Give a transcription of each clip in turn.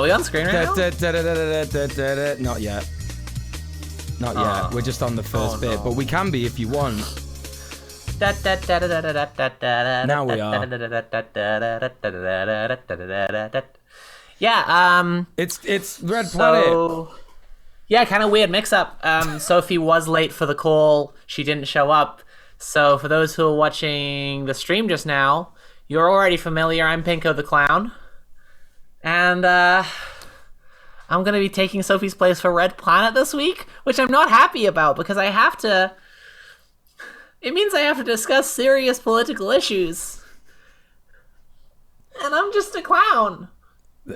we on screen right now? Not yet. Not yet. We're just on the first bit, but we can be if you want. Now we are. Yeah, It's Red Planet. Yeah, kind of weird mix-up. Sophie was late for the call. She didn't show up. So for those who are watching the stream just now, you're already familiar. I'm Pinko the Clown. And I'm going to be taking Sophie's place for Red Planet this week, which I'm not happy about because I have to... It means I have to discuss serious political issues. And I'm just a clown.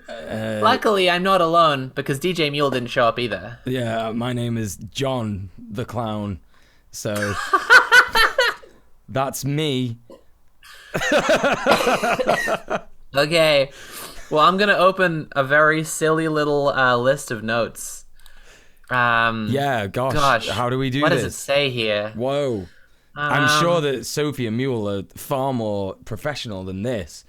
Luckily, I'm not alone because DJ Muel didn't show up either. Yeah, my name is John the Clown. So that's me. Okay. Well, I'm going to open a very silly little list of notes. Yeah, gosh. How do we do this? What does it say here? Whoa. I'm sure that Sophie and Muel are far more professional than this.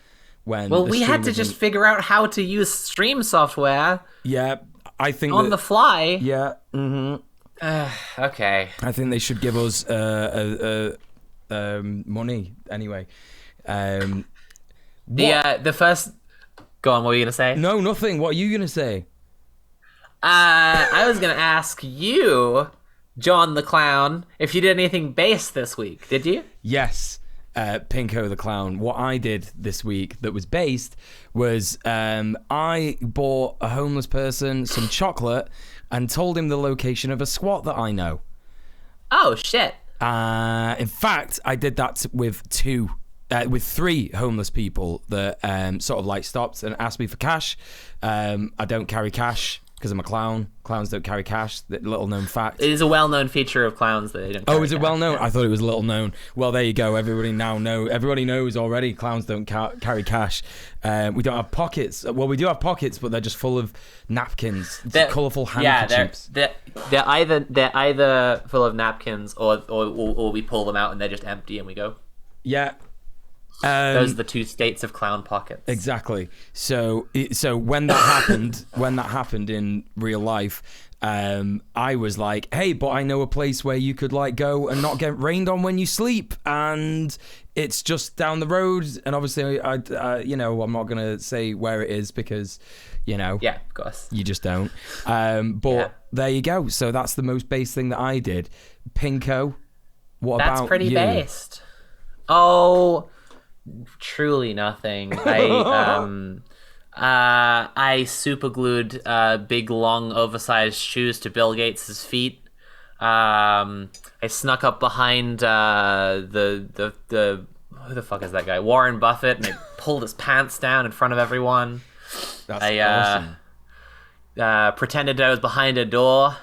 Well, we had to just figure out how to use stream software. Yeah, I think on the fly. Yeah. Okay. I think they should give us money anyway. The first. Go on. What were you gonna say? No, nothing. What are you gonna say? I was gonna ask you, John the Clown, if you did anything base this week. Did you? Yes. Pinko the Clown. What I did this week that was based was I bought a homeless person some chocolate and told him the location of a squat that I know. Oh, shit. In fact, I did that with three homeless people that sort of like stopped and asked me for cash. I don't carry cash because I'm a clown. Clowns don't carry cash. Little known fact. It is a well-known feature of clowns that they don't carry Oh, is it cash. well known? I thought it was little known. Well, there you go. Everybody knows already. Clowns don't carry cash. We don't have pockets. Well, we do have pockets, but they're just full of napkins. Colourful handkerchiefs. Yeah, they're either full of napkins or we pull them out and they're just empty and we go. Yeah. Those are the two states of clown pockets. Exactly. So when that happened in real life, I was like, hey, but I know a place where you could like go and not get rained on when you sleep, and it's just down the road. And obviously, I'm not gonna say where it is because, yeah, of course, you just don't. But there you go. So that's the most base thing that I did. Pinko, what about you? That's pretty based. Oh. Truly nothing. I super glued big, long, oversized shoes to Bill Gates' feet. I snuck up behind the who the fuck is that guy? Warren Buffett, and I pulled his pants down in front of everyone. That's awesome. Pretended I was behind a door,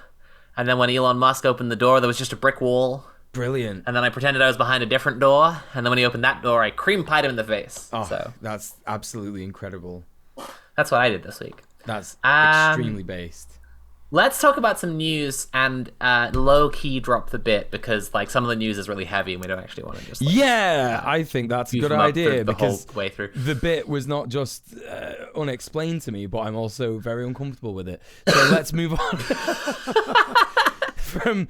and then when Elon Musk opened the door, there was just a brick wall. Brilliant. And then I pretended I was behind a different door, and then when he opened that door, I cream pied him in the face. Oh, so that's absolutely incredible. That's what I did this week. That's extremely based. Let's talk about some news and low-key drop the bit because like some of the news is really heavy and we don't actually want to just... I think that's a good idea because whole way through. The bit was not just unexplained to me, but I'm also very uncomfortable with it. So let's move on from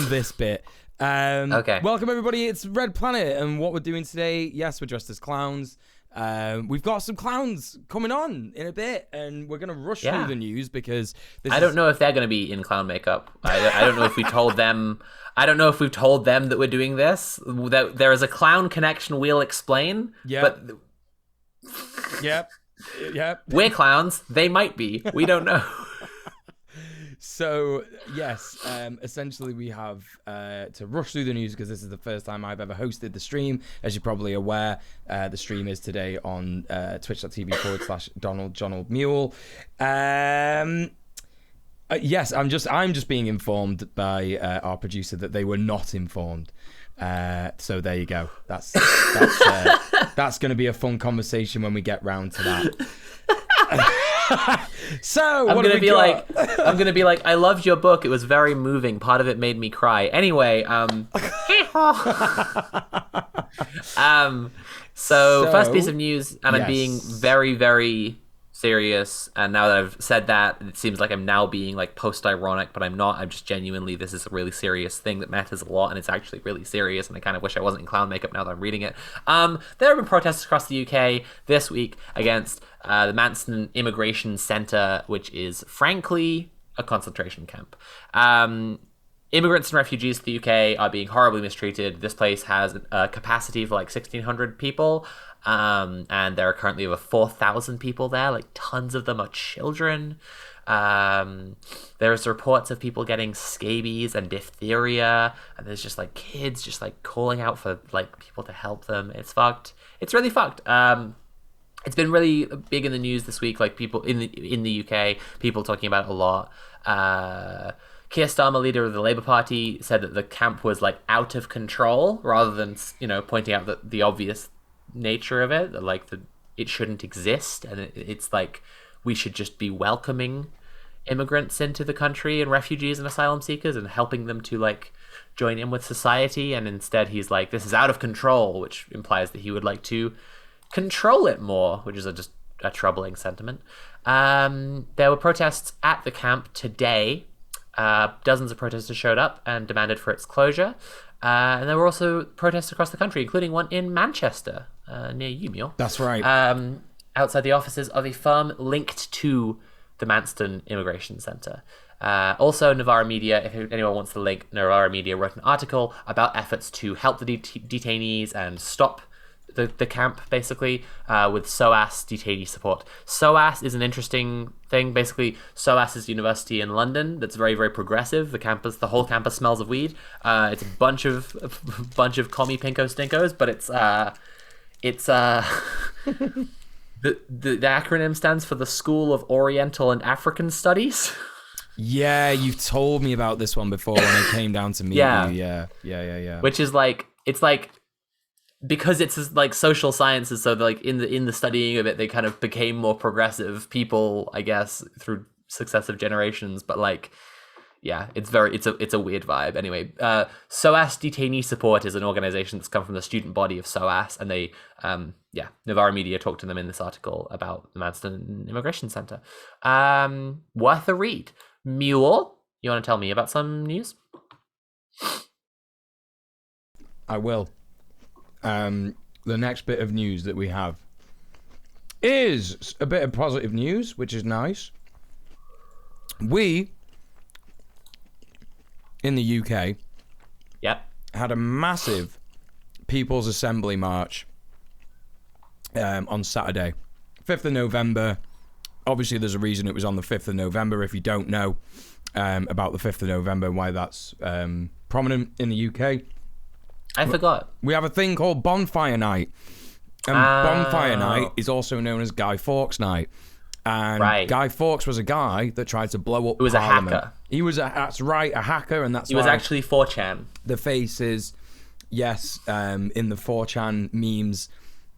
this bit. Okay. Welcome everybody, it's Red Planet, and what we're doing today, yes, we're dressed as clowns. We've got some clowns coming on in a bit, and we're going to rush through the news because I don't know if they're going to be in clown makeup. I don't know if we told them. I don't know if we've told them that we're doing this. That there is a clown connection. We'll explain. Yeah. But Yep. We're clowns. They might be. We don't know. So, yes, essentially we have to rush through the news because this is the first time I've ever hosted the stream. As you're probably aware, the stream is today on twitch.tv/Donald Yes, I'm just being informed by our producer that they were not informed. So there you go. That's going to be a fun conversation when we get round to that. So I'm gonna be like, I loved your book. It was very moving. Part of it made me cry. Anyway, so first piece of news, and I'm being very, very serious. And now that I've said that, it seems like I'm now being like post-ironic, but I'm not. I'm just genuinely, this is a really serious thing that matters a lot, and it's actually really serious, and I kind of wish I wasn't in clown makeup now that I'm reading it. There have been protests across the UK this week against the Manston Immigration Centre, which is frankly a concentration camp. Immigrants and refugees to the UK are being horribly mistreated. This place has a capacity for like 1,600 people, and there are currently over 4,000 people there. Like, tons of them are children. There's reports of people getting scabies and diphtheria, and there's just like kids just like calling out for like people to help them. It's fucked. It's really fucked. It's been really big in the news this week. Like, people in the UK, people talking about it a lot. Keir Starmer, leader of the Labour Party, said that the camp was like out of control, rather than, you know, pointing out the obvious nature of it, that like it shouldn't exist, and it's like we should just be welcoming immigrants into the country and refugees and asylum seekers and helping them to like join in with society. And instead he's like, this is out of control, which implies that he would like to control it more, which is just a troubling sentiment. There were protests at the camp today. Dozens of protesters showed up and demanded for its closure. And there were also protests across the country, including one in Manchester, near you, Muel. That's right. Outside the offices of a firm linked to the Manston Immigration Centre. Also, Novara Media, if anyone wants the link, Novara Media wrote an article about efforts to help the detainees and stop the camp, basically, with SOAS detainee support. SOAS is an interesting thing. Basically, SOAS is a university in London that's very, very progressive. The whole campus smells of weed. It's a bunch of commie pinko stinkos, but the acronym stands for the School of Oriental and African Studies. Yeah, you've told me about this one before when I came down to meet you. Yeah. Which is like, it's like, because it's like social sciences, so like in the studying of it, they kind of became more progressive people, I guess, through successive generations. But like, yeah, it's a weird vibe. Anyway, SOAS Detainee Support is an organization that's come from the student body of SOAS, and they, Novara Media talked to them in this article about the Manston Immigration Centre. Worth a read. Muel, you want to tell me about some news? I will. The next bit of news that we have is a bit of positive news, which is nice. We, in the UK, had a massive People's Assembly March on Saturday, 5th of November. Obviously, there's a reason it was on the 5th of November. If you don't know about the 5th of November, why that's prominent in the UK. I forgot. We have a thing called Bonfire Night. And Bonfire Night is also known as Guy Fawkes Night. And Guy Fawkes was a guy that tried to blow up Parliament. He was a hacker. He was that's right, a hacker, and that's He was actually 4chan. The face is, yes, in the 4chan memes.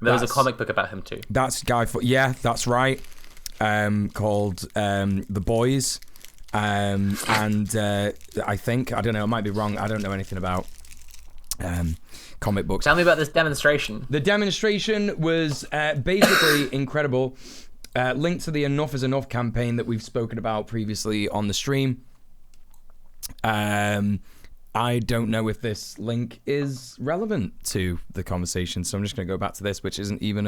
There was a comic book about him too. That's Guy Fawkes. Yeah, that's right. Called The Boys. And I think, I don't know, I might be wrong. I don't know anything about comic books. Tell me about this demonstration. The demonstration was basically incredible. Linked to the Enough is Enough campaign that we've spoken about previously on the stream. I don't know if this link is relevant to the conversation, so I'm just going to go back to this, which isn't even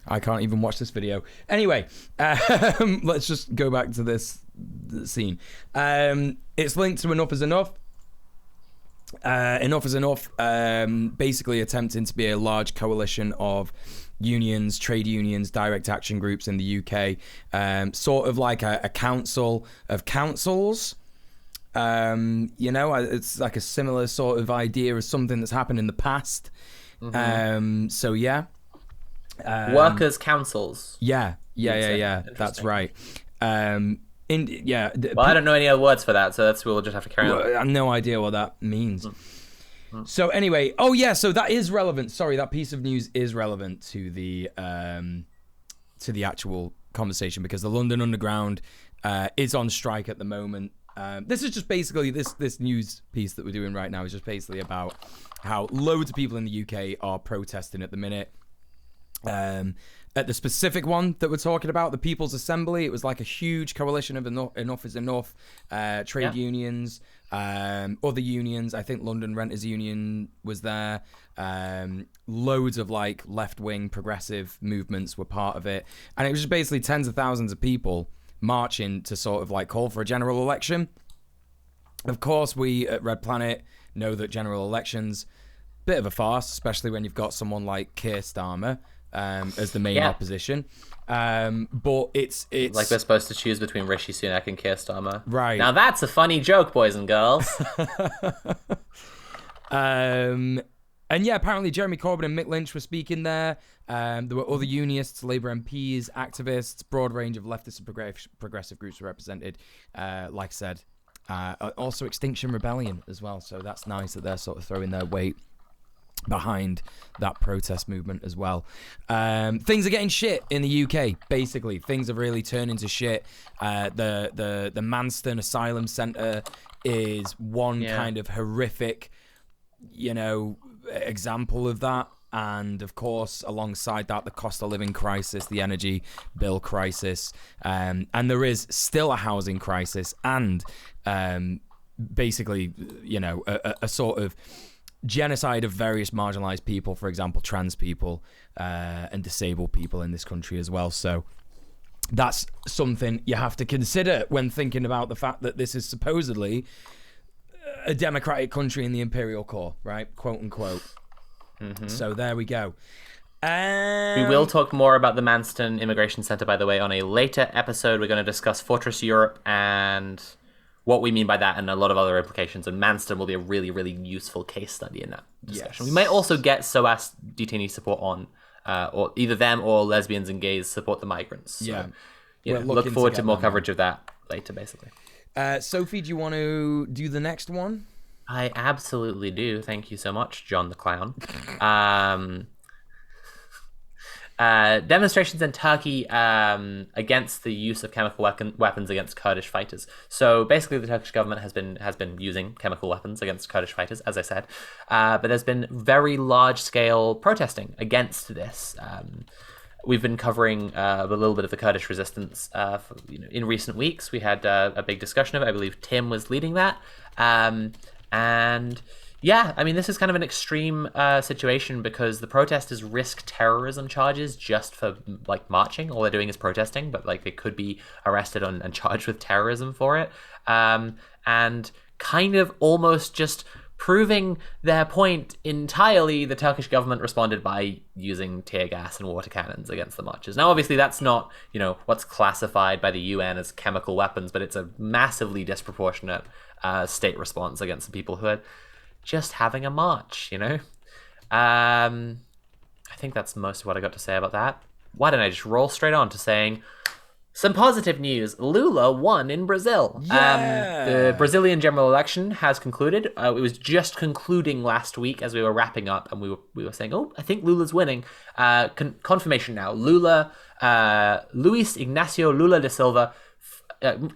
I can't even watch this video. Anyway, let's just go back to this scene. It's linked to Enough is Enough. Enough is Enough, basically attempting to be a large coalition of unions, trade unions, direct action groups in the UK, sort of like a council of councils. It's like a similar sort of idea as something that's happened in the past. So yeah, workers' councils. Yeah. That's right. Well, I don't know any other words for that, so we'll just have to carry on. I have no idea what that means. So anyway, so that is relevant. Sorry, that piece of news is relevant to the actual conversation, because the London Underground is on strike at the moment. This is just basically this news piece that we're doing right now is just basically about how loads of people in the UK are protesting at the minute. At the specific one that we're talking about, the People's Assembly, it was like a huge coalition of Enough is Enough, trade unions, other unions. I think London Renters Union was there. Loads of like left-wing progressive movements were part of it. And it was just basically tens of thousands of people marching to sort of like call for a general election. Of course, we at Red Planet know that general elections, bit of a farce, especially when you've got someone like Keir Starmer as the main opposition. But it's like we're supposed to choose between Rishi Sunak and Keir Starmer. Right. Now that's a funny joke, boys and girls. And yeah, apparently Jeremy Corbyn and Mick Lynch were speaking there. There were other unionists, Labour MPs, activists, broad range of leftist and progressive groups were represented. Like I said, also Extinction Rebellion as well. So that's nice that they're sort of throwing their weight behind that protest movement as well. Things are getting shit in the UK. Basically, things are really turning to shit. The Manston Asylum Centre is one kind of horrific, example of that. And of course, alongside that, the cost of living crisis, the energy bill crisis, and there is still a housing crisis, and basically, a sort of genocide of various marginalized people, for example, trans people and disabled people in this country as well. So that's something you have to consider when thinking about the fact that this is supposedly a democratic country in the imperial core, right? Quote unquote. Mm-hmm. So there we go. We will talk more about the Manston Immigration Centre, by the way, on a later episode. We're going to discuss Fortress Europe and what we mean by that, and a lot of other implications. And Manston will be a really, really useful case study in that discussion. Yes. We might also get SOAS detainee support on, or either them or lesbians and gays support the migrants. So, look forward to more coverage of that later, basically. Sophie, do you want to do the next one? I absolutely do. Thank you so much, John the Clown. Demonstrations in Turkey against the use of chemical weapons against Kurdish fighters. So basically, the Turkish government has been using chemical weapons against Kurdish fighters, as I said. But there's been very large-scale protesting against this. We've been covering a little bit of the Kurdish resistance in recent weeks. We had a big discussion of it. I believe Tim was leading that. And yeah, I mean, this is kind of an extreme situation because the protesters risk terrorism charges just for like marching. All they're doing is protesting, but like they could be arrested and charged with terrorism for it. And kind of almost just proving their point entirely, the Turkish government responded by using tear gas and water cannons against the marchers. Now, obviously, that's not, what's classified by the UN as chemical weapons, but it's a massively disproportionate state response against the people who are just having a march, I think that's most of what I got to say about that. Why don't I just roll straight on to saying some positive news. Lula won in Brazil. The Brazilian general election has concluded. It was just concluding last week as we were wrapping up, and we were saying, I think Lula's winning. Confirmation now. Lula, Luis Ignacio Lula da Silva,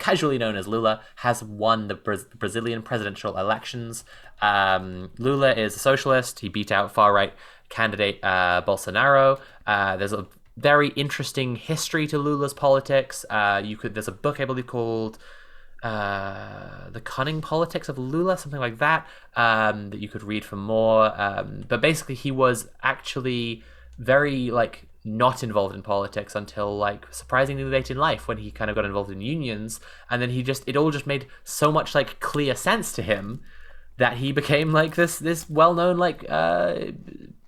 casually known as Lula, has won the Brazilian presidential elections. Lula is a socialist. He beat out far-right candidate Bolsonaro. There's a very interesting history to Lula's politics. There's a book, I believe, called The Cunning Politics of Lula, something like that, that you could read for more. But basically, he was actually very, not involved in politics until, surprisingly late in life when he kind of got involved in unions. And then it all just made so much, clear sense to him that he became, this well-known,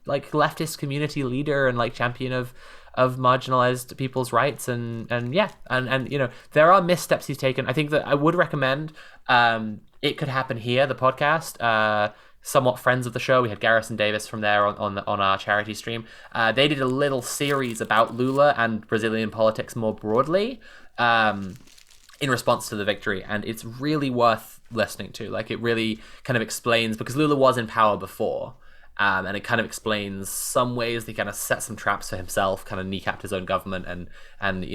leftist community leader and, champion of marginalized people's rights, and there are missteps he's taken. I think that I would recommend It Could Happen Here, the podcast. Somewhat friends of the show. We had Garrison Davis from there on our charity stream. They did a little series about Lula and Brazilian politics more broadly in response to the victory, and it's really worth listening to. It really kind of explains, because Lula was in power before. And it kind of explains some ways he kind of set some traps for himself, kind of kneecapped his own government, and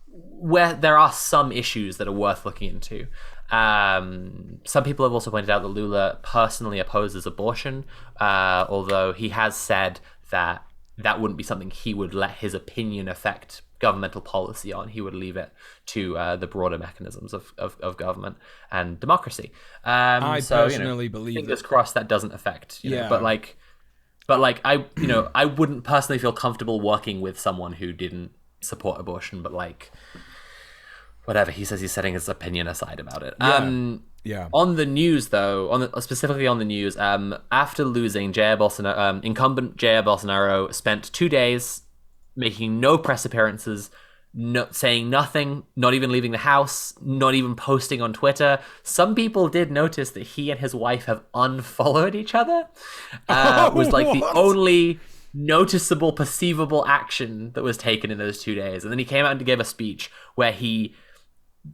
where there are some issues that are worth looking into. Some people have also pointed out that Lula personally opposes abortion, although he has said that that wouldn't be something he would let his opinion affect governmental policy on. He would leave it to the broader mechanisms of government and democracy. I personally believe fingers crossed that doesn't affect. You know, but I wouldn't personally feel comfortable working with someone who didn't support abortion, but like whatever, he says he's setting his opinion aside about it. On the news though, specifically on the news, after losing, incumbent Jair Bolsonaro spent 2 days making no press appearances, saying nothing, not even leaving the house, not even posting on Twitter. Some people did notice that he and his wife have unfollowed each other. Was like the only noticeable, perceivable action that was taken in those 2 days. And then he came out and gave a speech where he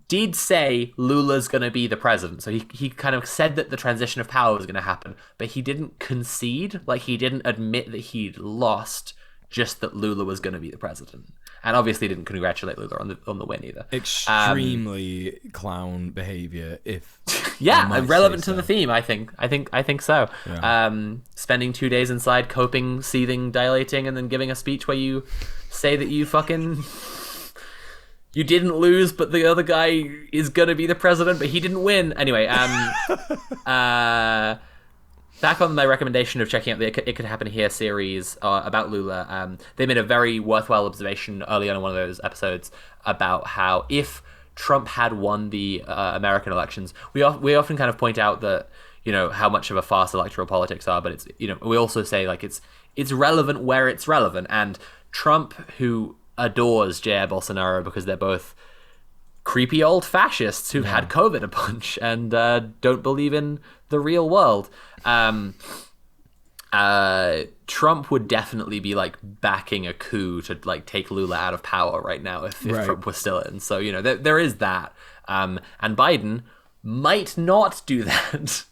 did say Lula's going to be the president. So he kind of said that the transition of power was going to happen, but he didn't concede. Like, he didn't admit that he'd lost, just that Lula was going to be the president. And obviously didn't congratulate Lula on the win either. Extremely clown behavior, if relevant to the theme. I think so. Yeah. Spending 2 days inside, coping, seething, dilating, and then giving a speech where you say that you didn't lose, but the other guy is gonna be the president, but he didn't win. Anyway, back on my recommendation of checking out the It Could Happen Here series about Lula, they made a very worthwhile observation early on in one of those episodes about how if Trump had won the American elections, we often kind of point out that, you know, how much of a farce electoral politics are, but it's, you know, we also say like it's relevant where it's relevant, and Trump, who adores Jair Bolsonaro because they're both creepy old fascists who've had COVID a bunch and don't believe in the real world. Trump would definitely be like backing a coup to like take Lula out of power right now if Trump was still in. So, you know, there is that. And Biden might not do that.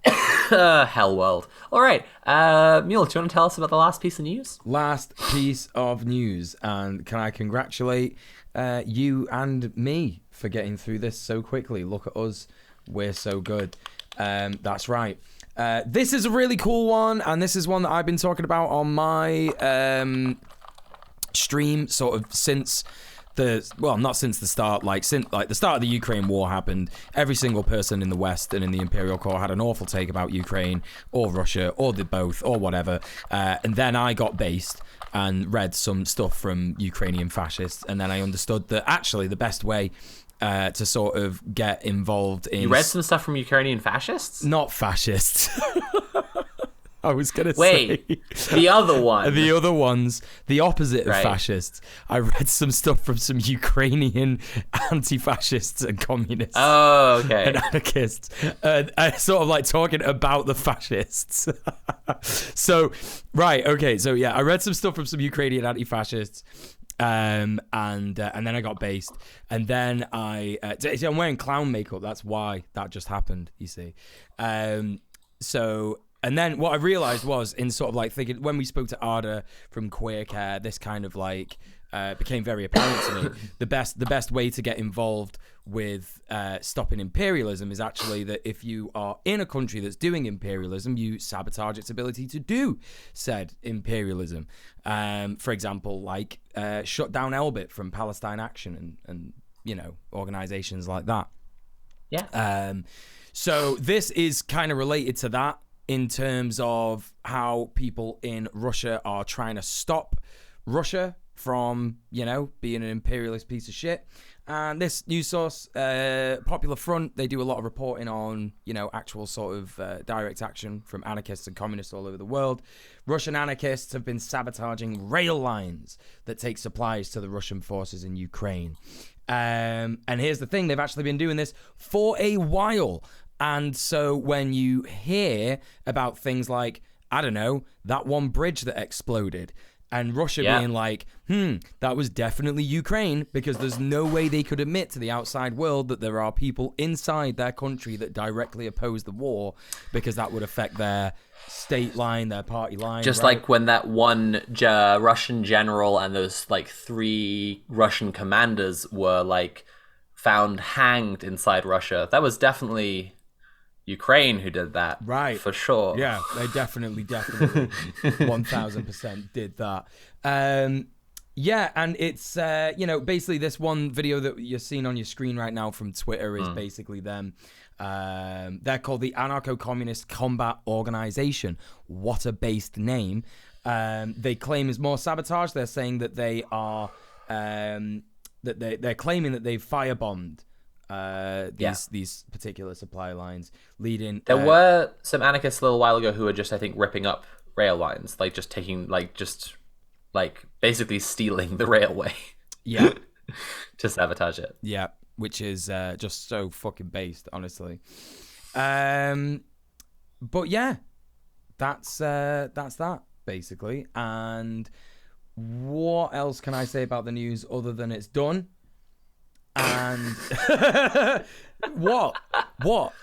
Hell world. All right. Muel, do you want to tell us about the last piece of news? Last piece of news. And can I congratulate you and me for getting through this so quickly? Look at us. We're so good. That's right. This is a really cool one, and this is one that I've been talking about on my stream sort of since not since the start, since the start of the Ukraine war happened. Every single person in the West and in the Imperial Core had an awful take about Ukraine or Russia or the both or whatever. And then I got based and read some stuff from Ukrainian fascists, and then I understood that actually the best way to sort of get involved in... You read some stuff from Ukrainian fascists? Not fascists. I was going to say... Wait, the other one. The other ones, the opposite of fascists. I read some stuff from some Ukrainian anti-fascists and communists. Oh, okay. And anarchists. Sort of like talking about the fascists. So, right, okay. So, yeah, I read some stuff from some Ukrainian anti-fascists. And then I got based, and then I'm wearing clown makeup. That's why that just happened, you see. And then what I realized was, in sort of like thinking, when we spoke to Arda from Queer Care, this kind of like became very apparent to me. The best way to get involved with stopping imperialism is actually that if you are in a country that's doing imperialism, you sabotage its ability to do said imperialism. For example, like shut down Elbit from Palestine Action and you know, organizations like that. Yeah. So this is kind of related to that in terms of how people in Russia are trying to stop Russia from, you know, being an imperialist piece of shit. And this news source, Popular Front, they do a lot of reporting on, you know, actual sort of direct action from anarchists and communists all over the world. Russian anarchists have been sabotaging rail lines that take supplies to the Russian forces in Ukraine. And here's the thing, they've actually been doing this for a while. And so when you hear about things like, I don't know, that one bridge that exploded, and Russia being like, that was definitely Ukraine, because there's no way they could admit to the outside world that there are people inside their country that directly oppose the war, because that would affect their state line, their party line. Just like when that one Russian general and those like 3 Russian commanders were like found hanged inside Russia. That was definitely Ukraine who did that. Right. For sure. Yeah, they definitely 1000% did that. Yeah, and it's, basically this one video that you're seeing on your screen right now from Twitter is basically them. They're called the Anarcho-Communist Combat Organization. What a based name. They claim is more sabotage. They're saying that they are, they're claiming that they've firebombed these particular supply lines, leading. There were some anarchists a little while ago who were just, I think, ripping up rail lines, like just taking, basically stealing the railway. Yeah. To sabotage it. Yeah, which is just so fucking based, honestly. But yeah, that's that basically. And what else can I say about the news other than it's done? And what?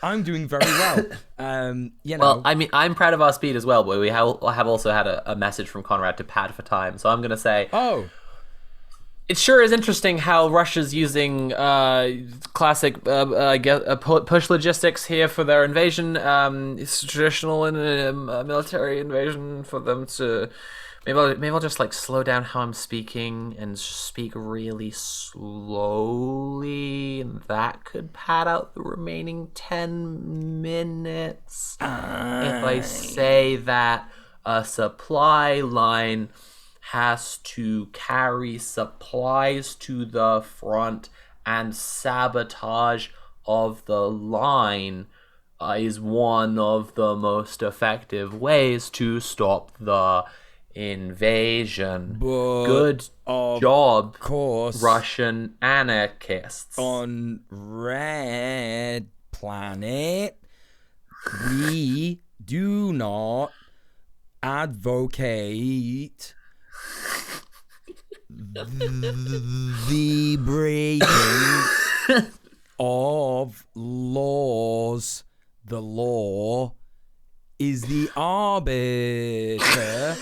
I'm doing very well. Well, I mean, I'm proud of our speed as well, but we have also had a message from Conrad to pad for time. So I'm going to say, it sure is interesting how Russia's using classic push logistics here for their invasion. It's traditional in a military invasion for them to. Maybe I'll just slow down how I'm speaking and speak really slowly, and that could pad out the remaining 10 minutes. If I say that a supply line has to carry supplies to the front and sabotage of the line is one of the most effective ways to stop the invasion. But good job, course, Russian anarchists. On Red Planet, we do not advocate the breaking of laws. The law is the arbiter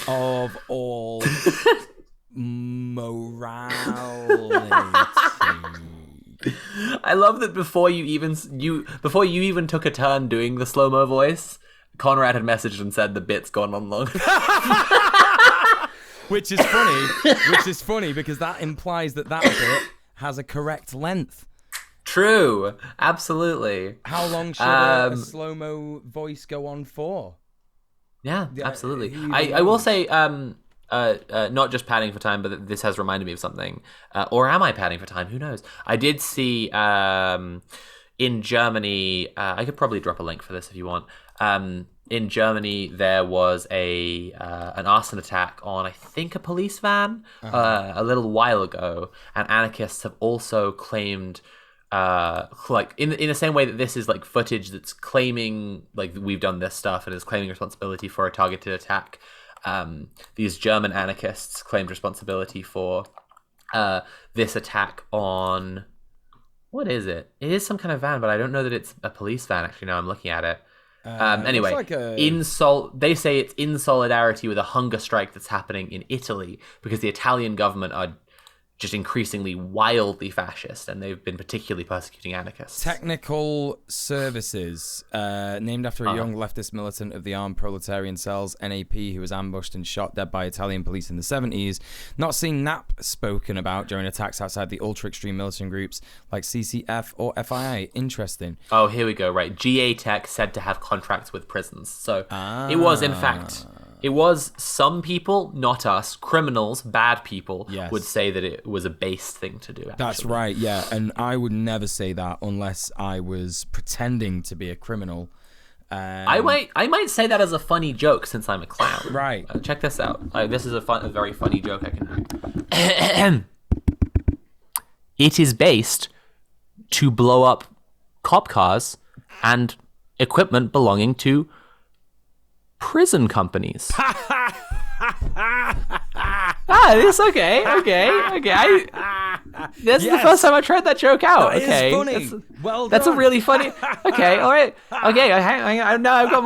of all morality. I love that before you even took a turn doing the slow-mo voice, Conrad had messaged and said the bit's gone on long. Which is funny because that implies that bit has a correct length. True, absolutely. How long should a slow-mo voice go on for? Yeah, absolutely. I will say, not just padding for time, but this has reminded me of something. Or am I padding for time? Who knows? I did see in Germany, I could probably drop a link for this if you want. In Germany, there was an arson attack on, I think, a police van a little while ago, and anarchists have also claimed, in the same way that this is footage that's claiming we've done this stuff and is claiming responsibility for a targeted attack. These German anarchists claimed responsibility for this attack on, what is it? It is some kind of van, but I don't know that it's a police van. Actually, now I'm looking at it. Anyway, they say it's in solidarity with a hunger strike that's happening in Italy because the Italian government are just increasingly wildly fascist, and they've been particularly persecuting anarchists. Technical Services, named after a young leftist militant of the Armed Proletarian Cells, NAP, who was ambushed and shot dead by Italian police in the 70s. Not seen NAP spoken about during attacks outside the ultra-extreme militant groups like CCF or FIA. Interesting. Oh, here we go, right. GA Tech said to have contracts with prisons. So it was, in fact... It was some people, not us, criminals, bad people, would say that it was a base thing to do. Actually. That's right, yeah. And I would never say that unless I was pretending to be a criminal. I might say that as a funny joke since I'm a clown. Right. Check this out. This is a very funny joke I can do. It is based to blow up cop cars and equipment belonging to prison companies. It's okay. This is the first time I tried that joke out. That okay, is funny. Well done. That's a really funny. Okay, all right. Okay, no, I've got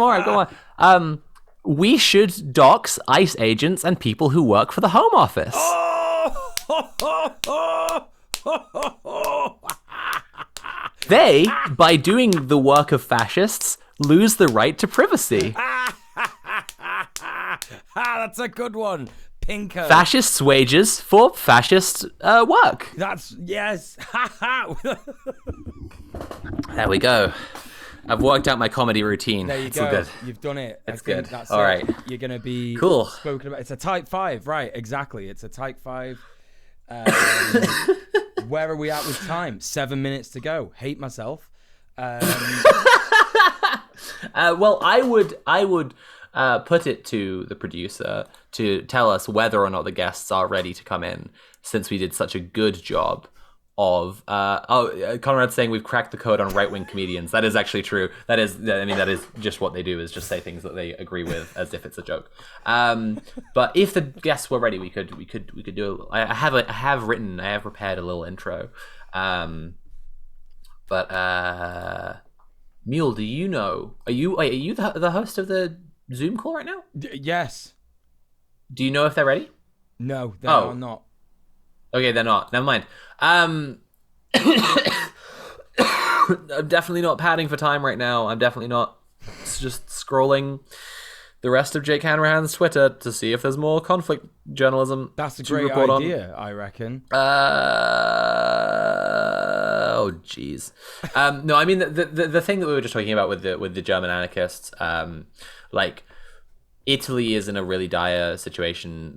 more. We should dox ICE agents and people who work for the Home Office. They, by doing the work of fascists, lose the right to privacy. That's a good one. Pinko. Fascists' wages for fascist work. That's, yes. There we go. I've worked out my comedy routine. There you it's go. All good. You've done it. It's I think good. That's all it. right. You're going to be cool. Spoken about. It's a type 5. Right, exactly. It's a type 5. Where are we at with time? 7 minutes to go. Hate myself. Well, I would put it to the producer to tell us whether or not the guests are ready to come in, since we did such a good job of Conrad's saying we've cracked the code on right-wing comedians. That is actually true. That is just what they do, is just say things that they agree with as if it's a joke. But if the guests were ready, we could do. I have prepared a little intro. But Mule, do you know? Are you the host of the Zoom call right now? Yes. Do you know if they're ready? No, they are not. Okay, they're not. Never mind. I'm definitely not padding for time right now. I'm definitely not just scrolling the rest of Jake Hanrahan's Twitter to see if there's more conflict journalism. That's a great idea, I reckon. Oh, jeez. No, I mean the thing that we were just talking about with the German anarchists, like Italy is in a really dire situation.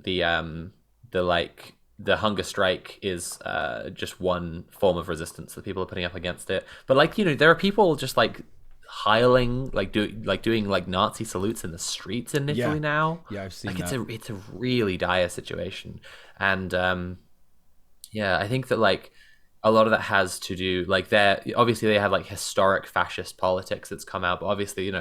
The hunger strike is just one form of resistance that people are putting up against it. But there are people just hiling, doing Nazi salutes in the streets in Italy now. Yeah, I've seen that. It's It's a really dire situation, and I think that a lot of that has to do obviously they have historic fascist politics that's come out, but obviously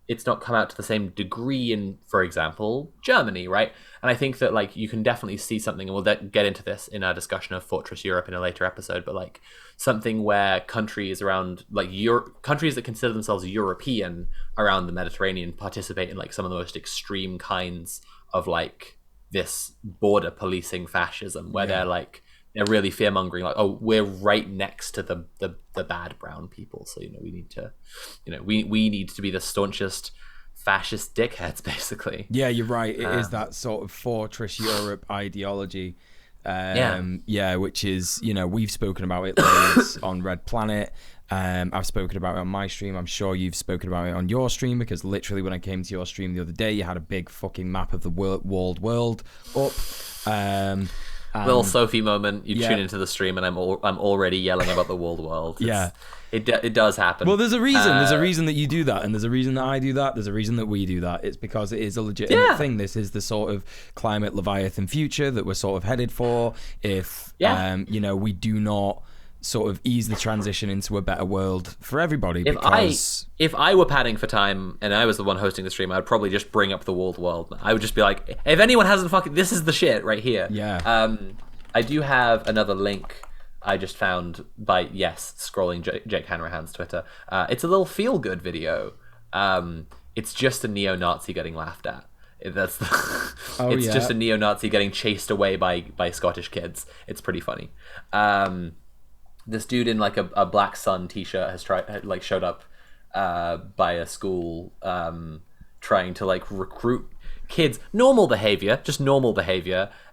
it's not come out to the same degree in, for example, Germany, right? And I think that you can definitely see something, and we'll get into this in our discussion of Fortress Europe in a later episode, but something where countries around countries that consider themselves European around the Mediterranean participate in some of the most extreme kinds of this border policing fascism, where they're really fear mongering, we're right next to the bad brown people, so we need to we need to be the staunchest fascist dickheads, basically. Yeah, you're right. It is that sort of Fortress Europe ideology. Which is, we've spoken about it loads on Red Planet. I've spoken about it on my stream. I'm sure you've spoken about it on your stream, because literally when I came to your stream the other day, you had a big fucking map of the walled world up. Little Sophie moment. You tune into the stream, and I'm already yelling about the walled world. It does happen. Well, there's a reason. There's a reason that you do that, and there's a reason that I do that. There's a reason that we do that. It's because it is a legitimate thing. This is the sort of climate Leviathan future that we're sort of headed for. If we do not sort of ease the transition into a better world for everybody. If I were padding for time and I was the one hosting the stream, I'd probably just bring up the walled world. I would just be like, if anyone hasn't this is the shit right here. Yeah. I do have another link I just found by scrolling Jake Hanrahan's Twitter. It's a little feel good video. It's just a neo-Nazi getting laughed at. It's just a neo-Nazi getting chased away by Scottish kids. It's pretty funny. This dude in a Black Sun t-shirt has showed up by a school trying to recruit kids. Normal behavior,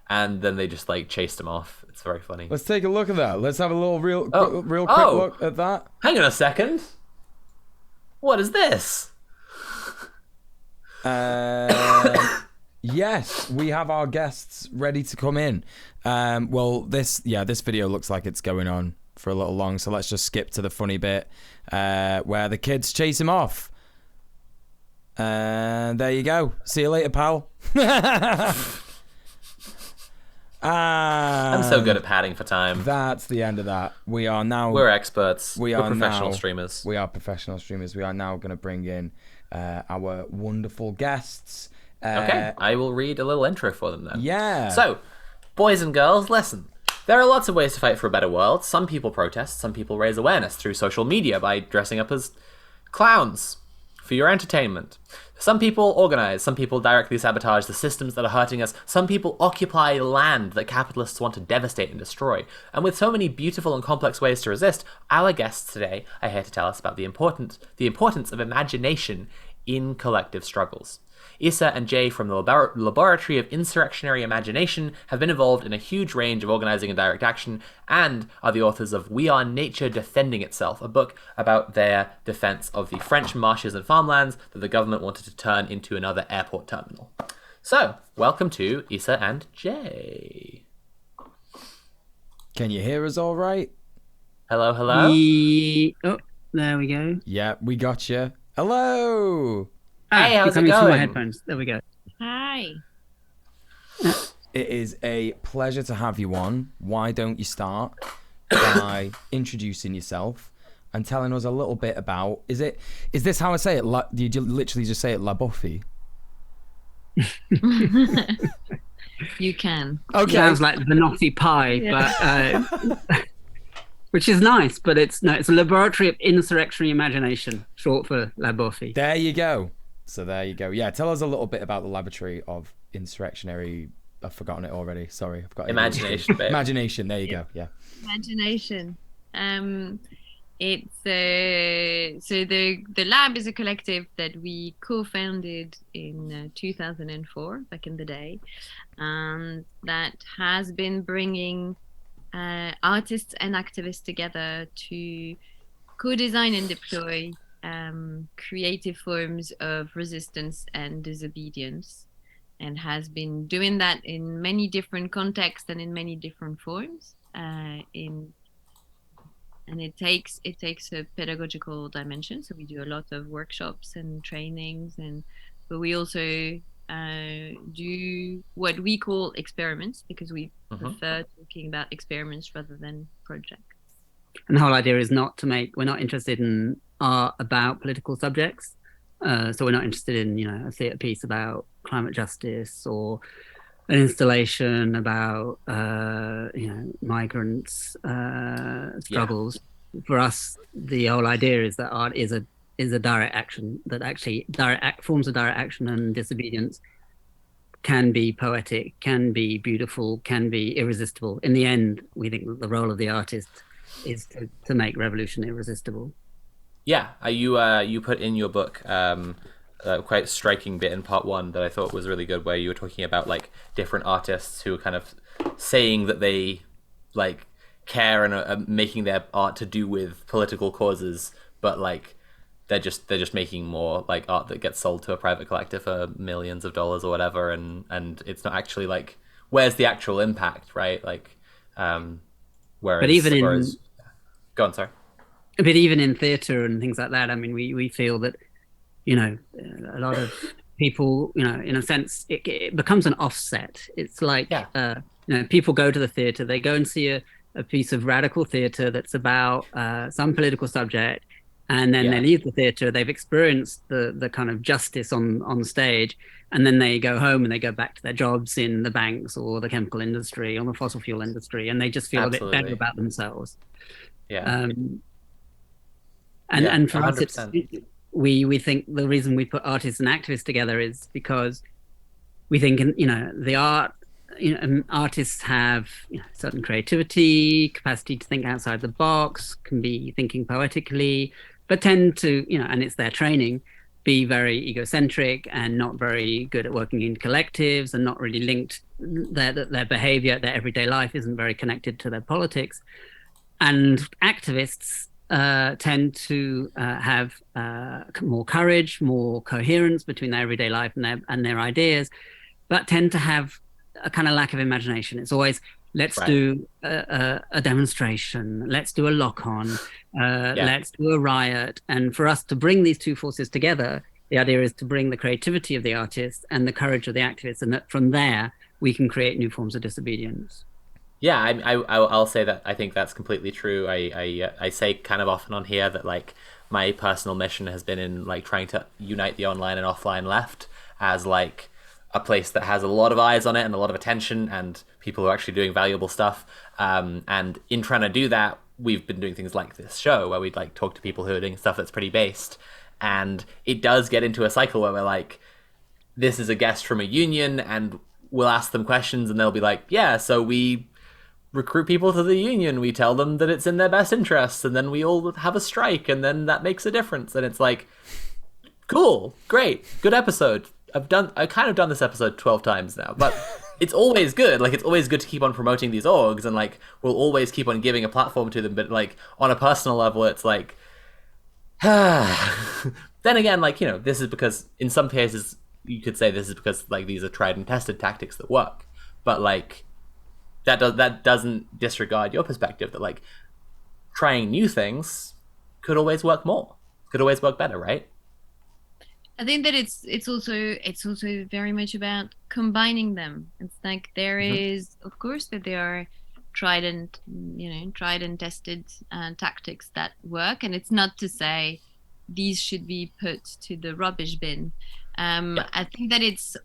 and then they just chased him off. It's very funny. Let's take a look at that. Let's have a little real quick look at that. Hang on a second. What is this? Yes, we have our guests ready to come in. This video looks like it's going on for a little long, so let's just skip to the funny bit where the kids chase him off. And there you go. See you later, pal. I'm so good at padding for time. That's the end of that. We're experts. We're professional streamers. We are professional streamers. We are now going to bring in our wonderful guests. Okay, I will read a little intro for them then. Yeah. So, boys and girls, listen. There are lots of ways to fight for a better world. Some people protest, some people raise awareness through social media by dressing up as clowns. for your entertainment. Some people organize, some people directly sabotage the systems that are hurting us, some people occupy land that capitalists want to devastate and destroy. And with so many beautiful and complex ways to resist, our guests today are here to tell us about the importance of imagination in collective struggles. Issa and Jay from the Laboratory of Insurrectionary Imagination have been involved in a huge range of organizing and direct action, and are the authors of We Are Nature Defending Itself, a book about their defense of the French marshes and farmlands that the government wanted to turn into another airport terminal. So, welcome to Issa and Jay. Can you hear us all right? Hello, hello? Oh, there we go. Yeah, we got you. Hello! Hey, how's it coming through my going? headphones. There we go. Hi. It is a pleasure to have you on. Why don't you start by introducing yourself and telling us a little bit about, is this how I say it? Did you literally just say it, La Buffy? You can. Okay. Sounds like the naughty pie, but which is nice, but it's a Laboratory of Insurrectionary Imagination, short for Labofi. There you go. So there you go. Yeah, tell us a little bit about the Laboratory of Insurrectionary. I've forgotten it already. Sorry, I've got Imagination, babe. Imagination. There you go. Yeah. Imagination. It's so the lab is a collective that we co-founded in 2004, back in the day, and that has been bringing artists and activists together to co-design and deploy creative forms of resistance and disobedience, and has been doing that in many different contexts and in many different forms. And it takes a pedagogical dimension. So we do a lot of workshops and trainings, but we also do what we call experiments, because we prefer talking about experiments rather than projects. And the whole idea is we're not interested in art about political subjects. So we're not interested in, a theatre piece about climate justice or an installation about, migrants' struggles. Yeah. For us, the whole idea is that art is a direct action, that actually forms of direct action and disobedience can be poetic, can be beautiful, can be irresistible. In the end, we think that the role of the artist is to make revolution irresistible. Yeah, you put in your book a quite striking bit in part one that I thought was really good, where you were talking about like different artists who are kind of saying that they like care and are making their art to do with political causes, but like they're just making more like art that gets sold to a private collector for millions of dollars or whatever, and it's not actually like, where's the actual impact, right? Like whereas go on, sorry. But even in theatre and things like that, I mean, we feel that, a lot of people, in a sense, it becomes an offset. It's like, people go to the theatre, they go and see a piece of radical theatre that's about some political subject, and then they leave the theatre, they've experienced the kind of justice on stage, and then they go home and they go back to their jobs in the banks or the chemical industry or the fossil fuel industry, and they just feel a bit better about themselves. Yeah. And for 100%. us, we think the reason we put artists and activists together is because we think, the art, artists have certain creativity, capacity to think outside the box, can be thinking poetically, but tend to, and it's their training, be very egocentric and not very good at working in collectives, and not really linked, their behavior, their everyday life isn't very connected to their politics. And activists tend to have more courage, more coherence between their everyday life and their ideas, but tend to have a kind of lack of imagination. It's always, let's do a demonstration, let's do a lock-on, let's do a riot. And for us to bring these two forces together, the idea is to bring the creativity of the artist and the courage of the activists, and that from there we can create new forms of disobedience. Yeah, I'll say that I think that's completely true. I say kind of often on here that like my personal mission has been in like trying to unite the online and offline left as like a place that has a lot of eyes on it and a lot of attention and people who are actually doing valuable stuff. And in trying to do that, we've been doing things like this show where we'd like talk to people who are doing stuff that's pretty based. And it does get into a cycle where we're like, this is a guest from a union, and we'll ask them questions, and they'll be like, yeah, so we recruit people to the union, we tell them that it's in their best interests, and then we all have a strike, and then that makes a difference. And it's like, cool, great, good episode. I've kind of done this episode 12 times now, but it's always good. Like, it's always good to keep on promoting these orgs, and like, we'll always keep on giving a platform to them. But like, on a personal level, it's like, then again, like, you know, this is because in some cases you could say this is because like these are tried and tested tactics that work. But like, that doesn't disregard your perspective that like trying new things could always work more, could always work better, right? I think that it's also very much about combining them. It's like there is, of course, that there are tried and tested tactics that work, and it's not to say these should be put to the rubbish bin. I think that it's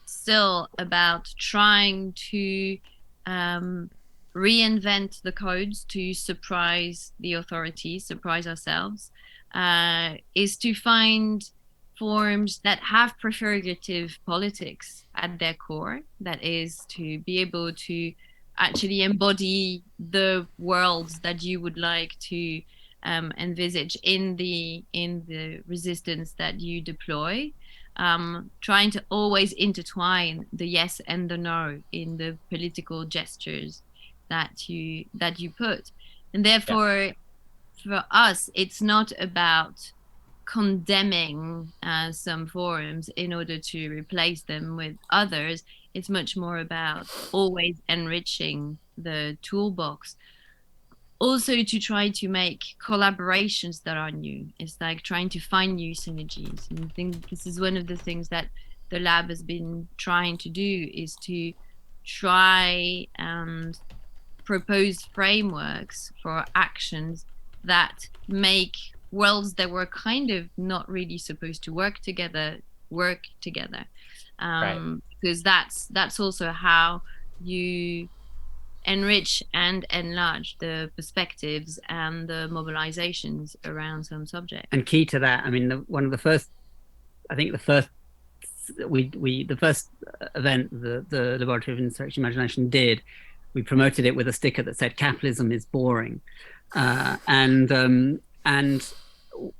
still about trying to reinvent the codes to surprise the authorities, surprise ourselves, is to find forms that have prefigurative politics at their core, that is to be able to actually embody the worlds that you would like to envisage in the resistance that you deploy, trying to always intertwine the yes and the no in the political gestures that you put. And therefore, for us, it's not about condemning some forums in order to replace them with others. It's much more about always enriching the toolbox. Also, to try to make collaborations that are new. It's like trying to find new synergies. And I think this is one of the things that the lab has been trying to do, is to try and propose frameworks for actions that make worlds that were kind of not really supposed to work together. Right. Because that's also how you enrich and enlarge the perspectives and the mobilizations around some subject. And key to that, I mean, the first event the Laboratory of Insurrectionary Imagination did, we promoted it with a sticker that said "Capitalism is boring," and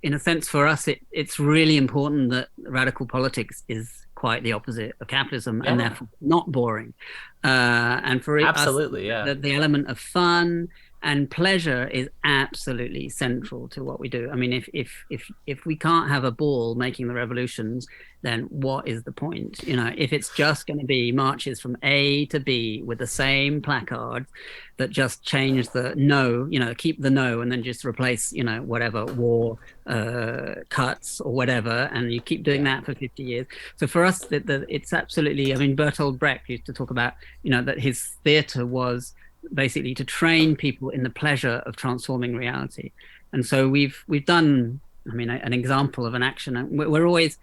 in a sense, for us, it's really important that radical politics is quite the opposite of capitalism, and therefore not boring. And for absolutely, us, the element of fun and pleasure is absolutely central to what we do. I mean, if we can't have a ball making the revolutions, then what is the point? You know, if it's just going to be marches from A to B with the same placard that just change the no, you know, keep the no and then just replace, you know, whatever war cuts or whatever, and you keep doing that for 50 years. So for us, it's absolutely, I mean, Bertolt Brecht used to talk about, you know, that his theater was basically to train people in the pleasure of transforming reality. And so we've done, I mean, an example of an action. We're always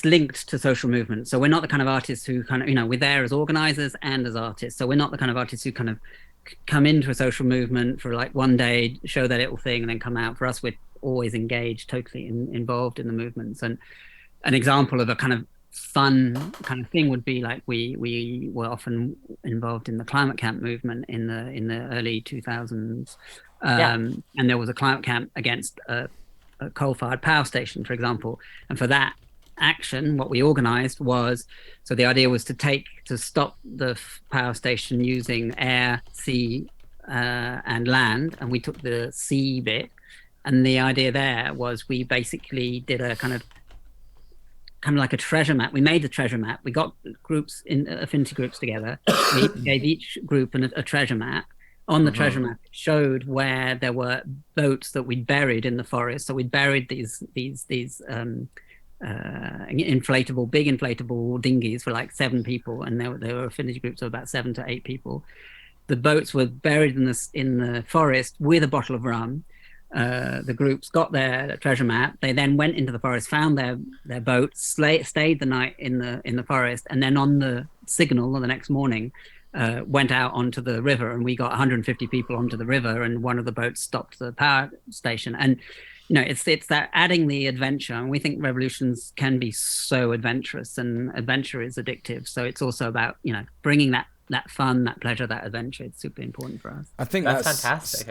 linked to social movements. So we're not the kind of artists who kind of, you know, we're there as organizers and as artists. So we're not the kind of artists who kind of come into a social movement for like one day, show their little thing and then come out. For us, we're always engaged, totally involved in the movements. And an example of a kind of fun kind of thing would be like we were often involved in the climate camp movement in the early 2000s, and there was a climate camp against a coal-fired power station, for example. And for that action, what we organized was, so the idea was to stop the power station using air, sea, and land, and we took the sea bit. And the idea there was we basically did a kind of like a treasure map. We made the treasure map. We got groups in affinity groups together. We gave each group a treasure map. On the treasure map, it showed where there were boats that we'd buried in the forest. So we'd buried these big inflatable dinghies for like 7 people, and there were affinity groups of about 7 to 8 people. The boats were buried in the forest with a bottle of rum. The groups got their treasure map. They then went into the forest, found their boats, stayed the night in the forest, and then on the signal the next morning went out onto the river. And we got 150 people onto the river, and one of the boats stopped the power station. And it's that adding the adventure, and we think revolutions can be so adventurous, and adventure is addictive. So it's also about bringing that fun, that pleasure, that adventure. It's super important for us. I think That's fantastic.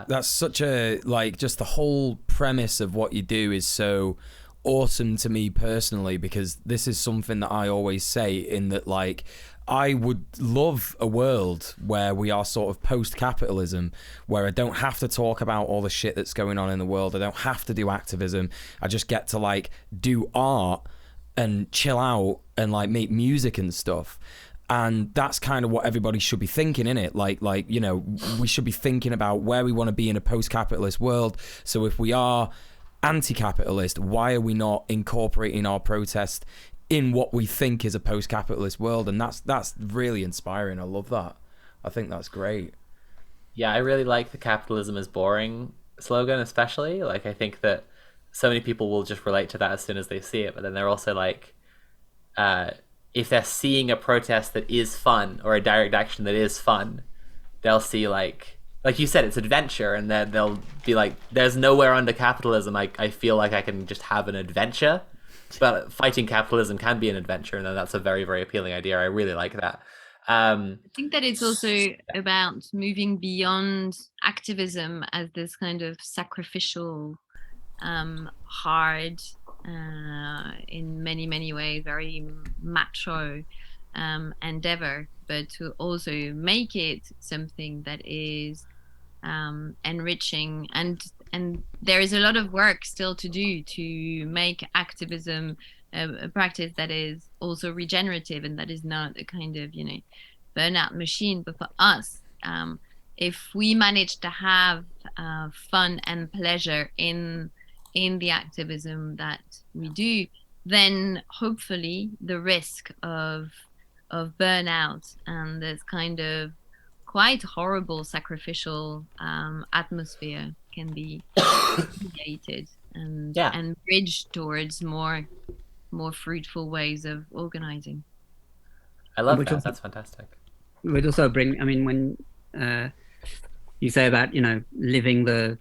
That's such a, like, just the whole premise of what you do is so awesome to me personally, because this is something that I always say, in that, like, I would love a world where we are sort of post-capitalism, where I don't have to talk about all the shit that's going on in the world. I don't have to do activism. I just get to, like, do art and chill out and, like, make music and stuff. And that's kind of what everybody should be thinking, innit? Like, we should be thinking about where we want to be in a post-capitalist world. So if we are anti-capitalist, why are we not incorporating our protest in what we think is a post-capitalist world? And that's really inspiring. I love that. I think that's great. Yeah, I really like the capitalism is boring slogan, especially. Like, I think that so many people will just relate to that as soon as they see it, but then they're also like, if they're seeing a protest that is fun, or a direct action that is fun, they'll see, like you said, it's adventure, and then they'll be like, there's nowhere under capitalism I feel like I can just have an adventure. But fighting capitalism can be an adventure, and then that's a very, very appealing idea. I really like that. I think that it's also about moving beyond activism as this kind of sacrificial, hard, in many, many ways, very macho endeavor, but to also make it something that is enriching, and there is a lot of work still to do to make activism a practice that is also regenerative, and that is not a kind of burnout machine. But for us, if we manage to have fun and pleasure in the activism that we do, then hopefully the risk of burnout and this kind of quite horrible sacrificial atmosphere can be created and bridged towards more fruitful ways of organizing. I love that. That's fantastic. We'd also bring, I mean, when you say about living the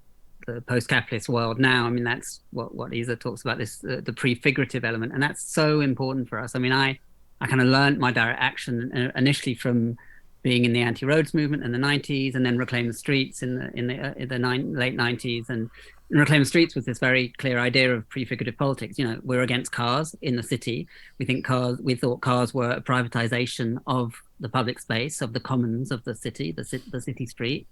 post-capitalist world now, I mean, that's what Isa talks about, this the prefigurative element, and that's so important for us. I mean, I kind of learned my direct action initially from being in the anti-roads movement in the 90s, and then Reclaim the Streets in the late 90s. And Reclaim the Streets was this very clear idea of prefigurative politics. We're against cars in the city. We thought cars were a privatization of the public space, of the commons of the city, the city street.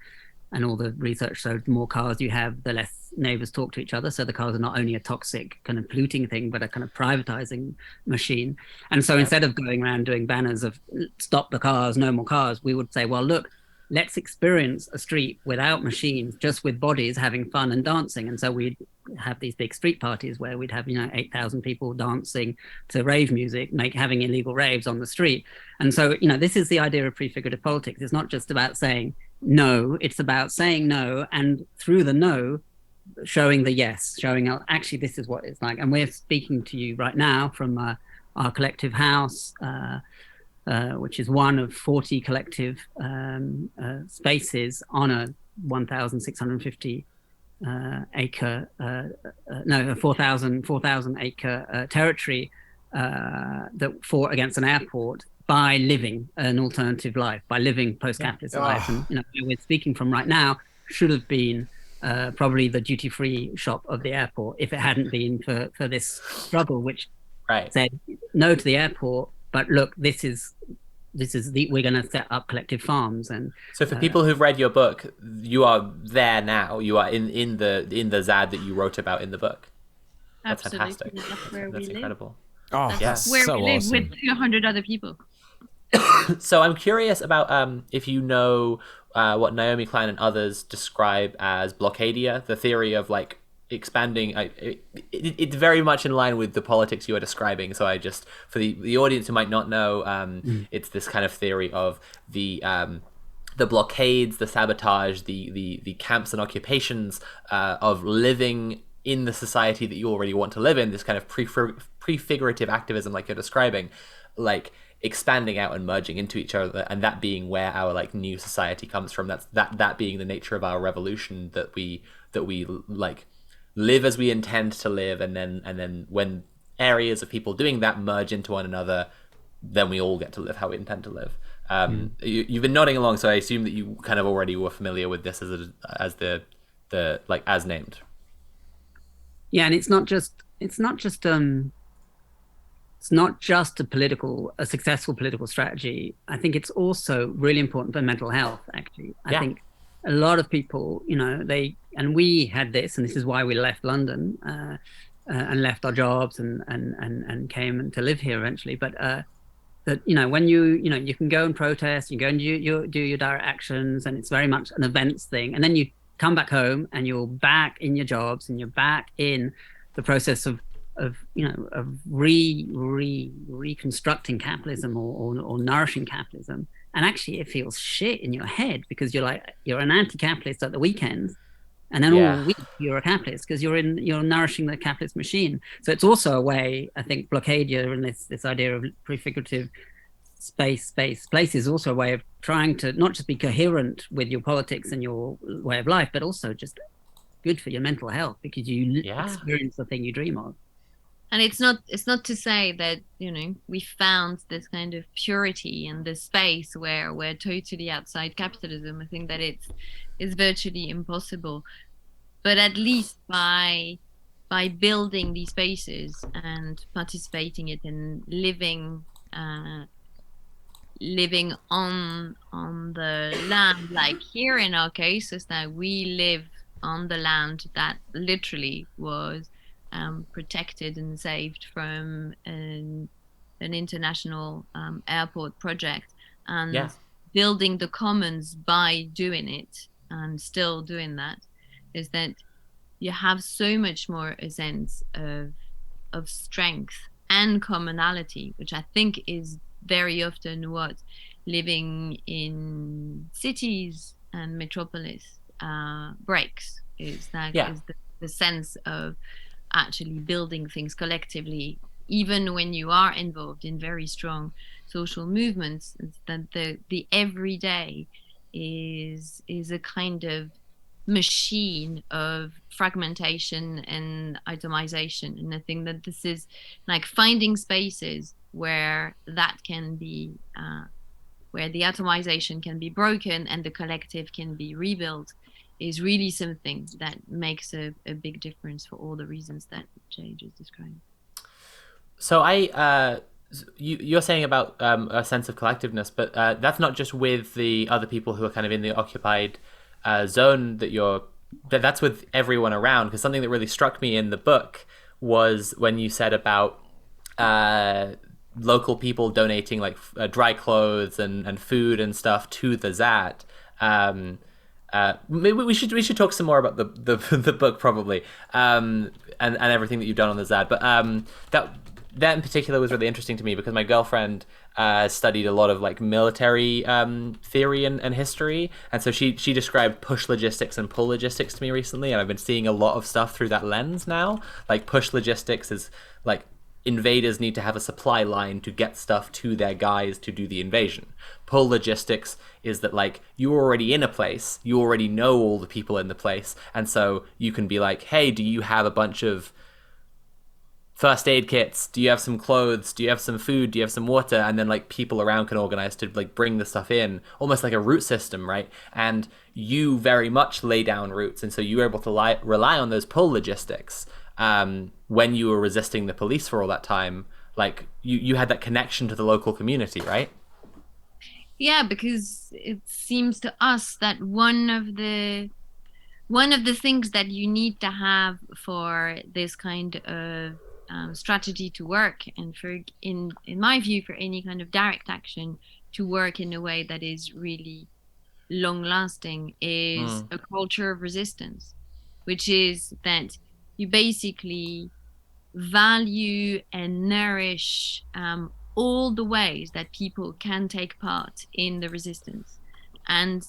And all the research showed the more cars you have, the less neighbors talk to each other. So the cars are not only a toxic kind of polluting thing, but a kind of privatizing machine. And so instead of going around doing banners of stop the cars, no more cars, we would say, well, look, let's experience a street without machines, just with bodies having fun and dancing. And so we'd have these big street parties where we'd have 8,000 people dancing to rave music, having illegal raves on the street. And so this is the idea of prefigurative politics. It's not just about saying no, it's about saying no, and through the no, showing the yes, showing actually this is what it's like. And we're speaking to you right now from our collective house, which is one of 40 collective spaces on a 1,650 acre, 4,000 acre territory that fought against an airport, by living an alternative life, by living post-capitalist life. And we're speaking from right now should have been probably the duty-free shop of the airport if it hadn't been for this struggle, which said no to the airport, but look, this is we're going to set up collective farms. And so for people who've read your book, you are there now. You are in the ZAD that you wrote about in the book. That's fantastic. That's incredible. Oh, that's where so we live awesome. with 200 other people. So I'm curious about if you know what Naomi Klein and others describe as blockadia, the theory of like expanding. It's very much in line with the politics you are describing. So I just, for the audience who might not know, it's this kind of theory of the blockades, the sabotage, the camps and occupations of living in the society that you already want to live in, this kind of prefigurative activism like you're describing, like expanding out and merging into each other, and that being where our like new society comes from. That being the nature of our revolution, that we like live as we intend to live, and then when areas of people doing that merge into one another, then we all get to live how we intend to live. You've been nodding along, so I assume that you kind of already were familiar with this as the like as named. Yeah, and it's not just a successful political strategy. I think it's also really important for mental health. Actually, I think a lot of people, we had this, and this is why we left London and left our jobs and came to live here eventually. But that when you can go and protest, you go and do your direct actions, and it's very much an events thing, and then you come back home and you're back in your jobs and you're back in the process of reconstructing capitalism or nourishing capitalism. And actually it feels shit in your head, because you're an anti-capitalist at the weekends, and then all week you're a capitalist because you're nourishing the capitalist machine. So it's also a way, I think, Blockadia and this idea of prefigurative space is also a way of trying to not just be coherent with your politics and your way of life, but also just good for your mental health, because you experience the thing you dream of. And it's not to say that we found this kind of purity and this space where we're totally outside capitalism. I think that it's virtually impossible, but at least by building these spaces and participating in it and living on the land, like here in our case is that we live on the land that literally was protected and saved from an international airport project, and building the commons by doing it and still doing that, is that you have so much more a sense of strength and commonality, which I think is very often what living in cities and metropolis breaks, is that is the sense of actually building things collectively, even when you are involved in very strong social movements. That the everyday is a kind of machine of fragmentation and itemization, and I think that this is like finding spaces where that can be where the atomization can be broken and the collective can be rebuilt, is really something that makes a big difference for all the reasons that Jay just described. So you're saying about a sense of collectiveness, but that's not just with the other people who are kind of in the occupied zone that's with everyone around. Because something that really struck me in the book was when you said about local people donating like dry clothes and food and stuff to the ZAD. Maybe we should talk some more about the book probably, and everything that you've done on the ZAD. But that in particular was really interesting to me, because my girlfriend studied a lot of like military theory and history, and so she described push logistics and pull logistics to me recently, and I've been seeing a lot of stuff through that lens now. Like push logistics is like invaders need to have a supply line to get stuff to their guys to do the invasion. Pull logistics is that like you're already in a place, you already know all the people in the place, and so you can be like, hey, do you have a bunch of first aid kits? Do you have some clothes? Do you have some food? Do you have some water? And then like people around can organize to like bring the stuff in, almost like a route system, right? And you very much lay down routes, and so you were able to rely on those pull logistics. When you were resisting the police for all that time, like you had that connection to the local community, right? Yeah, because it seems to us that one of the things that you need to have for this kind of strategy to work, and for in my view, for any kind of direct action to work in a way that is really long lasting, is a culture of resistance, which is that you basically value and nourish all the ways that people can take part in the resistance, and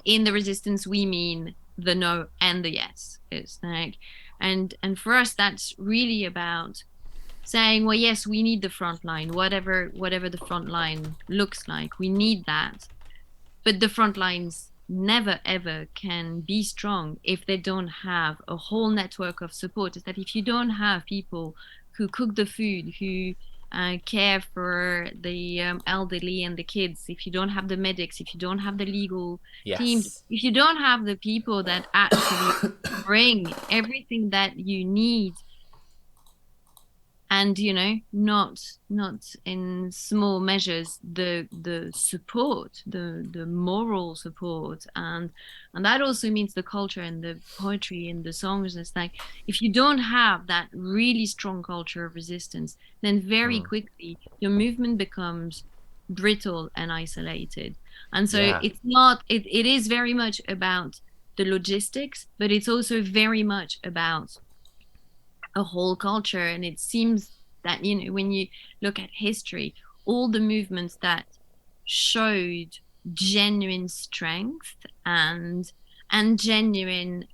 in the resistance we mean the no and the yes. It's like, and for us that's really about saying, well, yes, we need the front line, whatever the front line looks like, we need that, but the front lines never ever can be strong if they don't have a whole network of support. Is that if you don't have people who cook the food, who care for the elderly and the kids, if you don't have the medics, if you don't have the legal teams, Yes. if you don't have the people that actually bring everything that you need, and not in small measures, the support, the moral support, and that also means the culture and the poetry and the songs. It's like, if you don't have that really strong culture of resistance, then very quickly your movement becomes brittle and isolated. And so Yeah. it's not, it is very much about the logistics, but it's also very much about a whole culture. And it seems that, when you look at history, all the movements that showed genuine strength and genuine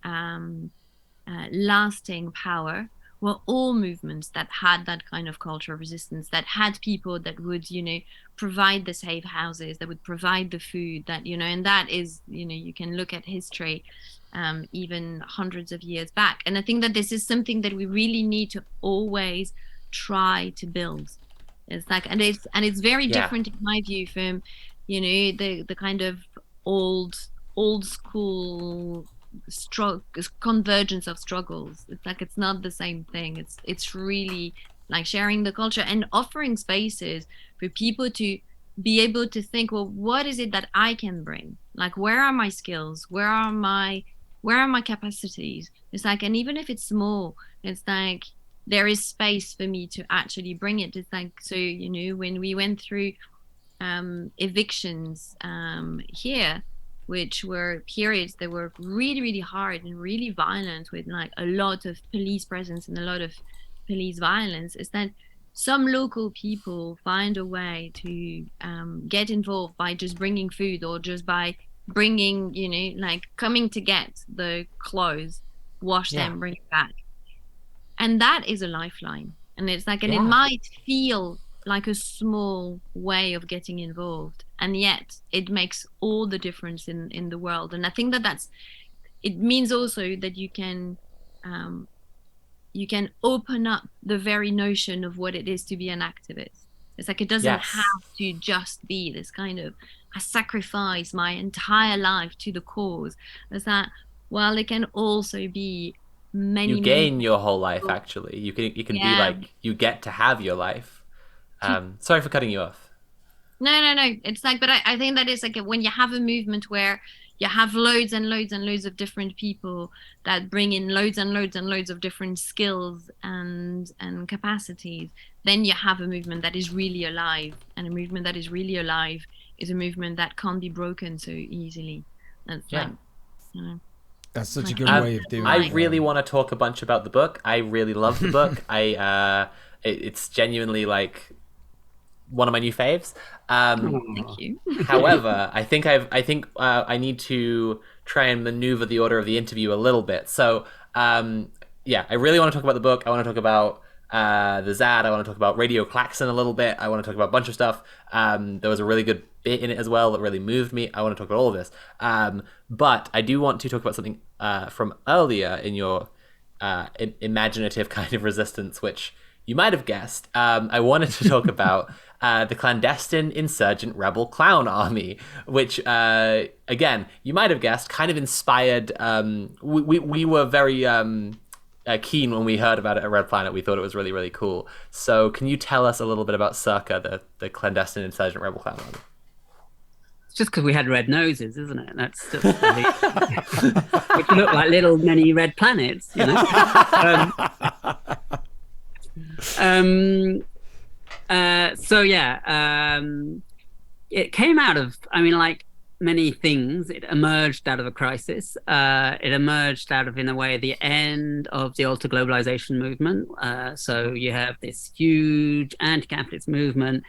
lasting power were all movements that had that kind of culture of resistance, that had people that would provide the safe houses, that would provide the food, that and that is, you can look at history even hundreds of years back. And I think that this is something that we really need to always try to build. It's like, and it's very different in my view from the kind of old school convergence of struggles. It's like, it's not the same thing. It's really like sharing the culture and offering spaces for people to be able to think, well, what is it that I can bring? Like, where are my skills? Where are my capacities? It's like, and even if it's small, it's like there is space for me to actually bring it. It's like, so when we went through evictions here, which were periods that were really, really hard and really violent, with like a lot of police presence and a lot of police violence, is that some local people find a way to get involved by just bringing food, or just by bringing, like coming to get the clothes, wash them, bring it back. And that is a lifeline. And it's like, and it might feel like a small way of getting involved, and yet it makes all the difference in the world. And I think that it means also that you can open up the very notion of what it is to be an activist. It's like, it doesn't have to just be this kind of, I sacrifice my entire life to the cause. It's that, well, it can also be many, you gain your whole life, actually. You can be like, you get to have your life. Sorry for cutting you off. No. It's like, but I think that it's like, when you have a movement where you have loads and loads and loads of different people that bring in loads and loads and loads of different skills and capacities, then you have a movement that is really alive. And a movement that is really alive is a movement that can't be broken so easily. That's like, that's such a good way of doing it. I really want to talk a bunch about the book. I really love the book. It's genuinely like one of my new faves. Thank you. However, I think I need to try and maneuver the order of the interview a little bit. So, I really want to talk about the book. I want to talk about the ZAD. I want to talk about Radio Klaxon a little bit. I want to talk about a bunch of stuff. There was a really good bit in it as well that really moved me. I want to talk about all of this. But I do want to talk about something from earlier in your imaginative kind of resistance, which you might have guessed. I wanted to talk about the clandestine insurgent rebel clown army, which, again, you might have guessed, kind of inspired. We were very keen when we heard about it at Red Planet. We thought it was really, really cool. So can you tell us a little bit about Circa, the clandestine insurgent rebel clown army? It's just because we had red noses, isn't it? That's just really, which look like little mini red planets, it came out of, like many things, it emerged out of a crisis. It emerged out of, in a way, the end of the alter globalization movement. So you have this huge anti-capitalist movement,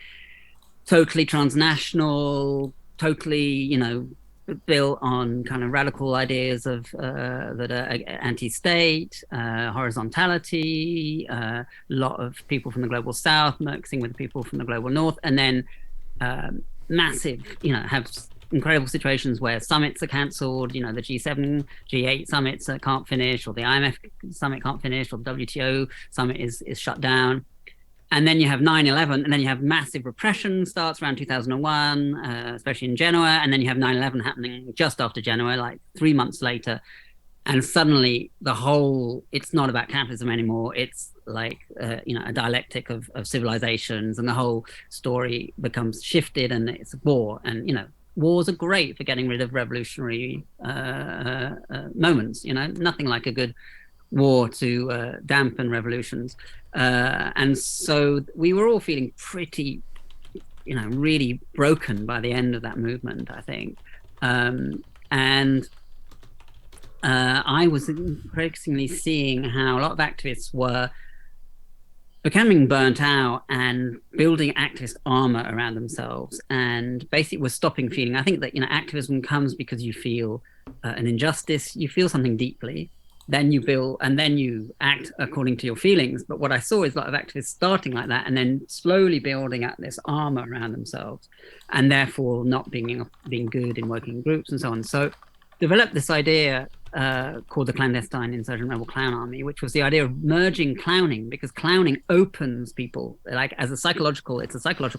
totally transnational, totally, built on kind of radical ideas of that are anti-state, horizontality, a lot of people from the global south mixing with people from the global north, and then massive, have incredible situations where summits are cancelled. You know, the G7, G8 summits can't finish, or the IMF summit can't finish, or the WTO summit is shut down. And then you have 9/11, and then you have massive repression starts around 2001, especially in Genoa. And then you have 9/11 happening just after Genoa, like 3 months later. And suddenly it's not about capitalism anymore. It's like, a dialectic of civilizations, and the whole story becomes shifted, and it's war. And, wars are great for getting rid of revolutionary moments, nothing like a good war to dampen revolutions. And so we were all feeling pretty, really broken by the end of that movement, I think. I was increasingly seeing how a lot of activists were becoming burnt out and building activist armor around themselves, and basically were stopping feeling. I think that activism comes because you feel an injustice, you feel something deeply, then you build, and then you act according to your feelings. But what I saw is a lot of activists starting like that and then slowly building up this armor around themselves, and therefore not being good in working in groups and so on. So developed this idea called the Clandestine Insurgent Rebel Clown Army, which was the idea of merging clowning, because clowning opens people, like it's a psychological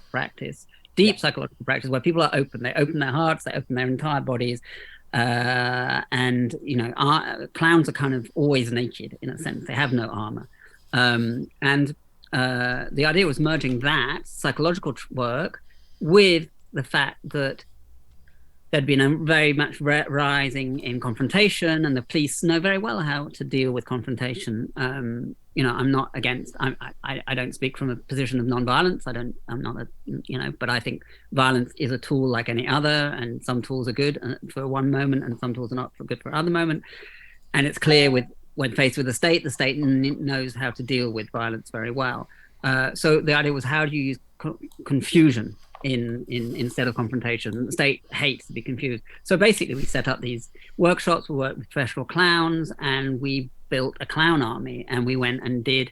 practice, deep psychological practice, where people are open. They open their hearts, they open their entire bodies. Clowns are kind of always naked in a sense. They have no armor. The idea was merging that psychological work with the fact that there'd been a very much rising in confrontation, and the police know very well how to deal with confrontation. I'm not against. I don't speak from a position of non-violence. But I think violence is a tool like any other, and some tools are good for one moment, and some tools are not good for another moment. And it's clear when faced with the state knows how to deal with violence very well. So the idea was, how do you use confusion instead of confrontation? The state hates to be confused. So basically we set up these workshops, we worked with professional clowns, and we built a clown army, and we went and did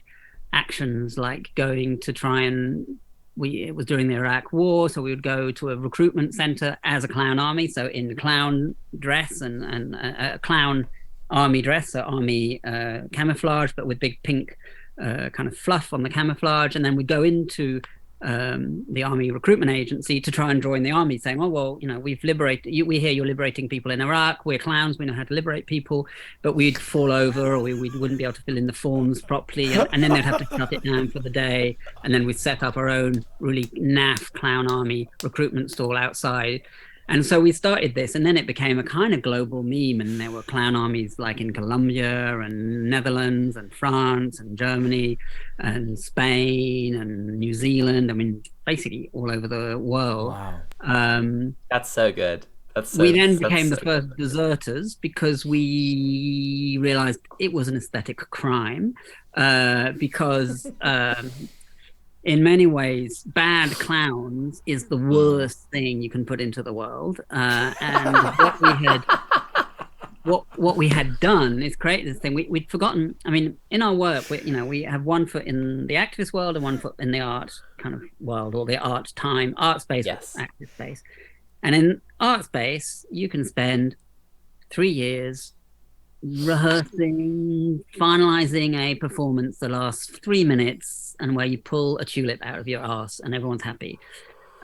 actions like going to try and it was during the Iraq War, so we would go to a recruitment center as a clown army, so in clown dress and a clown army dress, so army camouflage, but with big pink kind of fluff on the camouflage. And then we go into the army recruitment agency to try and join the army, saying, oh, well, we've liberated you, we hear you're liberating people in Iraq, we're clowns, we know how to liberate people. But we'd fall over, or we wouldn't be able to fill in the forms properly, and then they'd have to shut it down for the day. And then we'd set up our own really naff clown army recruitment stall outside. And so we started this, and then it became a kind of global meme, and there were clown armies like in Colombia and Netherlands and France and Germany and Spain and New Zealand. I mean, basically all over the world. Wow. That's so good. We then became the first deserters, because we realized it was an aesthetic crime, because in many ways, bad clowns is the worst thing you can put into the world. And what we had done is create this thing. We'd forgotten. I mean, in our work, we have one foot in the activist world and one foot in the art kind of world, or the art space, yes. Active space. And in art space, you can spend 3 years rehearsing, finalizing a performance that lasts 3 minutes, and where you pull a tulip out of your arse and everyone's happy.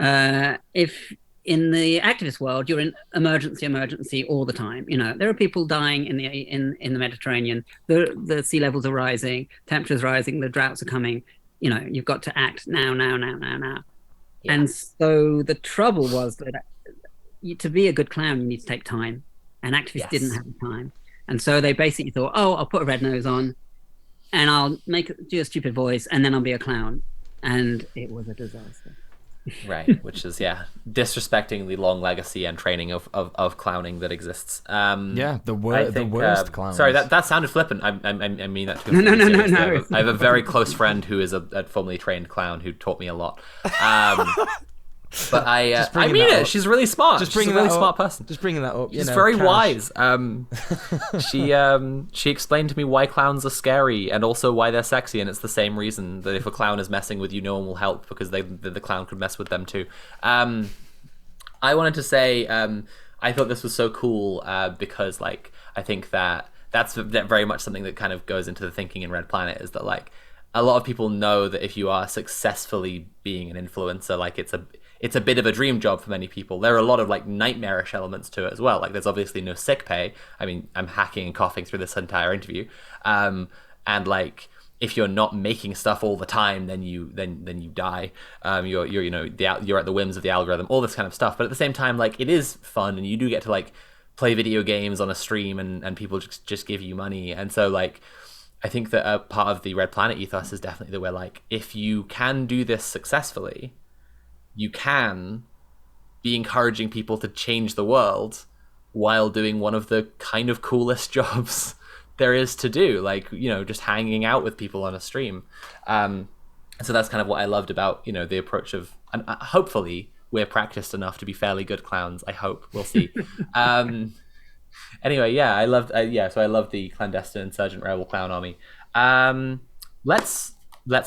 If in the activist world, you're in emergency all the time. There are people dying in the Mediterranean. The sea levels are rising, temperatures rising, the droughts are coming. You've got to act now. Yeah. And so the trouble was that to be a good clown, you need to take time, and activists didn't have the time. And so they basically thought, oh, I'll put a red nose on, and I'll do a stupid voice, and then I'll be a clown. And it was a disaster. Right, which is disrespecting the long legacy and training of clowning that exists. The worst clowns. Sorry, that sounded flippant. I mean that to be No. I have a very close friend who is a formerly trained clown who taught me a lot. But I mean it. She's really smart. She's a really smart person. Just bringing that up. She's very wise. She explained to me why clowns are scary, and also why they're sexy, and it's the same reason that if a clown is messing with you, no one will help, because the clown could mess with them too. I wanted to say I thought this was so cool because like I think that that's very much something that kind of goes into the thinking in Red Planet, is that like a lot of people know that if you are successfully being an influencer, like it's a bit of a dream job for many people. There are a lot of like nightmarish elements to it as well. Like there's obviously no sick pay. I mean, I'm hacking and coughing through this entire interview, and like if you're not making stuff all the time, then you die. You're you know you're at the whims of the algorithm, all this kind of stuff. But at the same time, like it is fun, and you do get to like play video games on a stream, and people just give you money. And so like I think that a part of the Red Planet ethos is definitely that we're like, if you can do this successfully, you can be encouraging people to change the world while doing one of the kind of coolest jobs there is to do, like, you know, just hanging out with people on a stream. So that's kind of what I loved about, you know, the approach of, and hopefully we're practiced enough to be fairly good clowns. I hope, we'll see. Anyway, yeah, I loved, so I loved the Clandestine Insurgent Rebel Clown Army. Let's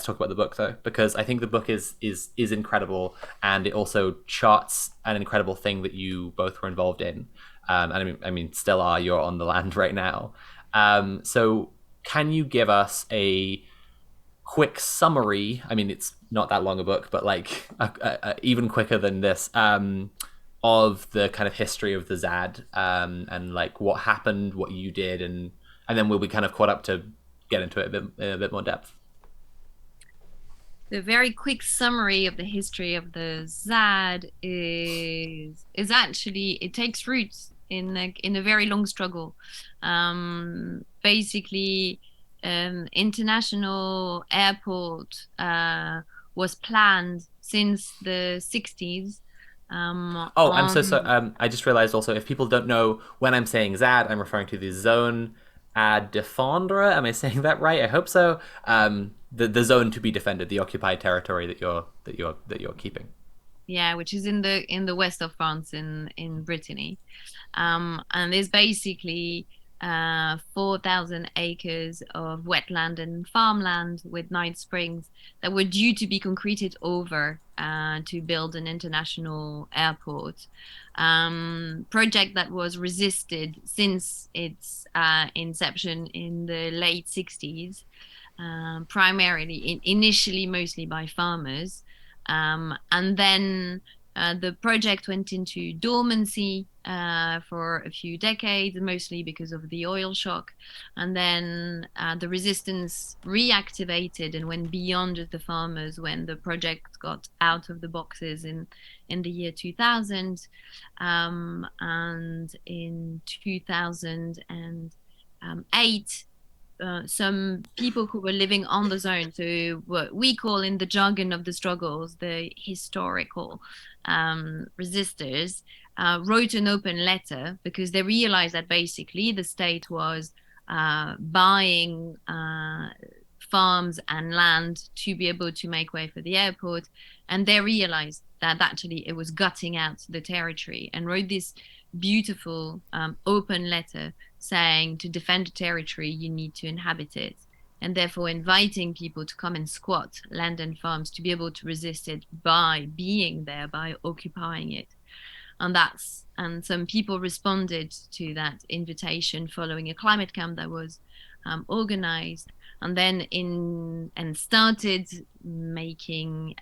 talk about the book though, because I think the book is incredible, and it also charts an incredible thing that you both were involved in. And I mean, still are. You're on the land right now. So can you give us a quick summary? I mean, it's not that long a book, but like even quicker than this, of the kind of history of the ZAD, and like what happened, what you did, and then we'll be kind of caught up to get into it in a bit more depth. The very quick summary of the history of the ZAD is actually, it takes roots in a very long struggle. Basically, international airport was planned since the 60s. I'm so sorry. I just realized also, if people don't know, when I'm saying ZAD, I'm referring to the Zone à Défendre. Am I saying that right? I hope so. The zone to be defended, the occupied territory that you're keeping. Yeah, which is in the west of France, in Brittany, and there's basically 4,000 acres of wetland and farmland with 9 springs that were due to be concreted over to build an international airport. Project that was resisted since its inception in the late 60s, primarily, initially mostly by farmers. And then the project went into dormancy for a few decades, mostly because of the oil shock. And then the resistance reactivated and went beyond the farmers when the project got out of the boxes in the year 2000. And in 2008, some people who were living on the zone, so what we call in the jargon of the struggles, the historical resistors, wrote an open letter because they realized that basically the state was buying farms and land to be able to make way for the airport, and they realized that actually it was gutting out the territory, and wrote this beautiful open letter saying, to defend the territory, you need to inhabit it, and therefore inviting people to come and squat land and farms to be able to resist it by being there, by occupying it. And some people responded to that invitation following a climate camp that was organized, and then started making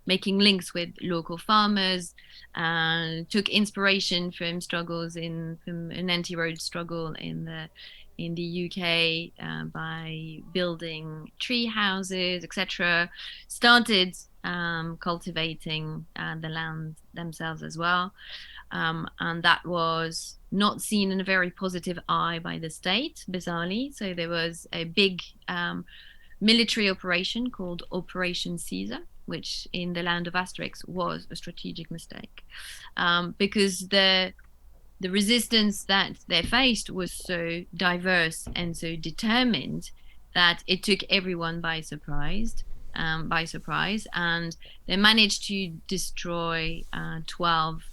links with local farmers, took inspiration from struggles from an anti-road struggle in the UK, by building tree houses, etc. Started cultivating the land themselves as well, and that was not seen in a very positive eye by the state, bizarrely. So there was a big military operation called Operation Caesar, which in the land of Asterix was a strategic mistake, because the resistance that they faced was so diverse and so determined that it took everyone by surprise, and they managed to destroy 12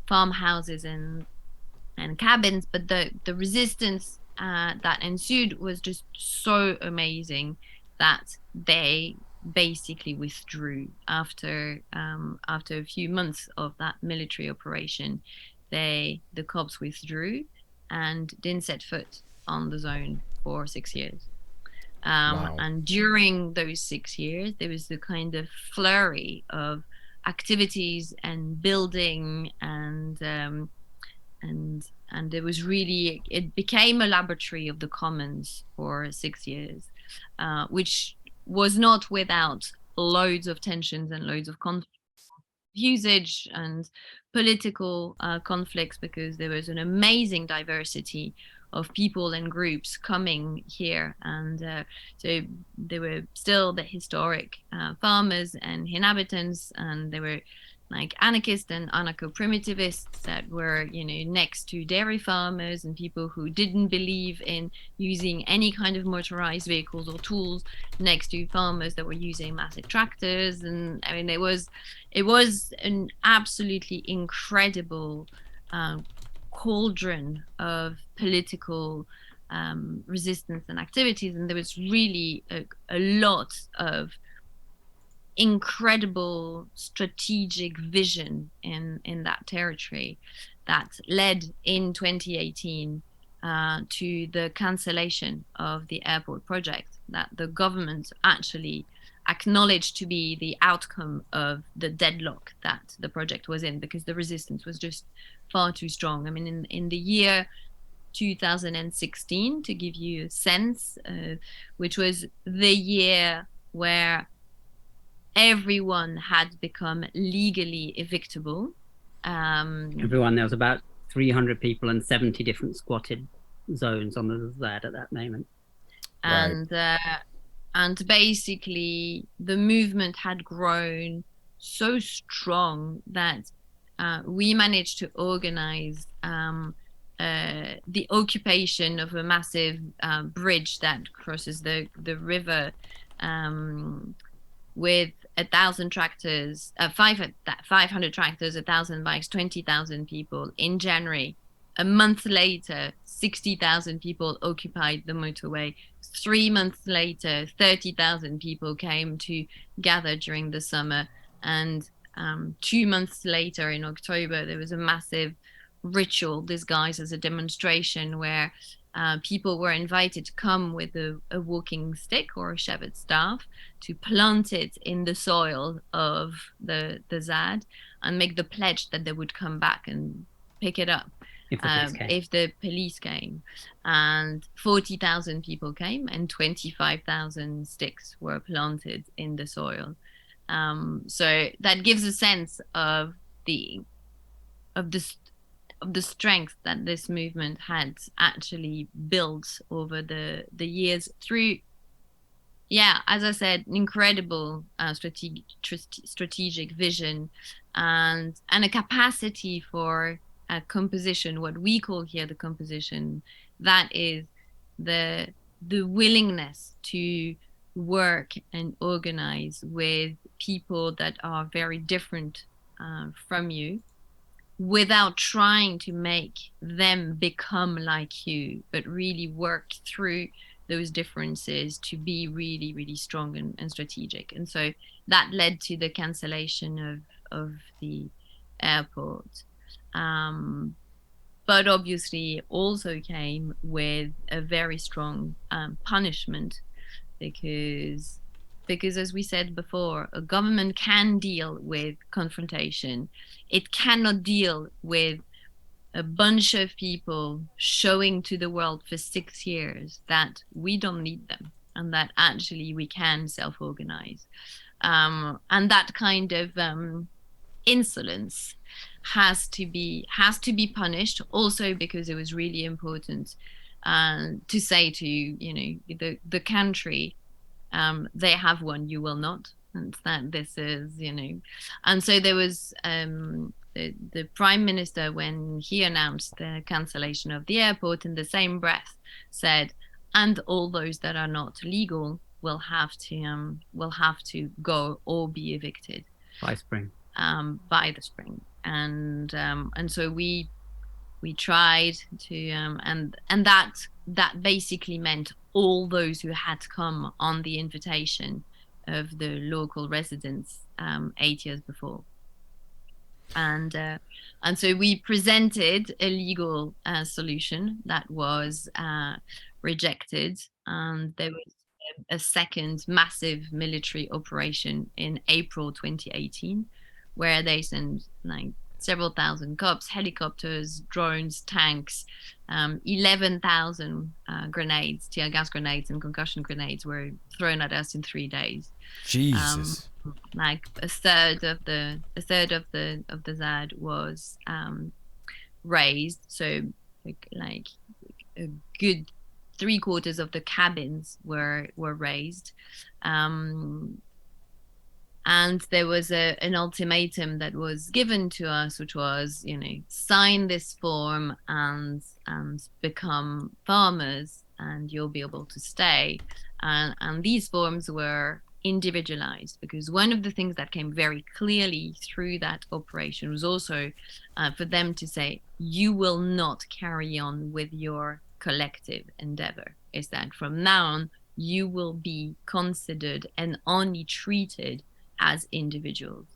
farmhouses and cabins. But the resistance that ensued was just so amazing that they basically withdrew after a few months of that military operation. The cops withdrew and didn't set foot on the zone for 6 years. Wow. And during those 6 years, there was the kind of flurry of activities and building, and it was really, it became a laboratory of the commons for 6 years, which was not without loads of tensions and loads of usage and political conflicts, because there was an amazing diversity of people and groups coming here. And so there were still the historic farmers and inhabitants, and there were like anarchists and anarcho-primitivists that were, next to dairy farmers and people who didn't believe in using any kind of motorized vehicles or tools, next to farmers that were using massive tractors. And I mean, it was an absolutely incredible cauldron of political resistance and activities. And there was really a lot of incredible strategic vision in that territory that led in 2018 to the cancellation of the airport project, that the government actually acknowledged to be the outcome of the deadlock that the project was in, because the resistance was just far too strong. I mean, in the year 2016, to give you a sense, which was the year where everyone had become legally evictable. Everyone, there was about 300 people and 70 different squatted zones on the ZAD at that moment. And basically the movement had grown so strong that we managed to organize the occupation of a massive bridge that crosses the river, with 1,000 tractors, 500 tractors, 1,000 bikes, 20,000 people in January. A month later, 60,000 people occupied the motorway. 3 months later, 30,000 people came to gather during the summer. And 2 months later, in October, there was a massive ritual disguised as a demonstration where people were invited to come with a walking stick or a shepherd's staff to plant it in the soil of the ZAD and make the pledge that they would come back and pick it up if the police came. And 40,000 people came and 25,000 sticks were planted in the soil. So that gives a sense of the strength that this movement had actually built over the years through, as I said, incredible strategic vision and a capacity for a composition, what we call here the composition, that is the willingness to work and organize with people that are very different from you, without trying to make them become like you, but really work through those differences to be really, really strong and strategic. And so that led to the cancellation of the airport. But obviously also came with a very strong punishment, because as we said before, a government can deal with confrontation. It cannot deal with a bunch of people showing to the world for 6 years that we don't need them and that actually we can self-organize. And that kind of insolence has to be punished, also because it was really important to say to the country, they have won, you will not, and that this is, and so there was the prime minister, when he announced the cancellation of the airport, in the same breath said, and all those that are not legal will have to go or be evicted by spring. By the spring. And so we tried to and that basically meant all those who had come on the invitation of the local residents 8 years before. And so we presented a legal solution that was rejected. And there was a second massive military operation in April 2018, where they sent like several thousand cops, helicopters, drones, tanks, 11,000 grenades, tear gas grenades and concussion grenades were thrown at us in 3 days. Jesus. Like a third of the ZAD was razed, so like a good 3/4 of the cabins were razed, and there was an ultimatum that was given to us, which was, sign this form and become farmers, and you'll be able to stay. And these forms were individualized, because one of the things that came very clearly through that operation was also for them to say, you will not carry on with your collective endeavor. Is that from now on you will be considered and only treated as individuals.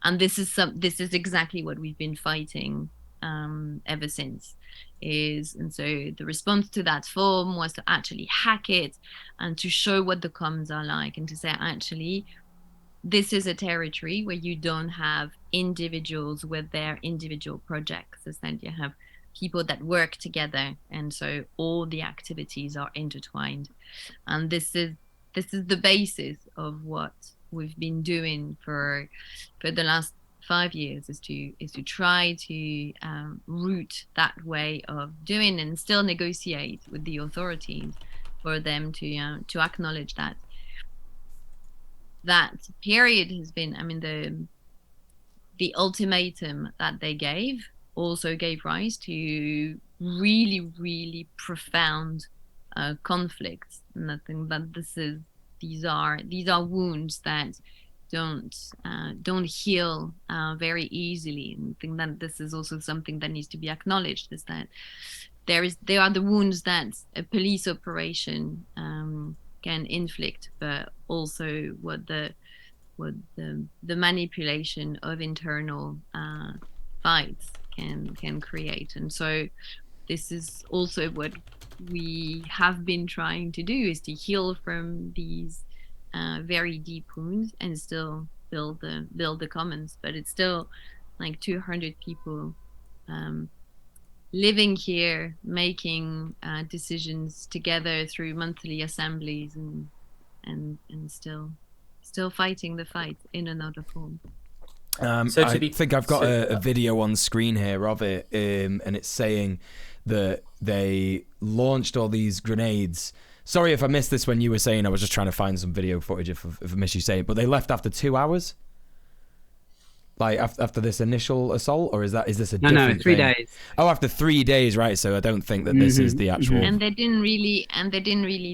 And this is exactly what we've been fighting ever since. And so the response to that form was to actually hack it and to show what the commons are like, and to say, actually, this is a territory where you don't have individuals with their individual projects. Instead, you have people that work together, and so all the activities are intertwined. And this is the basis of what we've been doing for the last 5 years, is to try to root that way of doing and still negotiate with the authorities for them to acknowledge that period has been, the ultimatum that they gave also gave rise to really, really profound conflicts. And I think that these are wounds that don't heal very easily. And I think that this is also something that needs to be acknowledged, is that there are the wounds that a police operation can inflict, but also what the manipulation of internal fights can create. And so this is also what we have been trying to do, is to heal from these very deep wounds and still build the commons. But it's still like 200 people living here, making decisions together through monthly assemblies, and still fighting the fight in another form. I think I've got a video on screen here of it, and it's saying that they launched all these grenades. Sorry if I missed this when you were saying. I was just trying to find some video footage if I missed you saying it. But they left after 2 hours, like after this initial assault, or is this a different 3 thing? days? Oh, after 3 days, right? So I don't think that this is the actual. And they didn't really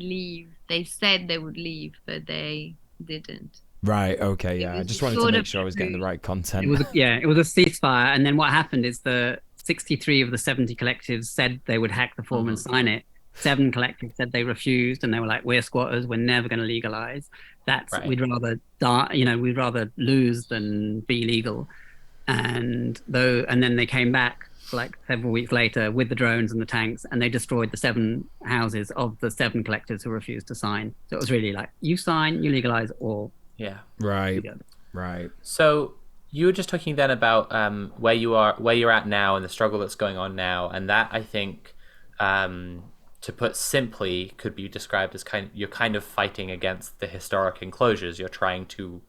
leave. They said they would leave, but they didn't. Right. Okay. Yeah. I just wanted to make sure I was getting the right content. It was a ceasefire, and then what happened is the 63 of the 70 collectives said they would hack the form and sign it. 7 collectives said they refused, and they were like, "We're squatters. We're never going to legalize. Right. We'd rather die. We'd rather lose than be legal." And then they came back like several weeks later with the drones and the tanks, and they destroyed the 7 houses of the 7 collectives who refused to sign. So it was really like, you sign, you legalize, or Yeah. Right. Right. So you were just talking then about where you're at now and the struggle that's going on now, and that, I think, to put simply, could be described as you're kind of fighting against the historic enclosures. You're trying to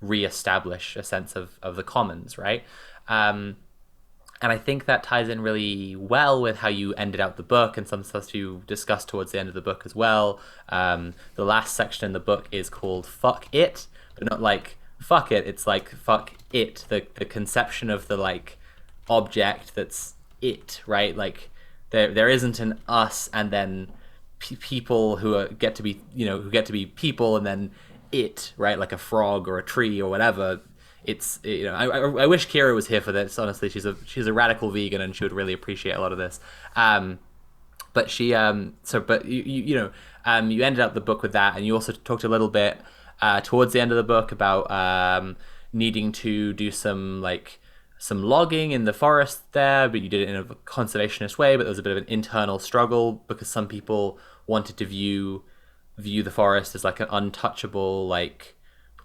reestablish a sense of the commons, right? And I think that ties in really well with how you ended out the book, and some stuff you discussed towards the end of the book as well. The last section in the book is called "Fuck It," but not like fuck it. It's like fuck it, the conception of the like object that's it, right? Like there isn't an us and then people who get to be people and then it, right? Like a frog or a tree or whatever. It's I wish Kira was here for this. Honestly, she's a radical vegan and she would really appreciate a lot of this. But she you ended up the book with that, and you also talked a little bit towards the end of the book about needing to do some logging in the forest there, but you did it in a conservationist way. But there was a bit of an internal struggle because some people wanted to view the forest as like an untouchable, like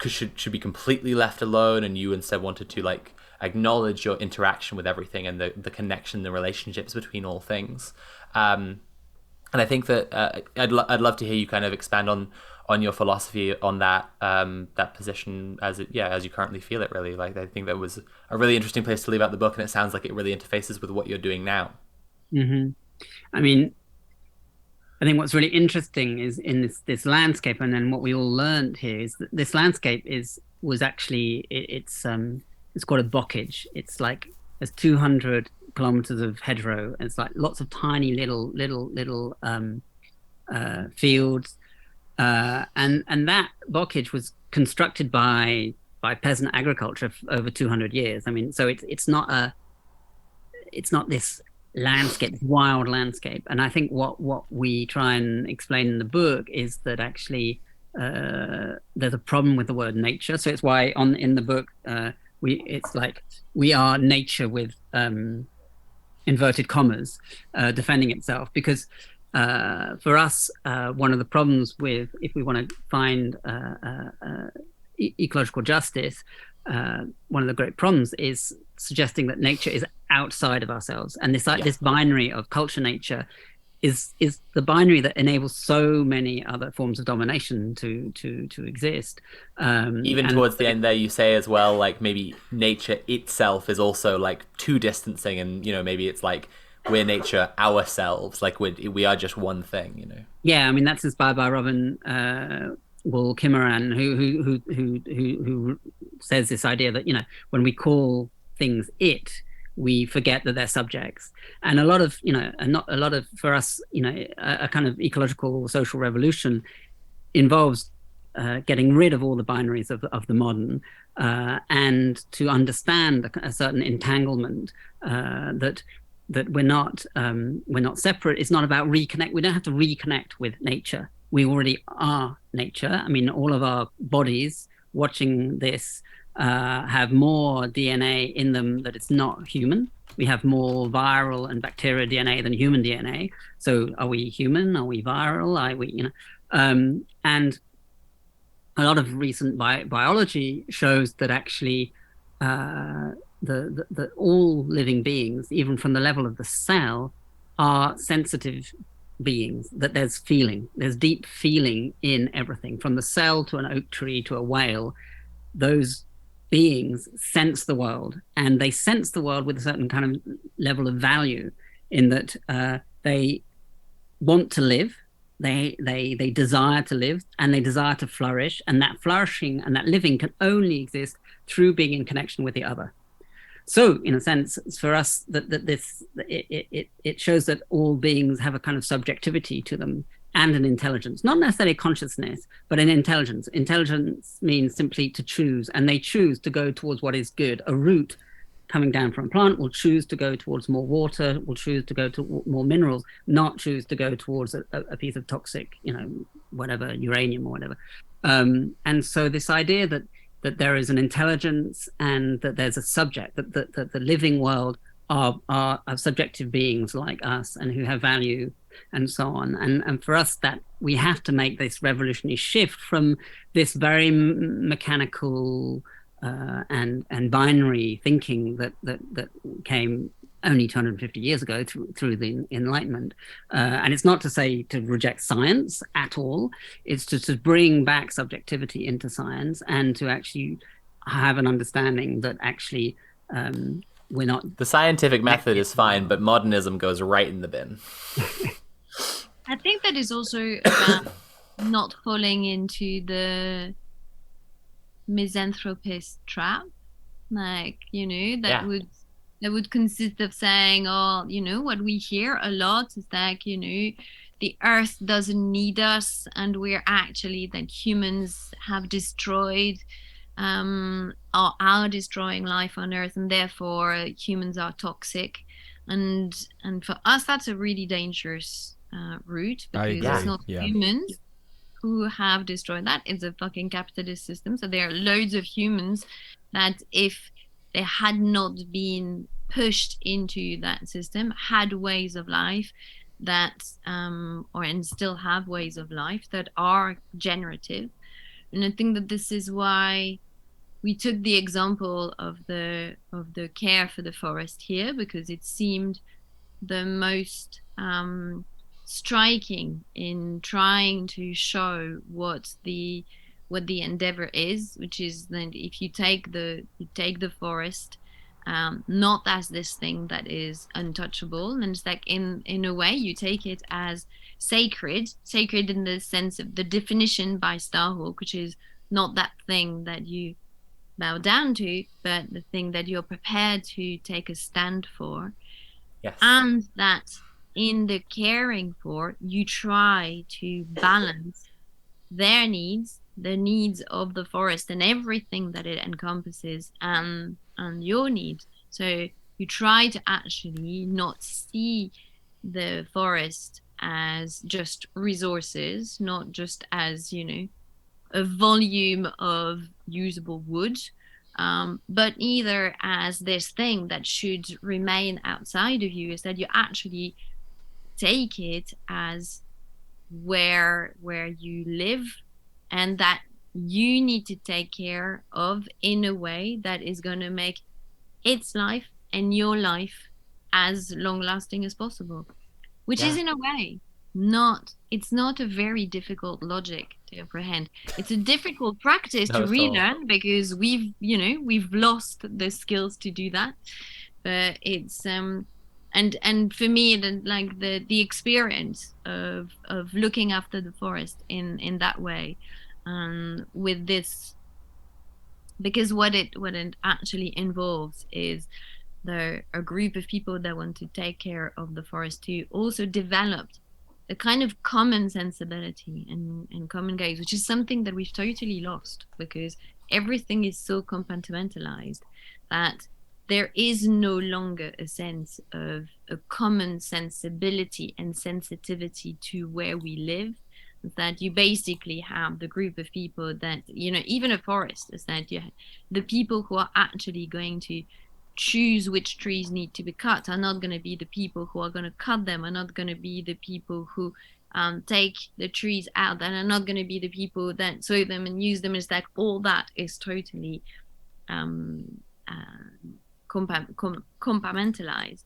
should be completely left alone, and you instead wanted to like acknowledge your interaction with everything and the connection, the relationships between all things. And I think that I'd love to hear you kind of expand on your philosophy on that that position as you currently feel it. Really, like I think that was a really interesting place to leave out the book, and it sounds like it really interfaces with what you're doing now. Mm-hmm. I mean, I think what's really interesting is in this landscape, and then what we all learned here is that this landscape was actually it's called a bocage. It's like there's 200 kilometers of hedgerow, and it's like lots of tiny little fields, and that bocage was constructed by peasant agriculture for over 200 years. I mean, so it's not this landscape, wild landscape. And I think what we try and explain in the book is that actually there's a problem with the word nature. So it's why in the book it's like we are nature with inverted commas, defending itself, because for us one of the problems with, if we want to find ecological justice, one of the great problems is suggesting that nature is outside of ourselves, and this binary of culture nature is the binary that enables so many other forms of domination to exist. Even towards the end there, you say as well, like maybe nature itself is also like too distancing, and maybe it's like we're nature ourselves, like we are just one thing. Yeah, I mean that's inspired by Robin Wall Kimmerer, who says this idea that when we call things we forget that they're subjects. And a lot of for us, a kind of ecological social revolution involves getting rid of all the binaries of the modern, and to understand a certain entanglement, that we're not separate. It's not about reconnect. We don't have to reconnect with nature. We already are nature. I mean, all of our bodies watching this have more DNA in them that it's not human. We have more viral and bacterial DNA than human DNA. So are we human? Are we viral? Are we, and a lot of recent biology shows that actually the all living beings, even from the level of the cell, are sensitive beings, that there's deep feeling in everything, from the cell to an oak tree to a whale. Those beings sense the world, and they sense the world with a certain kind of level of value, in that they want to live, they desire to live, and they desire to flourish, and that flourishing and that living can only exist through being in connection with the other. So in a sense, for us, it shows that all beings have a kind of subjectivity to them and an intelligence, not necessarily consciousness, but an intelligence. Intelligence means simply to choose, and they choose to go towards what is good. A root coming down from a plant will choose to go towards more water, will choose to go to more minerals, not choose to go towards a piece of toxic, whatever, uranium or whatever. And so this idea that there is an intelligence and that there's a subject, that the living world are subjective beings like us and who have value and so on. And for us, that we have to make this revolutionary shift from this very mechanical and binary thinking that came only 250 years ago through the Enlightenment. And it's not to say to reject science at all. It's to bring back subjectivity into science, and to actually have an understanding that actually we're not... The scientific method is fine, but modernism goes right in the bin. I think that is also about not falling into the misanthropist trap. Like, that would consist of saying, what we hear a lot is like, the earth doesn't need us, and we're actually, that humans have destroyed or are destroying life on earth, and therefore humans are toxic. And for us, that's a really dangerous route, because it's not humans. who have destroyed that. It's a fucking capitalist system. So there are loads of humans that, if they had not been pushed into that system, had ways of life that and still have ways of life that are generative. And I think that this is why we took the example of the care for the forest here, because it seemed the most striking in trying to show what the endeavor is, which is that if you take the forest not as this thing that is untouchable, and it's like in a way you take it as sacred in the sense of the definition by Starhawk, which is not that thing that you bow down to, but the thing that you're prepared to take a stand for. Yes. And that in the caring for, you try to balance their needs, the needs of the forest and everything that it encompasses, and your needs. So you try to actually not see the forest as just resources, not just as, a volume of usable wood, but either as this thing that should remain outside of you. Is that you actually take it as where you live, and that you need to take care of in a way that is going to make its life and your life as long lasting as possible, which is in a way it's not a very difficult logic to apprehend. It's a difficult practice to relearn, because we've lost the skills to do that. But it's and for me, the experience of looking after the forest in that way, with this, because what it actually involves is a group of people that want to take care of the forest, who also developed a kind of common sensibility and common gaze, which is something that we've totally lost, because everything is so compartmentalized that there is no longer a sense of a common sensibility and sensitivity to where we live. That you basically have the group of people that, even a forest, is that you have the people who are actually going to choose which trees need to be cut are not going to be the people who are going to cut them, are not going to be the people who take the trees out, and are not going to be the people that sow them and use them. It's like all that is totally compartmentalized,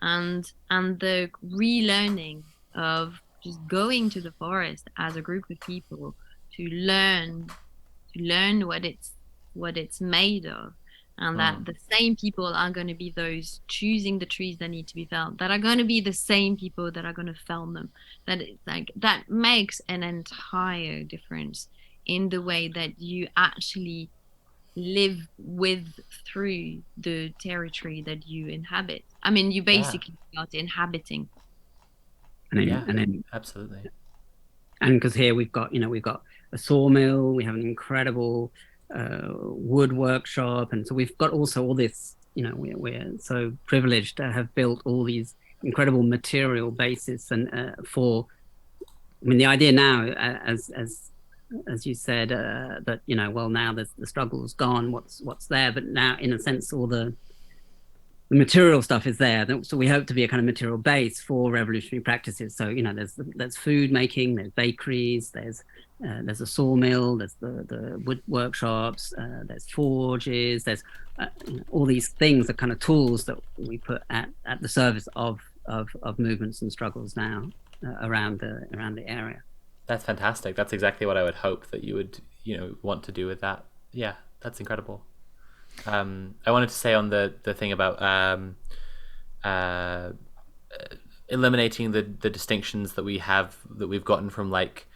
and the relearning of just going to the forest as a group of people to learn what it's made of, and that the same people are going to be those choosing the trees that need to be felled, that are going to be the same people that are going to fell them. That makes an entire difference in the way that you actually live through the territory that you inhabit. I mean, you basically start inhabiting. And then absolutely. And because here we've got a sawmill, we have an incredible wood workshop, and so we've got also all this. We're so privileged to have built all these incredible material basis, and the idea now, as you said, that now the struggle's gone. What's there? But now, in a sense, all the material stuff is there. So we hope to be a kind of material base for revolutionary practices. So there's food making, there's bakeries, there's a sawmill, there's the wood workshops, there's forges, there's all these things are kind of tools that we put at the service of movements and struggles now around the area. That's fantastic. That's exactly what I would hope that you would want to do with that. Yeah, that's incredible. I wanted to say on the thing about eliminating the distinctions that we've gotten from like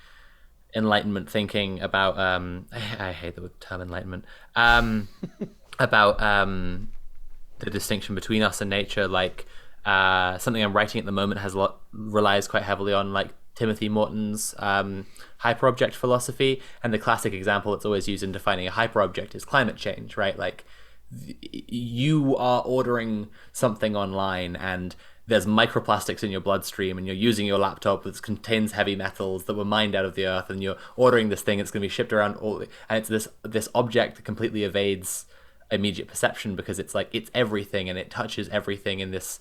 Enlightenment thinking about I hate the term Enlightenment, about the distinction between us and nature, like something I'm writing at the moment relies quite heavily on like Timothy Morton's hyperobject philosophy, and the classic example that's always used in defining a hyperobject is climate change, right? Like you are ordering something online, and there's microplastics in your bloodstream, and you're using your laptop that contains heavy metals that were mined out of the earth, and you're ordering this thing, it's going to be shipped around and it's this object that completely evades immediate perception because it's like it's everything and it touches everything in this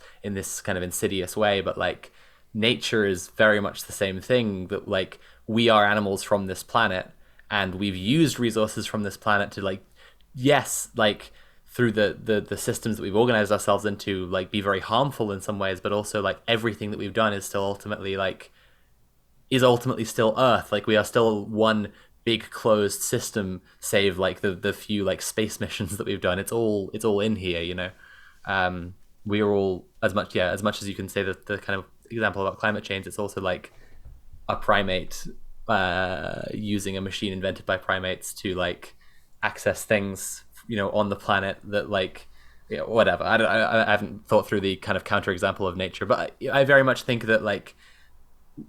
kind of insidious way. But like nature is very much the same thing, that like we are animals from this planet, and we've used resources from this planet to like, yes, like through the systems that we've organized ourselves into, like be very harmful in some ways, but also like everything that we've done is still ultimately still Earth. Like we are still one big closed system, save like the few like space missions that we've done. It's all in here, you know. We are all as much as you can say that the kind of example about climate change, it's also like a primate using a machine invented by primates to like access things, you know, on the planet that like, you know, whatever. I haven't thought through the kind of counterexample of nature, but I very much think that like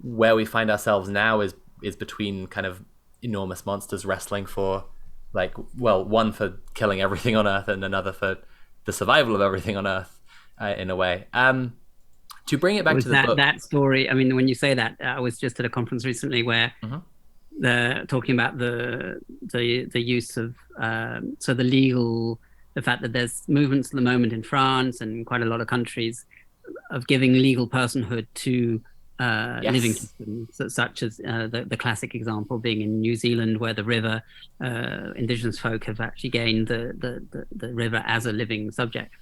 where we find ourselves now is between kind of enormous monsters wrestling for like, well, one for killing everything on Earth and another for the survival of everything on Earth, in a way. To bring it back to the book, that story. I mean, when you say that, I was just at a conference recently where they're talking about the use of the fact that there's movements at the moment in France and quite a lot of countries of giving legal personhood to living systems, such as the classic example being in New Zealand, where the river, indigenous folk have actually gained the river as a living subject.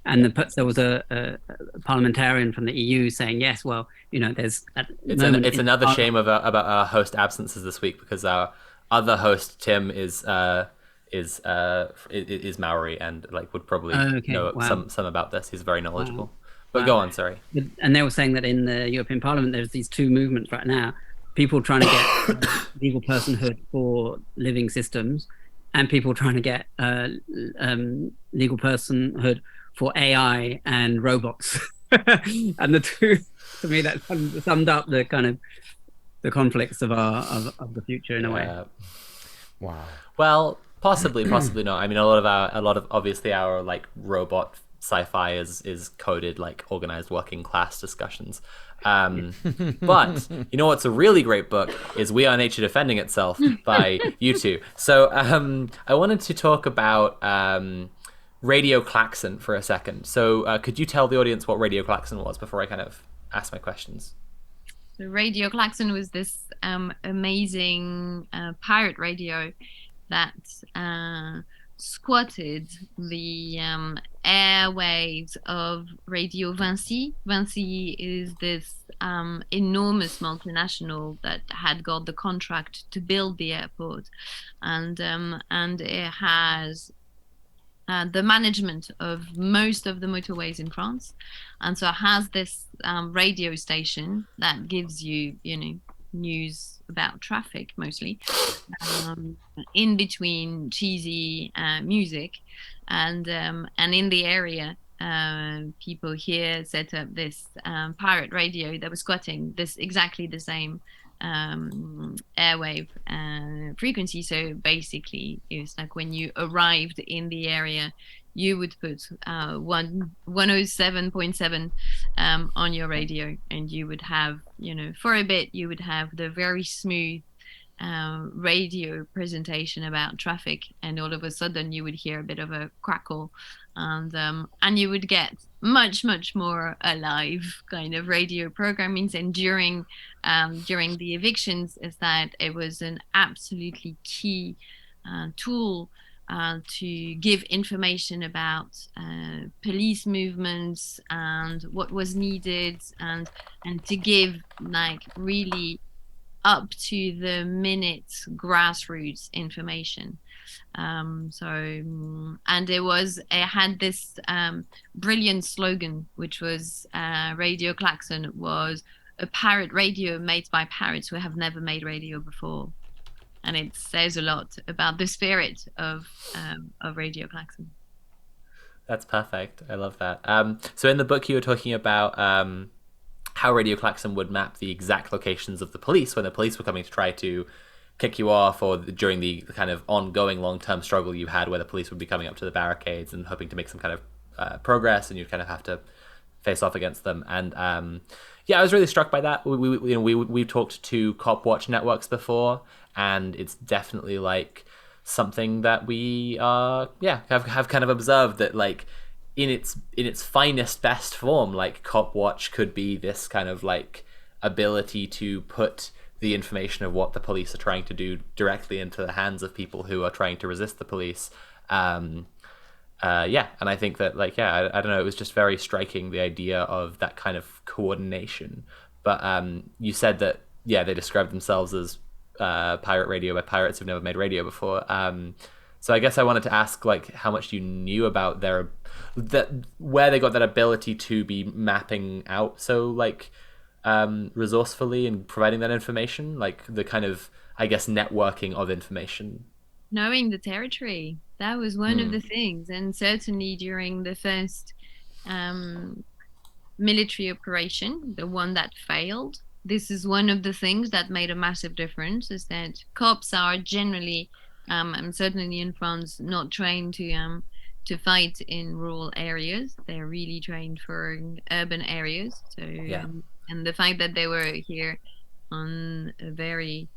And there was a parliamentarian from the EU saying, yes, well, you know, there's... It's another shame about our host absences this week, because our other host, Tim, is Maori and like would probably know some about this. He's very knowledgeable. But go on, sorry. And they were saying that in the European Parliament, there's these two movements right now, people trying to get legal personhood for living systems and people trying to get legal personhood for AI and robots. And the two, to me, that summed up the kind of the conflicts of the future in a way. Wow. Well, possibly not. I mean, a lot of obviously our like robot sci-fi is coded like organized working class discussions. But you know what's a really great book is We Are Nature Defending Itself by you two. So I wanted to talk about Radio Klaxon for a second. So could you tell the audience what Radio Klaxon was before I kind of ask my questions? So Radio Klaxon was this amazing pirate radio that squatted the airwaves of Radio Vinci. Vinci is this enormous multinational that had got the contract to build the airport, and it has the management of most of the motorways in France, and so it has this radio station that gives you, you know, news about traffic mostly, in between cheesy music, and in the area, people here set up this pirate radio that was squatting this exactly the same airwave frequency. So basically it was like when you arrived in the area, you would put 107.7 on your radio, and you would have, you know, for a bit you would have the very smooth radio presentation about traffic, and all of a sudden you would hear a bit of a crackle, and you would get much more alive kind of radio programming. And during the evictions, is that it was an absolutely key tool to give information about police movements and what was needed, and to give like really up to the minute grassroots information. And it had this brilliant slogan, which was Radio Klaxon was a pirate radio made by pirates who have never made radio before. And it says a lot about the spirit of Radio Klaxon. That's perfect. I love that. So in the book you were talking about how Radio Klaxon would map the exact locations of the police when the police were coming to try to kick you off, or during the kind of ongoing long-term struggle you had where the police would be coming up to the barricades and hoping to make some kind of progress, and you'd kind of have to face off against them. And I was really struck by that. We've talked to cop watch networks before, and it's definitely like something that we have kind of observed, that like in its finest, best form, like cop watch could be this kind of like ability to put the information of what the police are trying to do directly into the hands of people who are trying to resist the police. And I think that I don't know, it was just very striking, the idea of that kind of coordination. But you said that they described themselves as pirate radio by pirates who've never made radio before. So I guess I wanted to ask like how much you knew about where they got that ability to be mapping out so like resourcefully and providing that information, like the kind of, I guess, networking of information. Knowing the territory, that was one of the things. And certainly during the first military operation, the one that failed, this is one of the things that made a massive difference, is that cops are generally, and certainly in France, not trained to fight in rural areas. They're really trained for urban areas. So and the fact that they were here on a very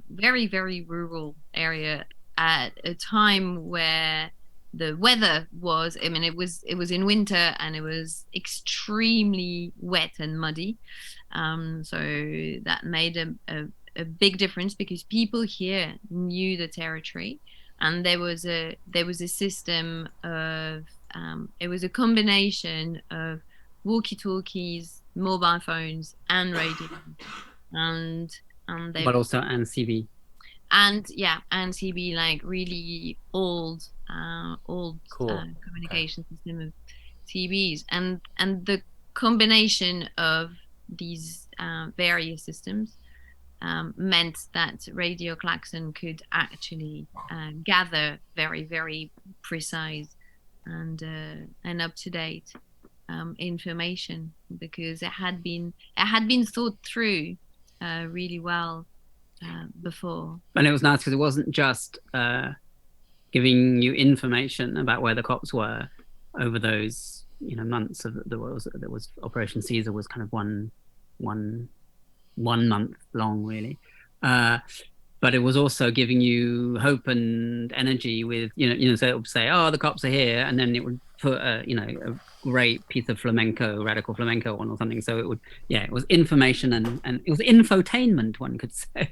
very, very rural area at a time where the weather was, I mean, it was in winter and it was extremely wet and muddy. So that made a big difference, because people here knew the territory, and there was a system of it was a combination of walkie-talkies, mobile phones, and radio, but also and CB, and CB, like really old communication system of CBs, and the combination of these various systems meant that radio klaxon could actually gather very, very precise and up to date information, because it had been thought through really well before. And it was nice because it wasn't just giving you information about where the cops were over those months of there was Operation Caesar was kind of one month long, really, but it was also giving you hope and energy with so it would say, oh, the cops are here, and then it would put a great piece of radical flamenco on or something. So it would it was information and it was infotainment, one could say.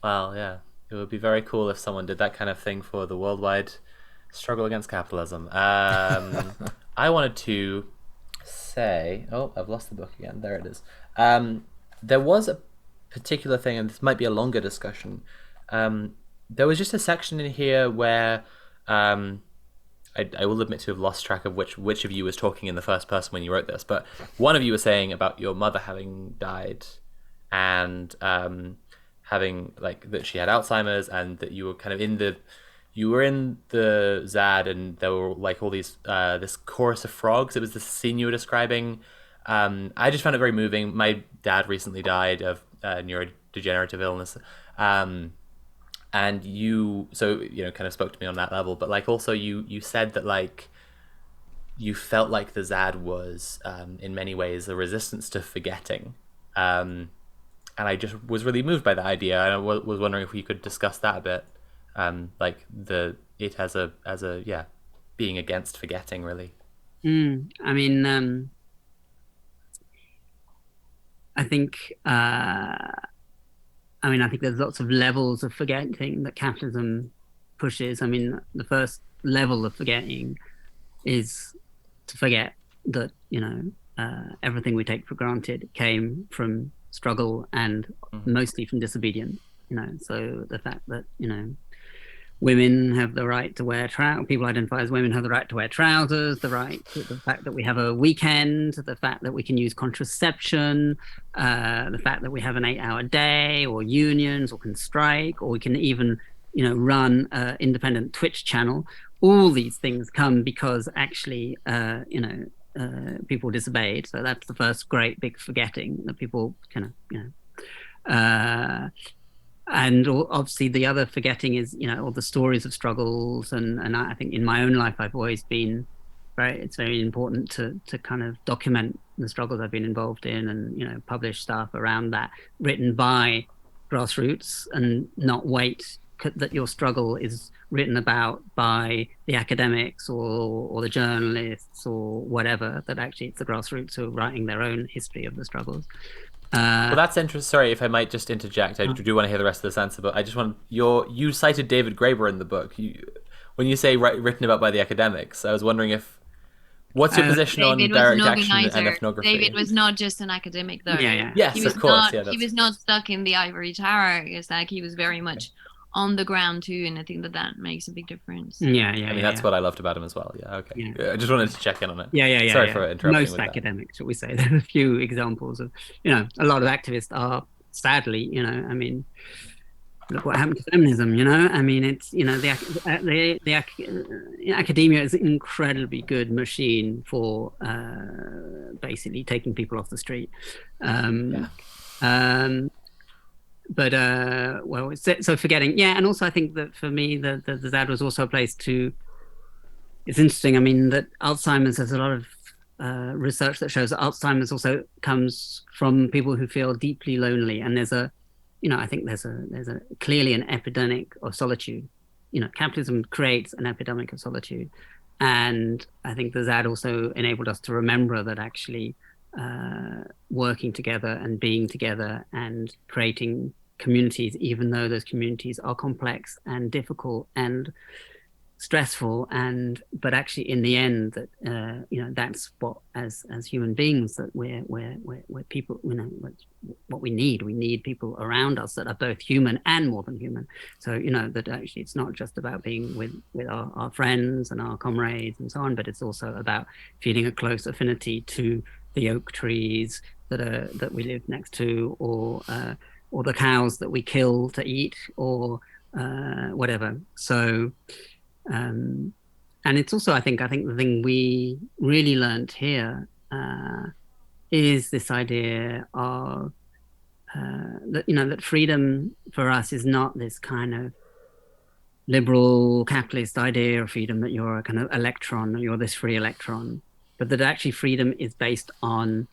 Well, it would be very cool if someone did that kind of thing for the worldwide struggle against capitalism. I wanted to say, I've lost the book again, there it is. There was a particular thing, and this might be a longer discussion. There was just a section in here where I will admit to have lost track of which of you was talking in the first person when you wrote this, but one of you was saying about your mother having died, and having like that she had Alzheimer's, and that you were kind of in the ZAD, and there were like all these this chorus of frogs. It was the scene you were describing. I just found it very moving. My dad recently died of neurodegenerative illness, and you kind of spoke to me on that level. But like also you said that like you felt like the ZAD was in many ways a resistance to forgetting, and I just was really moved by that idea. And I was wondering if we could discuss that a bit. Like it as a being against forgetting, really. I mean, I think there's lots of levels of forgetting that capitalism pushes. I mean, the first level of forgetting is to forget that everything we take for granted came from struggle and mostly from disobedience. So the fact that women have the right to wear people identify as women have the right to wear trousers, the fact that we have a weekend, the fact that we can use contraception, the fact that we have an 8-hour day, or unions, or can strike, or we can even run an independent Twitch channel. All these things come because actually people disobeyed. So that's the first great big forgetting, that people kind of and obviously the other forgetting is all the stories of struggles, and I think in my own life I've always been it's very important to kind of document the struggles I've been involved in, and publish stuff around that written by grassroots, and not wait that your struggle is written about by the academics or the journalists or whatever, that actually it's the grassroots who are writing their own history of the struggles. Well, that's interesting. Sorry if I might just interject. I do want to hear the rest of this answer, but I just want you cited David Graeber in the book. When you say written about by the academics, I was wondering what's your position on direct action and ethnography? David was not just an academic, though. Yeah. Yes, of course. He was not stuck in the ivory tower. It's like he was very much on the ground too, and I think that makes a big difference. Yeah. I mean, that's what I loved about him as well. Yeah, okay. Yeah. I just wanted to check in on it. Yeah. Sorry for interrupting. Most with academics, shall we say? There are a few examples of, a lot of activists are sadly, I mean, look what happened to feminism. I mean, it's the academia is an incredibly good machine for basically taking people off the street. But so forgetting, and also I think that for me the ZAD was also a place to. It's interesting. I mean that Alzheimer's, there's a lot of research that shows that Alzheimer's also comes from people who feel deeply lonely, and there's a clearly an epidemic of solitude. Capitalism creates an epidemic of solitude, and I think the ZAD also enabled us to remember that actually working together and being together and creating communities, even though those communities are complex and difficult and stressful, but actually in the end that that's what as human beings that we're people, what we need people around us that are both human and more than human. So that actually it's not just about being with our friends and our comrades and so on, but it's also about feeling a close affinity to the oak trees that we live next to, or the cows that we kill to eat, or whatever. So and it's also I think the thing we really learned here is this idea of that freedom for us is not this kind of liberal capitalist idea of freedom that you're a kind of electron, or you're this free electron, but that actually freedom is based on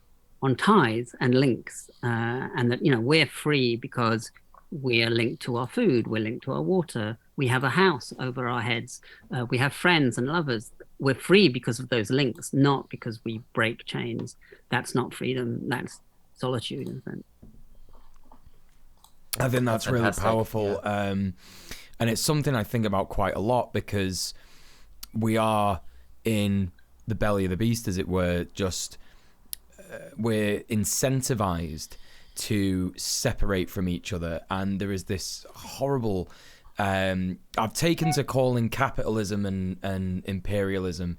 ties and links, and that we're free because we are linked to our food, we're linked to our water, we have a house over our heads, we have friends and lovers. We're free because of those links, not because we break chains. That's not freedom, that's solitude, in a sense. I think that's really powerful. Yeah. And it's something I think about quite a lot, because we are in the belly of the beast, as it were. Just we're incentivized to separate from each other, and there is this horrible I've taken to calling capitalism and imperialism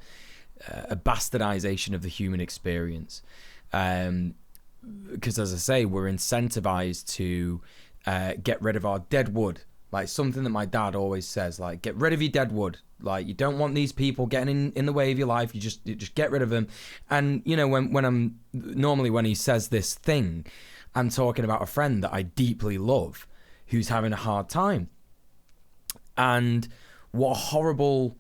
a bastardization of the human experience, because as I say, we're incentivized to get rid of our dead wood. Like something that my dad always says, like, get rid of your dead wood. Like, you don't want these people getting in the way of your life. You just get rid of them. And when he says this thing, I'm talking about a friend that I deeply love who's having a hard time. And what a horrible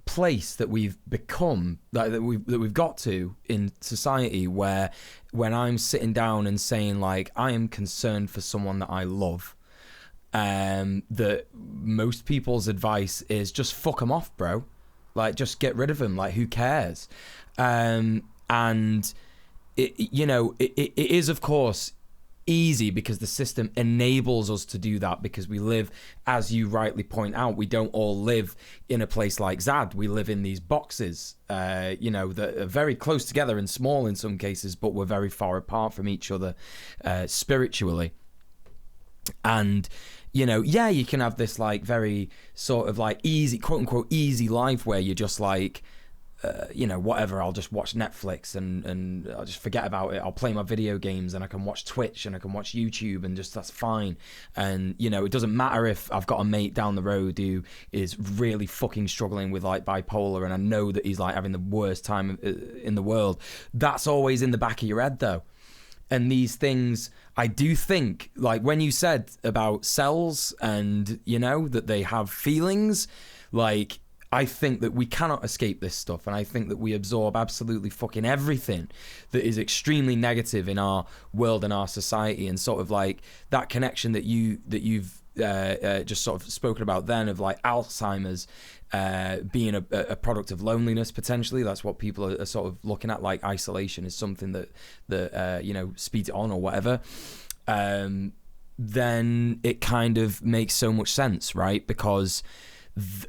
place that we've become, that we've got to in society, where when I'm sitting down and saying, like, I am concerned for someone that I love, that most people's advice is just fuck them off, bro. Like, just get rid of them. Like, who cares? And it is, of course, easy because the system enables us to do that, because we live, as you rightly point out, we don't all live in a place like ZAD. We live in these boxes, that are very close together and small in some cases, but we're very far apart from each other spiritually. And you can have this like very sort of like easy, quote unquote, easy life where you're just like, whatever, I'll just watch Netflix and I'll just forget about it. I'll play my video games and I can watch Twitch and I can watch YouTube, and just that's fine. And, it doesn't matter if I've got a mate down the road who is really fucking struggling with like bipolar, and I know that he's like having the worst time in the world. That's always in the back of your head though. And these things, I do think, like when you said about cells and, that they have feelings, like, I think that we cannot escape this stuff, and I think that we absorb absolutely fucking everything that is extremely negative in our world and our society, and sort of like that connection that you've just sort of spoken about then, of like Alzheimer's being a product of loneliness potentially. That's what people are sort of looking at, like isolation is something that you know, speeds it on or whatever. Then it kind of makes so much sense, right? Because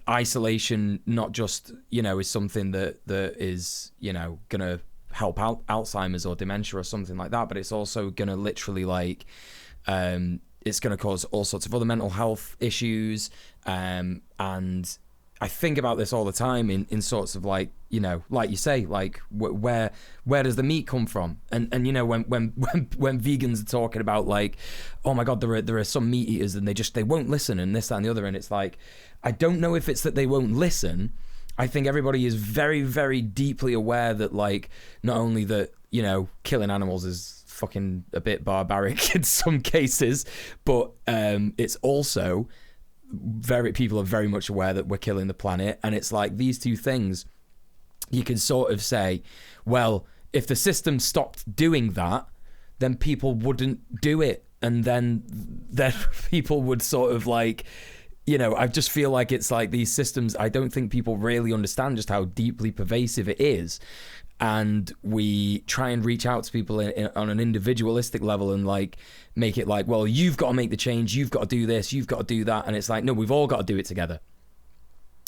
isolation not just, you know, is something that is, you know, gonna help out Alzheimer's or dementia or something like that, but it's also gonna literally like it's gonna cause all sorts of other mental health issues, and I think about this all the time in sorts of like, you know, like you say, like where does the meat come from? And you know, when vegans are talking about like, oh my God, there are some meat eaters and they won't listen and this, that, and the other, and it's like, I don't know if it's that they won't listen. I think everybody is very, very deeply aware that like, not only that, you know, killing animals is fucking a bit barbaric in some cases, but it's also people are very much aware that we're killing the planet. And it's like these two things, you can sort of say, well, if the system stopped doing that, then people wouldn't do it, and then people would sort of like, you know, I just feel like it's like these systems, I don't think people really understand just how deeply pervasive it is. And we try and reach out to people on an individualistic level and like make it like, well, you've got to make the change, you've got to do this, you've got to do that. And it's like, no, we've all got to do it together.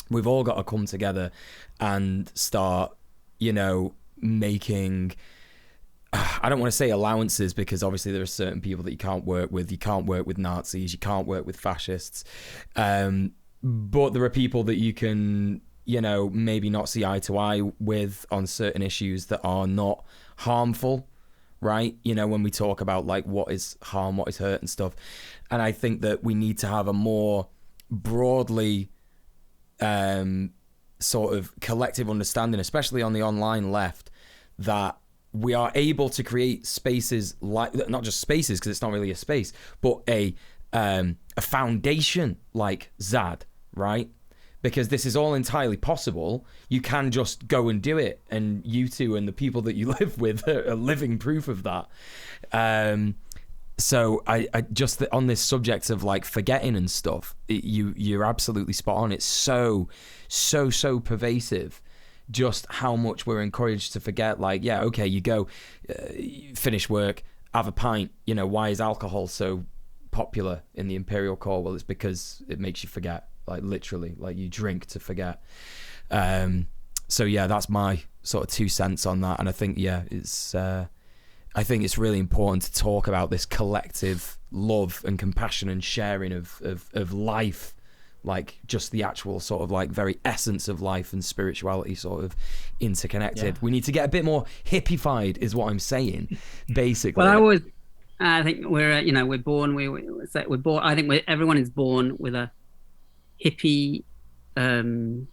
We've all got to come together and start, you know, making, I don't want to say allowances, because obviously there are certain people that you can't work with. You can't work with Nazis, you can't work with fascists. But there are people that you can, you know, maybe not see eye to eye with on certain issues that are not harmful, right? You know, when we talk about like what is harm, what is hurt and stuff. And I think that we need to have a more broadly sort of collective understanding, especially on the online left, that we are able to create spaces like, not just spaces because it's not really a space, but a foundation like ZAD, right? Because this is all entirely possible. You can just go and do it, and you two and the people that you live with are living proof of that. So I just on this subject of like forgetting and stuff, you're absolutely spot on. It's so pervasive, just how much we're encouraged to forget. Like, yeah, okay, you go finish work, have a pint. You know, why is alcohol so popular in the Imperial Core? Well, it's because it makes you forget. Like literally, like you drink to forget. So yeah, that's my sort of 2 cents on that. And I think, yeah, I think it's really important to talk about this collective love and compassion and sharing of life, like just the actual sort of like very essence of life and spirituality sort of interconnected. Yeah. We need to get a bit more hippified is what I'm saying, basically. Well, I think we're, you know, we're born, I think everyone is born with a hippie gland,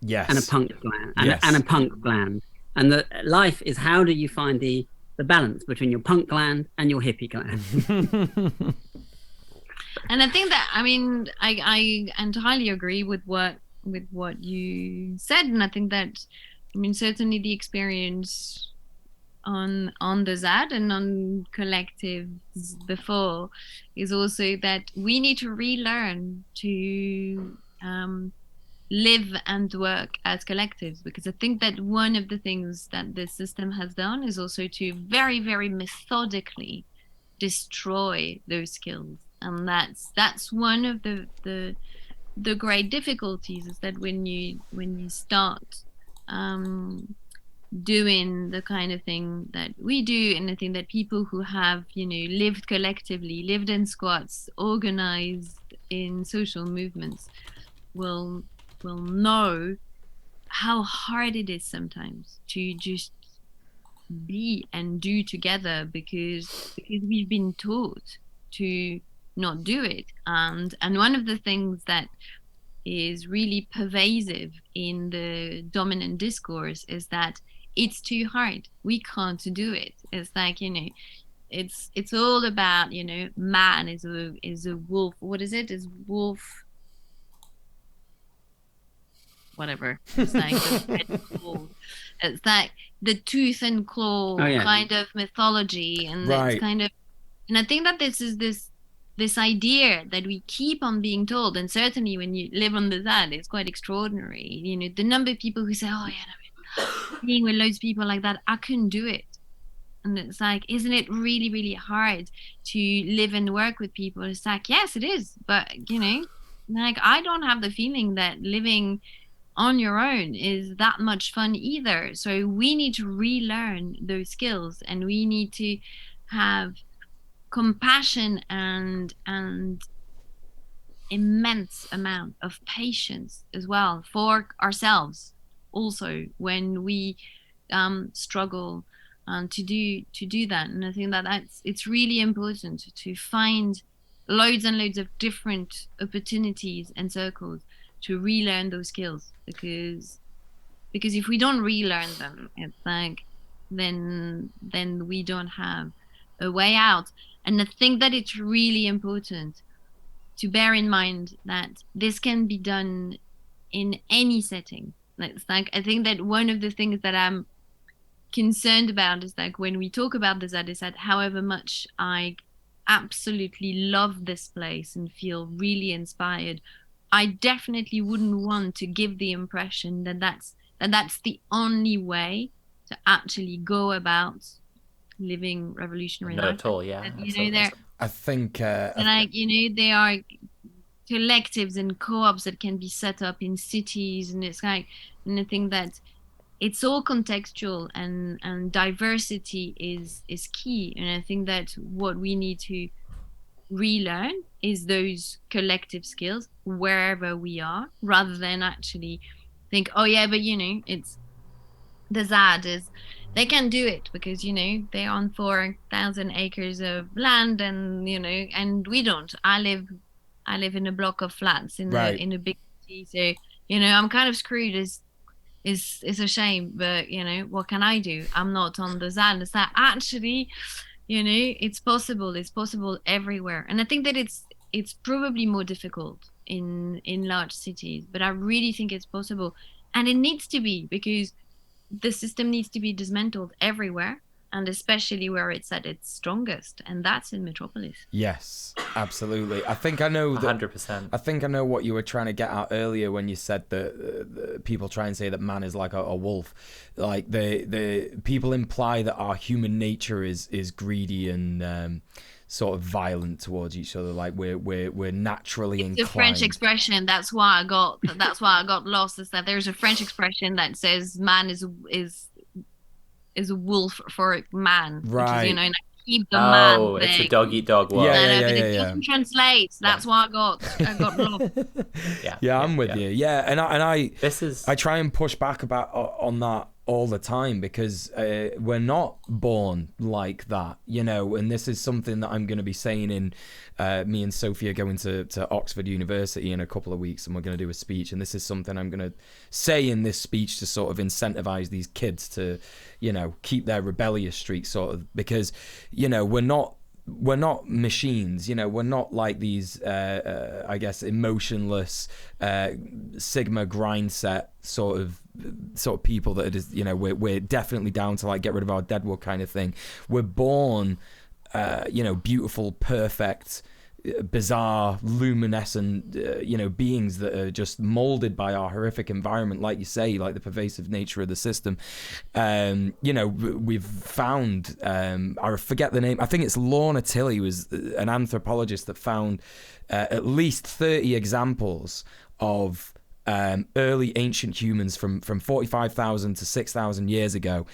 yes, and a punk gland, yes, and a punk gland. And the life is, how do you find the balance between your punk gland and your hippie gland? And I think that, I mean, I entirely agree with what you said, and I think that, I mean, certainly the experience on the ZAD and on collectives before is also that we need to relearn to live and work as collectives, because I think that one of the things that the system has done is also to very, very methodically destroy those skills. And that's one of the great difficulties, is that when you start doing the kind of thing that we do, and I think that people who have, you know, lived collectively, lived in squats, organized in social movements, will know how hard it is sometimes to just be and do together, because we've been taught to not do it. And one of the things that is really pervasive in the dominant discourse is that it's too hard, we can't do it. It's like, you know, it's all about, you know, man is a wolf, what is it, is wolf, whatever. It's like the red claw. It's like the tooth and claw kind of mythology, and Right. it's kind of, and I think that this is this idea that we keep on being told, and certainly when you live on the ZAD, it's quite extraordinary. You know, the number of people who say, "Oh yeah, no, being with loads of people like that, I couldn't do it." And it's like, isn't it really, really hard to live and work with people? It's like, yes, it is. But, you know, like, I don't have the feeling that living on your own is that much fun either. So we need to relearn those skills, and we need to have compassion and immense amount of patience as well for ourselves also when we struggle to do that. And I think that it's really important to find loads and loads of different opportunities and circles to relearn those skills, because if we don't relearn them, it's like then we don't have a way out. And I think that it's really important to bear in mind that this can be done in any setting. It's like, I think that one of the things that I'm concerned about is like when we talk about the ZAD, is that however much I absolutely love this place and feel really inspired, I definitely wouldn't want to give the impression that that's the only way to actually go about living revolutionary life. Not at all, yeah. And, you know, I think like, you know, there are collectives and co-ops that can be set up in cities, and it's like, and I think that it's all contextual, and diversity is key. And I think that what we need to relearn is those collective skills wherever we are, rather than actually think, oh yeah, but you know, it's the ZAD is, they can do it because, you know, they're on 4,000 acres of land, and you know, and we don't. I live in a block of flats in a big city, so you know, I'm kind of screwed. It's a shame, but you know, what can I do? I'm not on the ZAD. It's that actually, you know, it's possible everywhere. And I think that it's probably more difficult in large cities, but I really think it's possible, and it needs to be, because the system needs to be dismantled everywhere, and especially where it's at its strongest, and that's in metropolis. Yes, absolutely. I think I know that, 100%. I think I know what you were trying to get at earlier when you said that people try and say that man is like a wolf. Like the people imply that our human nature is greedy and sort of violent towards each other. Like we're naturally inclined. It's a French expression. That's why I got lost. Is that there's a French expression that says man is a wolf for man, right? Which is, you know, like, keep the man. Oh, it's a dog eat dog world. Yeah, but it doesn't translate. That's why I got lost. Yeah, I'm with you. Yeah, and I try and push back on that all the time, because we're not born like that, you know. And this is something that I'm going to be saying in me and Sophie are going to Oxford University in a couple of weeks, and we're going to do a speech, and this is something I'm going to say in this speech to sort of incentivize these kids to, you know, keep their rebellious streak, sort of, because, you know, we're not machines, you know. We're not like these I guess emotionless Sigma grind set sort of people that are just, you know, we're definitely down to like get rid of our deadwood kind of thing. We're born you know, beautiful, perfect, bizarre, luminescent you know, beings that are just molded by our horrific environment, like you say, like the pervasive nature of the system. You know, we've found I forget the name, I think it's Lorna Tilley was an anthropologist that found at least 30 examples of early ancient humans from 45,000 to 6,000 years ago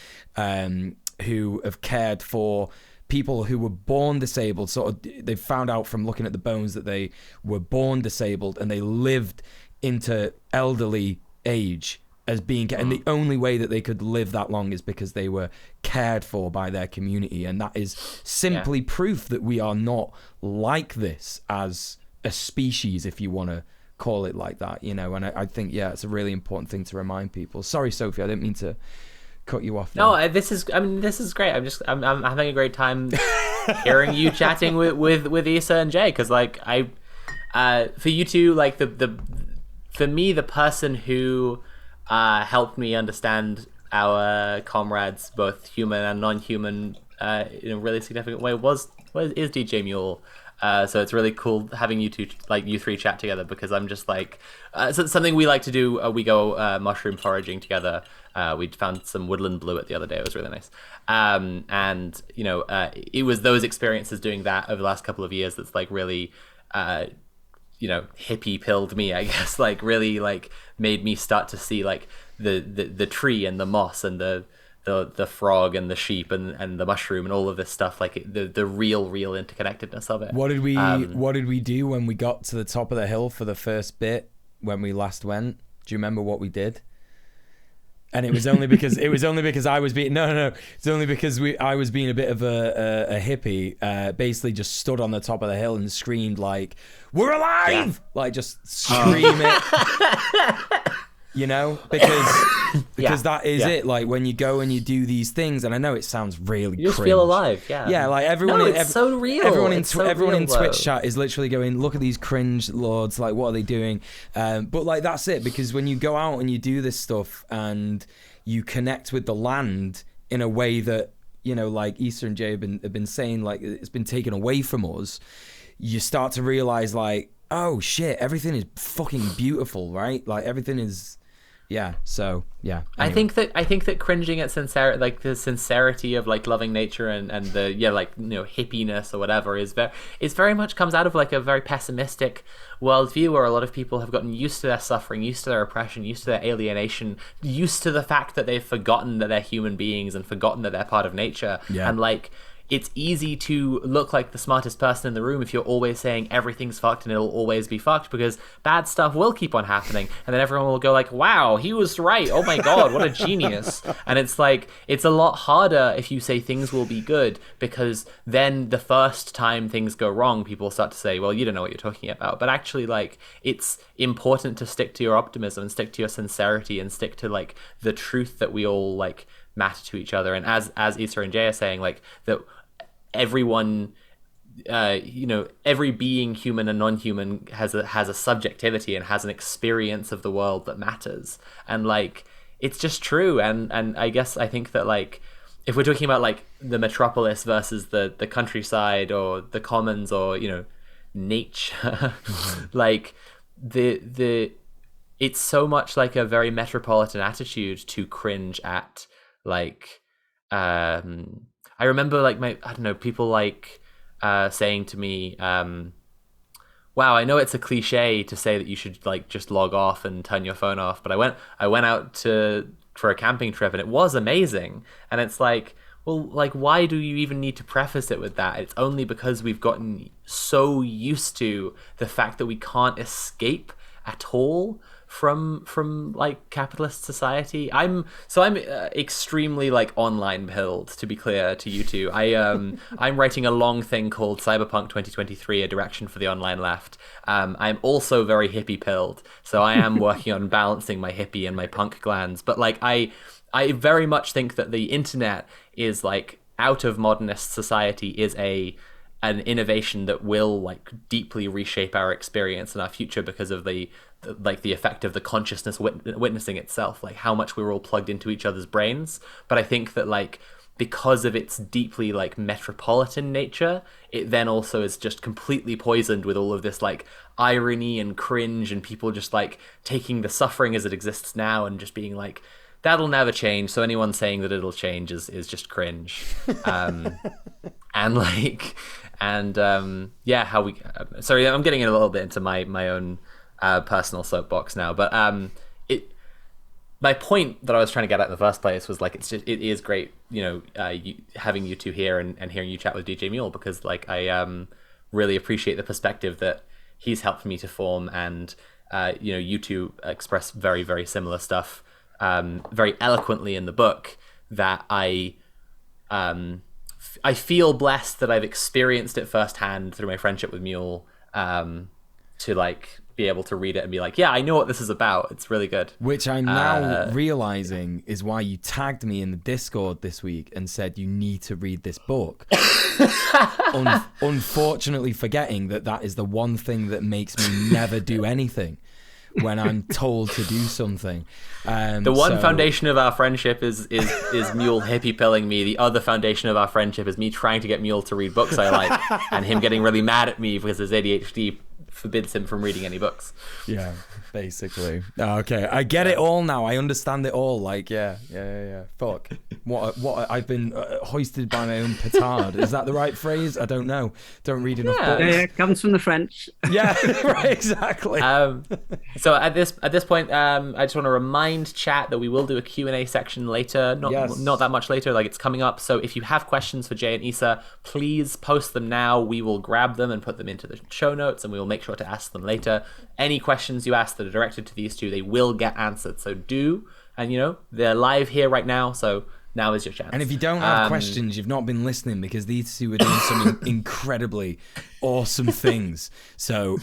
who have cared for people who were born disabled. Sort of, they found out from looking at the bones that they were born disabled, and they lived into elderly age as being, and the only way that they could live that long is because they were cared for by their community. And that is simply proof that we are not like this as a species, if you want to call it like that, you know. And I think, yeah, it's a really important thing to remind people. Sorry, Sophie, I didn't mean to cut you off there. No, this is great. I'm having a great time hearing you chatting with Issa and Jay, because like for you two, like for me, the person who helped me understand our comrades, both human and non-human, in a really significant way is DJ Mule. So it's really cool having you two, like you three, chat together, because I'm just like, so something we like to do. We go mushroom foraging together. We found some woodland bluet the other day. It was really nice. And you know, it was those experiences doing that over the last couple of years that's like really, you know, hippie pilled me, I guess. Like really like made me start to see like the tree and the moss and the frog and the sheep and the mushroom and all of this stuff, like the real interconnectedness of it. What did we do when we got to the top of the hill for the first bit when we last went? Do you remember what we did? And it was only because I was being it's only because I was being a bit of a hippie. Basically just stood on the top of the hill and screamed like, "We're alive!" Like just scream it. You know, because that is it. Like when you go and you do these things, and I know it sounds really you just cringe. feel alive. Yeah, like everyone. It's so real. Everyone in though. Twitch chat is literally going, "Look at these cringe lords! Like, what are they doing?" But like that's it, because when you go out and you do this stuff and you connect with the land in a way that, you know, like Issa and Jay have been saying, like it's been taken away from us, you start to realize like, oh shit, everything is fucking beautiful, right? Like everything is. Yeah. So yeah. Anyway. I think that cringing at sincerity, like the sincerity of like loving nature and the like, you know, hippiness or whatever is very much comes out of like a very pessimistic worldview where a lot of people have gotten used to their suffering, used to their oppression, used to their alienation, used to the fact that they've forgotten that they're human beings and forgotten that they're part of nature. Yeah. And like, it's easy to look like the smartest person in the room if you're always saying everything's fucked and it'll always be fucked, because bad stuff will keep on happening. And then everyone will go like, wow, he was right. Oh my God, what a genius. And it's like, it's a lot harder if you say things will be good, because then the first time things go wrong, people start to say, well, you don't know what you're talking about. But actually, like, it's important to stick to your optimism and stick to your sincerity and stick to like the truth that we all like matter to each other. And as Issa and Jay are saying, like that everyone, you know, every being, human and non-human, has a subjectivity and has an experience of the world that matters. And like, it's just true. And I guess I think that like, if we're talking about like the metropolis versus the countryside or the commons or, you know, nature, like it's so much like a very metropolitan attitude to cringe at like, I remember like people like saying to me, wow, I know it's a cliche to say that you should like just log off and turn your phone off, but I went out for a camping trip and it was amazing. And it's like, well, like, why do you even need to preface it with that? It's only because we've gotten so used to the fact that we can't escape at all from like capitalist society. I'm extremely like online pilled, to be clear to you two. I'm writing a long thing called Cyberpunk 2023, a direction for the online left. I'm also very hippie pilled, so I am working on balancing my hippie and my punk glands. But like I very much think that the internet is like, out of modernist society, is an innovation that will like deeply reshape our experience and our future because of the effect of the consciousness witnessing itself, like how much we're all plugged into each other's brains. But I think that like, because of its deeply like metropolitan nature, it then also is just completely poisoned with all of this like irony and cringe, and people just like taking the suffering as it exists now and just being like, that'll never change, so anyone saying that it'll change is just cringe. Sorry, I'm getting a little bit into my own personal soapbox now, but my point that I was trying to get at in the first place was like, it is great, you know, having you two here and hearing you chat with DJ Mule, because like I really appreciate the perspective that he's helped me to form, and you know, you two express very, very similar stuff very eloquently in the book, that I feel blessed that I've experienced it firsthand through my friendship with Mule, to like be able to read it and be like, yeah, I know what this is about. It's really good. Which I'm now realizing is why you tagged me in the Discord this week and said you need to read this book. Unfortunately, forgetting that is the one thing that makes me never do anything. when I'm told to do something. The one foundation of our friendship is Muel hippie pilling me. The other foundation of our friendship is me trying to get Muel to read books I like, and him getting really mad at me because his ADHD forbids him from reading any books. Yeah, basically. Okay, I get it all now. I understand it all. Like, yeah. Fuck. What I've been hoisted by my own petard. Is that the right phrase? I don't know. Don't read enough books. Yeah, it comes from the French. Yeah, right, exactly. So at this point, I just want to remind chat that we will do a Q&A section later. Not that much later. Like, it's coming up. So if you have questions for Jay and Issa, please post them now. We will grab them and put them into the show notes, and we will make sure to ask them later. Any questions you ask that are directed to these two, they will get answered. So do, and they're live here right now, so now is your chance. And if you don't have questions, you've not been listening, because these two are doing some incredibly awesome things. So,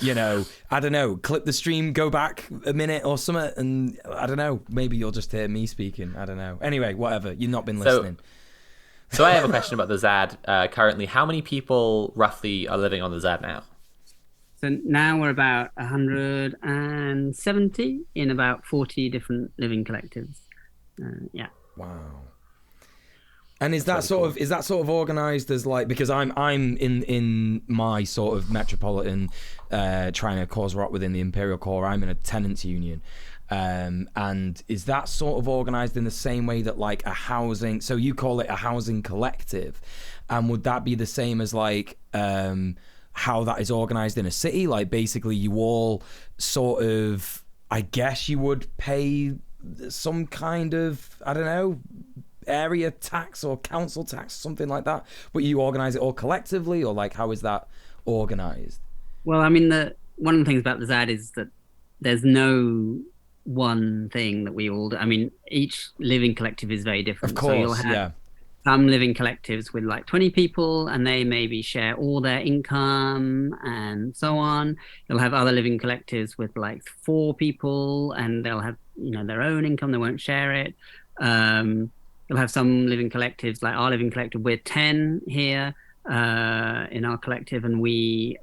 I don't know, clip the stream, go back a minute or something, and I don't know, maybe you'll just hear me speaking. I don't know. Anyway, whatever, you've not been listening. So I have a question about the ZAD currently. How many people roughly are living on the ZAD now? So now we're about 170 in about 40 different living collectives. Yeah. Wow. And is that sort of organized as, like, because I'm in my sort of metropolitan trying to cause rock within the Imperial Core, I'm in a tenants union. And is that sort of organized in the same way that, like, a housing, so you call it a housing collective, and would that be the same as, like, how that is organized in a city? Like, basically you all sort of, I guess you would pay some kind of, I don't know, area tax or council tax, something like that, but you organize it all collectively, or, like, how is that organized? Well, I mean, one of the things about the ZAD is that there's no one thing that we all do. I mean, each living collective is very different. Of course, so you'll have some living collectives with like 20 people, and they maybe share all their income and so on. You'll have other living collectives with like 4 people, and they'll have their own income. They won't share it. You'll have some living collectives, like our living collective. We're 10 here in our collective, and we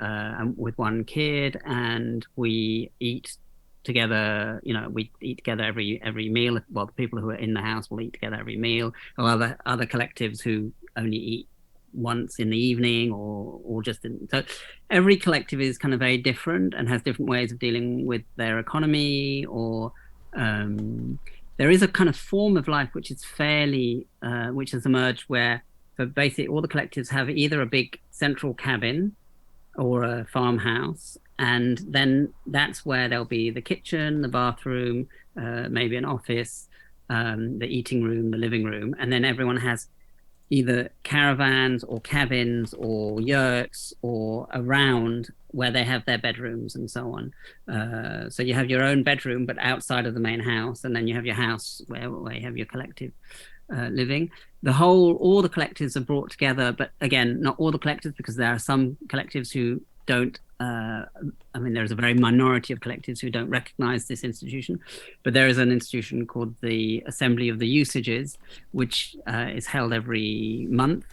with 1 kid, and we eat together. We eat together every meal. Well, the people who are in the house will eat together every meal. Or other collectives who only eat once in the evening, or just so every collective is kind of very different and has different ways of dealing with their economy. Or there is a kind of form of life which is fairly which has emerged, where so basically all the collectives have either a big central cabin or a farmhouse, and then that's where there'll be the kitchen, the bathroom, maybe an office, the eating room, the living room, and then everyone has either caravans or cabins or yurts or around where they have their bedrooms and so on. So you have your own bedroom, but outside of the main house, and then you have your house where you have your collective living. All the collectives are brought together, but again, not all the collectives, because there are some collectives who don't, there's a very minority of collectives who don't recognize this institution, but there is an institution called the Assembly of the Usages, which is held every month,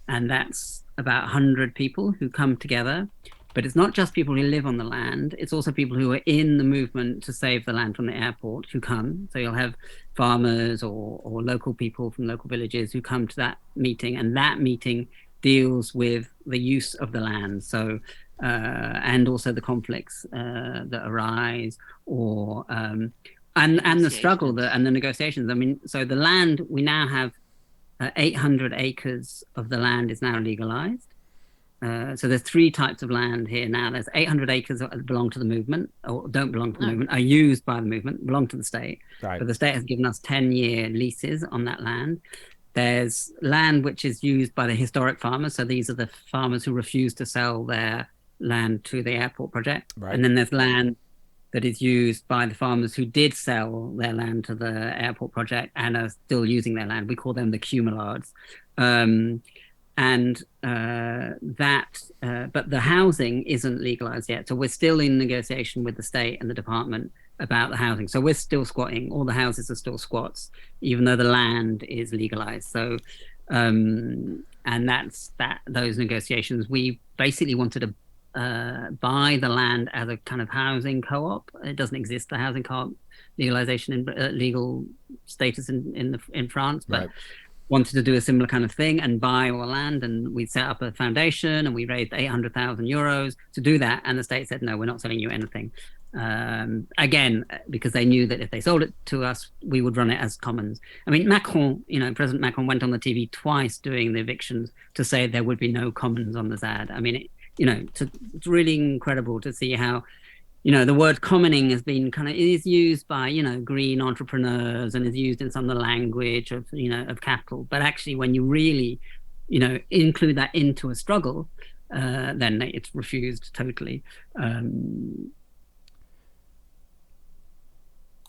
and that's about 100 people who come together. But it's not just people who live on the land, it's also people who are in the movement to save the land from the airport who come. So you'll have farmers or local people from local villages who come to that meeting, and that meeting deals with the use of the land. So and also the conflicts that arise, or and the struggle and the negotiations. I mean, so the land, we now have 800 acres of the land is now legalized. So there's 3 types of land here now. There's 800 acres that belong to the movement, or don't belong to the movement, are used by the movement, belong to the state. Right. But the state has given us 10-year leases on that land. There's land which is used by the historic farmers. So these are the farmers who refuse to sell their land to the airport project. Right. And then there's land that is used by the farmers who did sell their land to the airport project and are still using their land. We call them the cumulards. But the housing isn't legalized yet. So we're still in negotiation with the state and the department about the housing. So we're still squatting. All the houses are still squats, even though the land is legalized. So, and those negotiations, we basically wanted buy the land as a kind of housing co-op. It doesn't exist, the housing co-op legalization in legal status in France, but Right. wanted to do a similar kind of thing and buy all the land. And we set up a foundation and we raised 800,000 euros to do that. And the state said, no, we're not selling you anything. Again, because they knew that if they sold it to us, we would run it as commons. I mean, Macron, President Macron went on the TV twice doing the evictions to say there would be no commons on the ZAD. I mean, it's really incredible to see how, the word commoning has been is used by, green entrepreneurs and is used in some of the language of, of capital. But actually, when you really, include that into a struggle, then it's refused totally.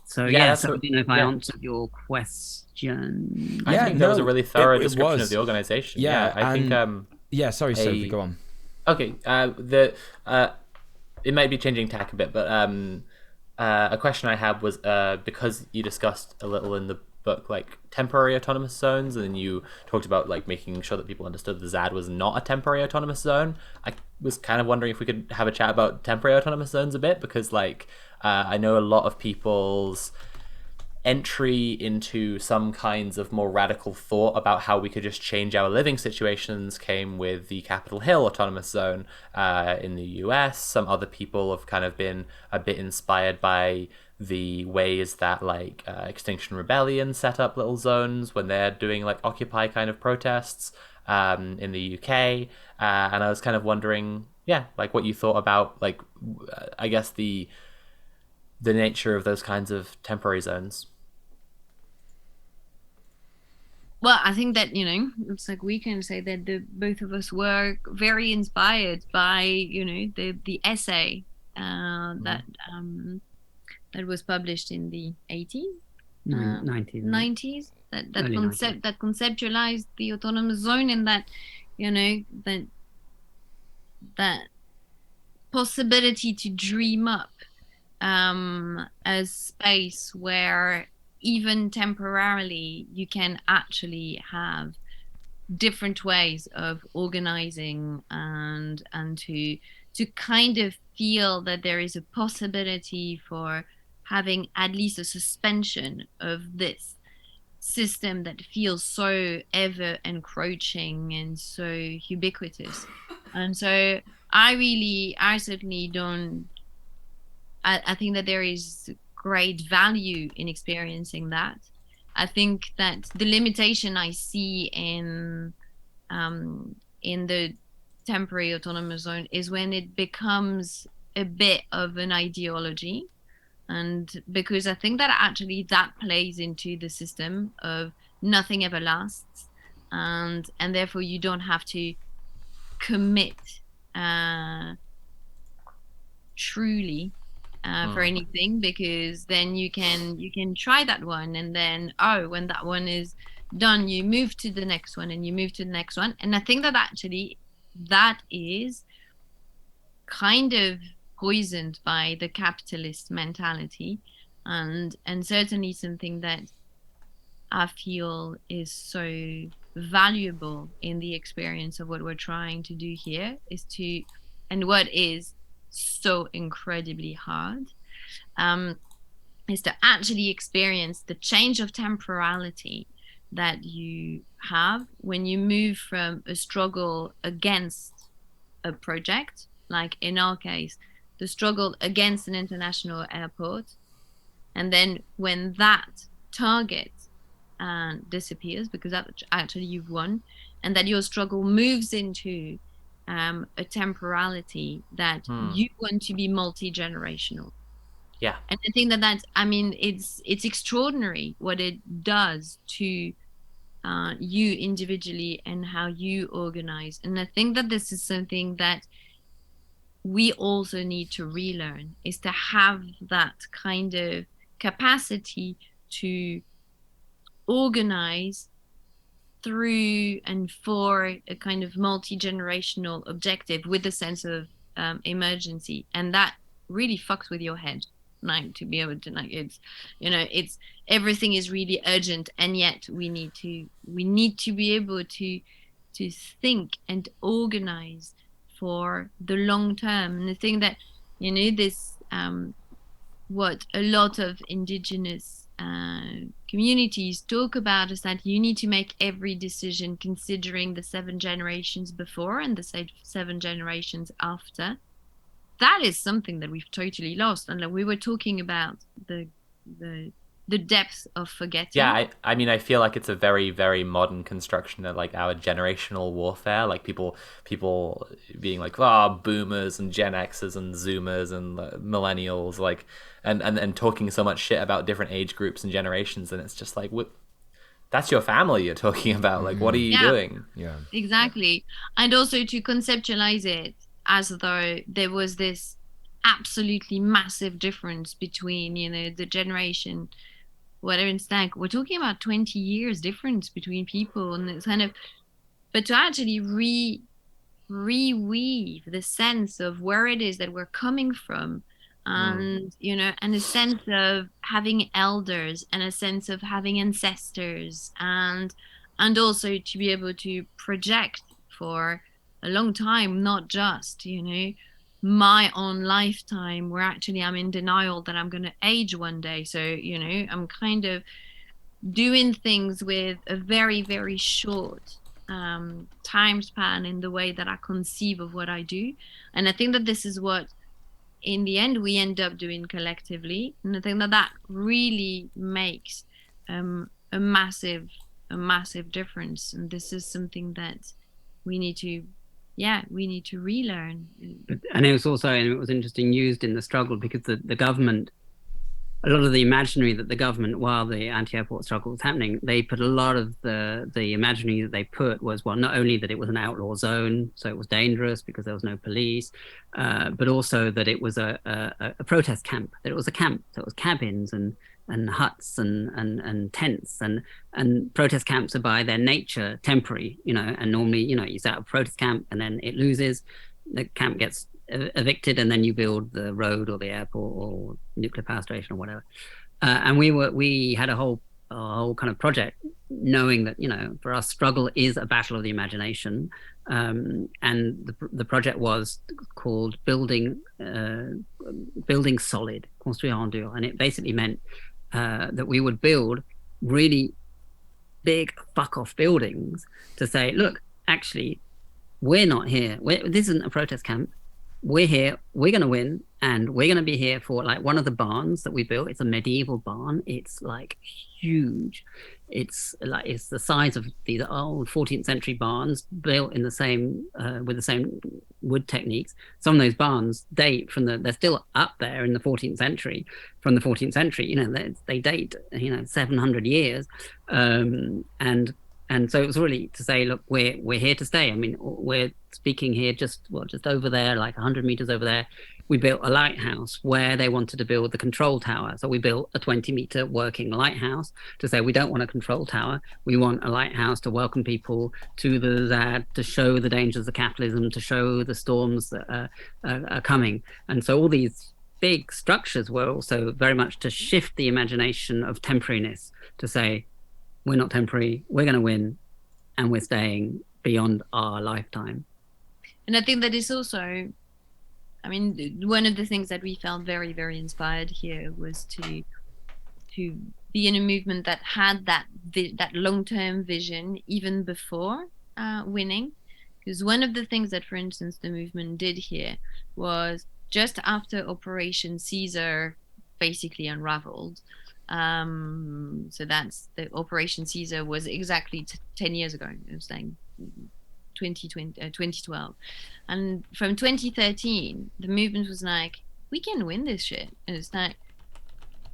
So I don't know if I answered your question. I think that was a really thorough description of the organization. I think. Sorry, Sophie, go on. Okay. It might be changing tack a bit, but a question I had was because you discussed a little in the book like temporary autonomous zones, and then you talked about like making sure that people understood the ZAD was not a temporary autonomous zone. I was kind of wondering if we could have a chat about temporary autonomous zones a bit, because I know a lot of people's entry into some kinds of more radical thought about how we could just change our living situations came with the Capitol Hill Autonomous Zone in the US. Some other people have kind of been a bit inspired by the ways that like Extinction Rebellion set up little zones when they're doing like Occupy kind of protests in the UK. And I was kind of wondering, like what you thought about like, I guess the nature of those kinds of temporary zones. Well, I think that, it's like we can say that both of us were very inspired by, the essay that was published in the 80s? 90s. That conceptualized the autonomous zone, and that, that possibility to dream up a space where even temporarily you can actually have different ways of organizing and to kind of feel that there is a possibility for having at least a suspension of this system that feels so ever encroaching and so ubiquitous. And so I certainly don't, I think that there is great value in experiencing that. I think that the limitation I see in the temporary autonomous zone is when it becomes a bit of an ideology, and because I think that actually that plays into the system of nothing ever lasts, and therefore you don't have to commit truly for anything, because then you can try that one, and then when that one is done, you move to the next one, and you move to the next one. And I think that actually that is kind of poisoned by the capitalist mentality, and certainly something that I feel is so valuable in the experience of what we're trying to do here and what is so incredibly hard, is to actually experience the change of temporality that you have when you move from a struggle against a project, like in our case, the struggle against an international airport, and then when that target disappears because actually you've won, and that your struggle moves into a temporality that you want to be multi-generational. Yeah. And I think it's extraordinary what it does to you individually and how you organize. And I think that this is something that we also need to relearn, is to have that kind of capacity to organize through and for a kind of multi-generational objective with a sense of emergency. And that really fucks with your head, like to be able to, like, it's everything is really urgent, and yet we need to be able to think and organize for the long term. And I think that, this what a lot of indigenous communities talk about is that you need to make every decision considering the 7 generations before and the 7 generations after. That is something that we've totally lost. And like we were talking about the depth of forgetting. Yeah, I mean, I feel like it's a very, very modern construction of like our generational warfare. Like people being like, boomers and Gen Xers and Zoomers and millennials, like, and talking so much shit about different age groups and generations, and it's just like, that's your family you're talking about. Like, what are you doing? Yeah, exactly. And also to conceptualize it as though there was this absolutely massive difference between, the generation, whatever. It's like we're talking about 20 years difference between people, and it's kind of, but to actually reweave the sense of where it is that we're coming from, and and a sense of having elders and a sense of having ancestors, and also to be able to project for a long time, not just my own lifetime where actually I'm in denial that I'm going to age one day. So I'm kind of doing things with a very, very short time span in the way that I conceive of what I do. And I think that this is what in the end we end up doing collectively, and I think that really makes a massive difference. And this is something that we need to relearn. And it was also, and it was interesting, used in the struggle because the government, a lot of the imaginary that the government, while the anti-airport struggle was happening, they put a lot of the imaginary that they put was, well, not only that it was an outlaw zone, so it was dangerous because there was no police, but also that it was a protest camp, that it was a camp, so it was cabins and huts and tents, and protest camps are by their nature temporary, and normally, you set up a protest camp and then it loses, the camp gets evicted, and then you build the road or the airport or nuclear power station or whatever. And we had a whole kind of project, knowing that for us, struggle is a battle of the imagination, and the project was called building solid, construire en dur, and it basically meant that we would build really big fuck off buildings to say, look, actually, we're not here. This isn't a protest camp. We're here, we're going to win, and we're going to be here for, like, one of the barns that we built. It's a medieval barn. It's like huge. It's the size of these old 14th century barns built in the same with the same wood techniques. Some of those barns date from they're still up there in the 14th century, from the 14th century. They date 700 years, and so it was really to say, look, we're here to stay. I mean, we're speaking here just over there, like 100 meters over there. We built a lighthouse where they wanted to build the control tower. So we built a 20-meter working lighthouse to say we don't want a control tower. We want a lighthouse to welcome people to the ZAD, to show the dangers of capitalism, to show the storms that are coming. And so all these big structures were also very much to shift the imagination of temporariness, to say, we're not temporary, we're going to win, and we're staying beyond our lifetime. And I think that is also, I mean, one of the things that we felt very, very inspired here was to be in a movement that had that long-term vision even before winning. Because one of the things that, for instance, the movement did here was just after Operation Caesar basically unraveled. So that's the Operation Caesar was exactly 10 years ago. It was like 2012. And from 2013, the movement was like, we can win this shit. And it's like,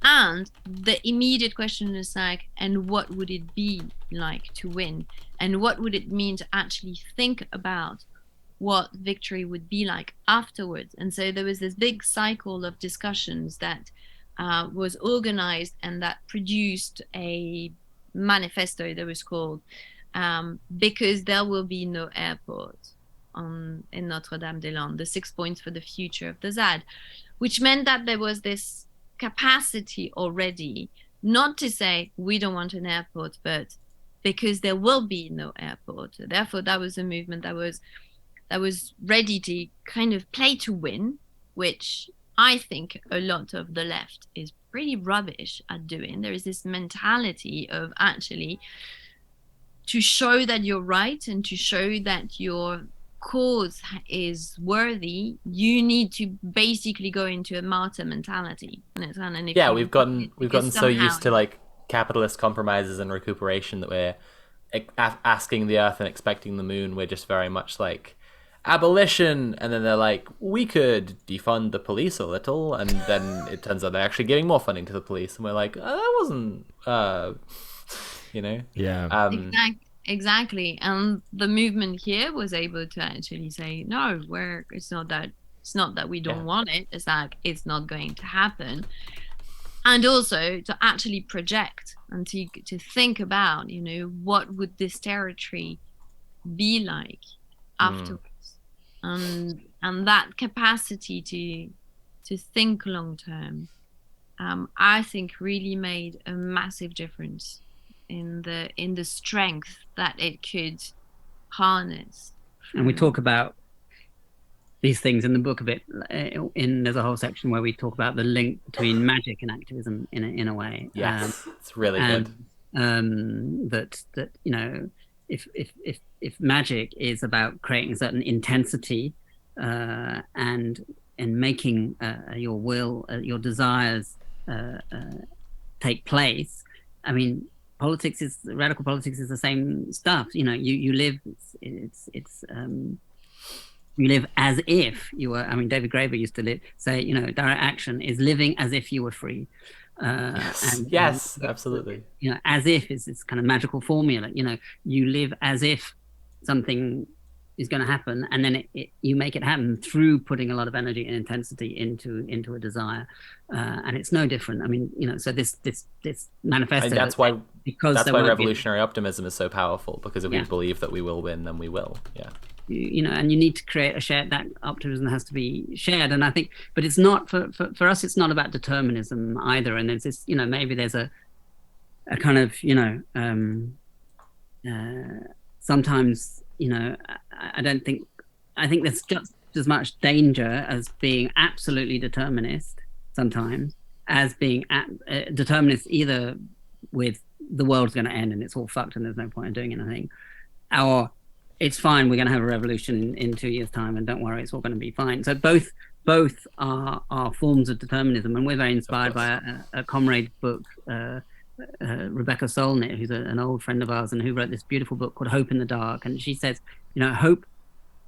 and the immediate question is like, and what would it be like to win? And what would it mean to actually think about what victory would be like afterwards? And so there was this big cycle of discussions that was organized and that produced a manifesto that was called Because There Will Be No Airport in Notre-Dame-des-Landes, the 6 points for the future of the ZAD, which meant that there was this capacity already, not to say we don't want an airport, but because there will be no airport. Therefore, that was a movement that was that was ready to kind of play to win, which I think a lot of the left is pretty rubbish at doing. There is this mentality of actually to show that you're right and to show that your cause is worthy, you need to basically go into a martyr mentality. And if Yeah, you we've gotten so somehow used to like capitalist compromises and recuperation that we're asking the earth and expecting the moon. We're just very much like abolition, and then they're like, we could defund the police a little, and then it turns out they're actually giving more funding to the police, and we're like, oh, that wasn't Yeah. Exactly. And the movement here was able to actually say, no, it's not that we don't want it, it's like it's not going to happen. And also to actually project and to think about, what would this territory be like afterwards. And that capacity to think long term, I think really made a massive difference in the strength that it could harness. And we talk about these things in the book a bit. There's a whole section where we talk about the link between magic and activism in a way. Yes, it's really good. That if magic is about creating a certain intensity and making your will, your desires take place. I mean, radical politics is the same stuff. You live. You live as if you were. I mean, David Graeber used to say, direct action is living as if you were free. Yes, absolutely. As if is this kind of magical formula. You live as if something is going to happen, and then you make it happen through putting a lot of energy and intensity into a desire, and it's no different. I mean, so this manifesto. And that's why revolutionary be... optimism is so powerful, because if we believe that we will win, then we will. Yeah. And you need to create that optimism has to be shared. And I think, but it's not for us, it's not about determinism either. And there's this, maybe there's a kind of, sometimes, I think there's just as much danger as being absolutely determinist sometimes as being determinist either with the world's going to end and it's all fucked and there's no point in doing anything, or it's fine, we're going to have a revolution in 2 years' time, and don't worry, it's all going to be fine. So both are forms of determinism, and we're very inspired by a comrade book, Rebecca Solnit, who's an old friend of ours, and who wrote this beautiful book called Hope in the Dark. And she says, hope,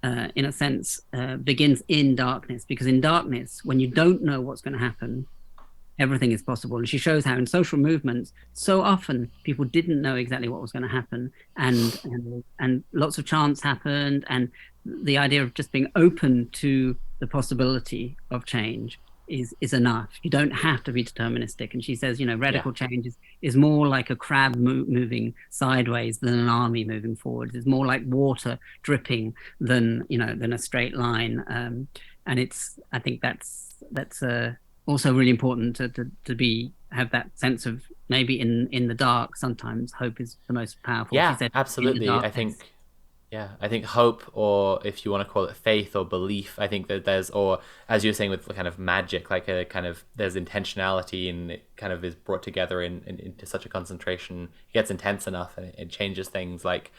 in a sense, begins in darkness, because in darkness, when you don't know what's going to happen, everything is possible. And she shows how in social movements, so often people didn't know exactly what was going to happen, and lots of chance happened, and the idea of just being open to the possibility of change is enough. You don't have to be deterministic. And she says, radical change is more like a crab moving sideways than an army moving forward. It's more like water dripping than a straight line. And I think that's also really important to have that sense of maybe in the dark. Sometimes hope is the most powerful. Yeah, absolutely. I think hope, or if you want to call it faith or belief, I think that there's, or as you were saying with kind of magic, like a kind of, there's intentionality, and it kind of is brought together into such a concentration. It gets intense enough and it changes things. Like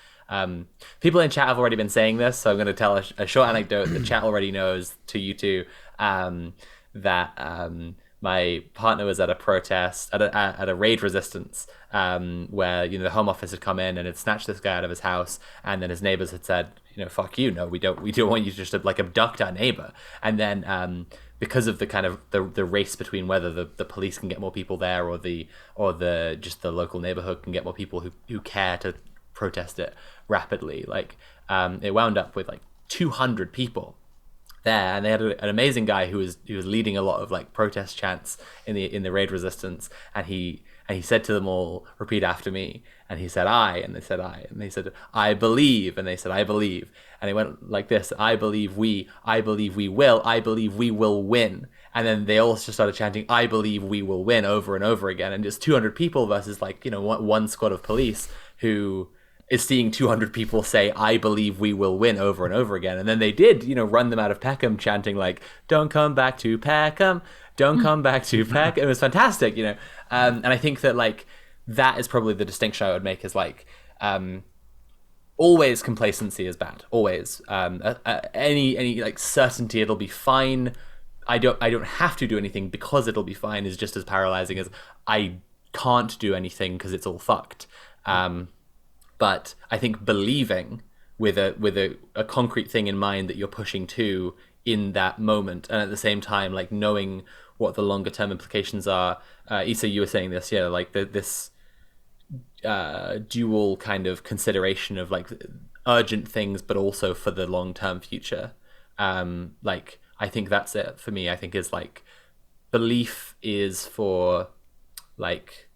people in chat have already been saying this, so I'm going to tell a short anecdote. The chat already knows, to you two, that my partner was at a protest at a raid resistance where the Home Office had come in and had snatched this guy out of his house, and then his neighbors had said, fuck you, no, we don't want you to just like abduct our neighbor. And then because of the kind of the race between whether the police can get more people there, or the local neighborhood can get more people who care to protest it rapidly, like it wound up with like 200 people there, and they had an amazing guy who was leading a lot of like protest chants in the raid resistance, and he said to them all, repeat after me, and he said I, and they said I, and they said I believe, and they said I believe, and it went like this: I believe we will, I believe we will win. And then they all just started chanting I believe we will win over and over again, and just 200 people versus like one squad of police who is seeing 200 people say, "I believe we will win," over and over again. And then they did, run them out of Peckham, chanting like, "Don't come back to Peckham, don't come back to Peckham." It was fantastic, and I think that like that is probably the distinction I would make, is like always complacency is bad, always. Any like certainty it'll be fine, I don't have to do anything because it'll be fine, is just as paralyzing as I can't do anything because it's all fucked. But I think believing with a concrete thing in mind that you're pushing to in that moment, and at the same time like knowing what the longer term implications are. Issa, you were saying this, like this dual kind of consideration of like urgent things, but also for the long term future. Like I think that's it for me. I think is like belief is for like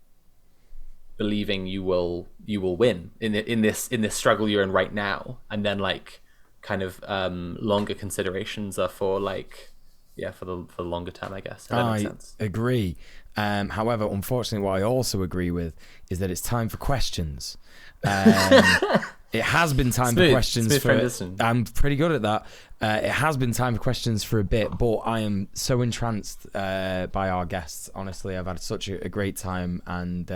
believing you will win in this struggle you're in right now, and then like kind of longer considerations are for like for the longer term, I guess. If that makes sense. Agree. However, unfortunately, what I also agree with is that it's time for questions. It has been time for questions for. I'm pretty good at that. It has been time for questions for a bit, but I am so entranced by our guests. Honestly, I've had such a great time, and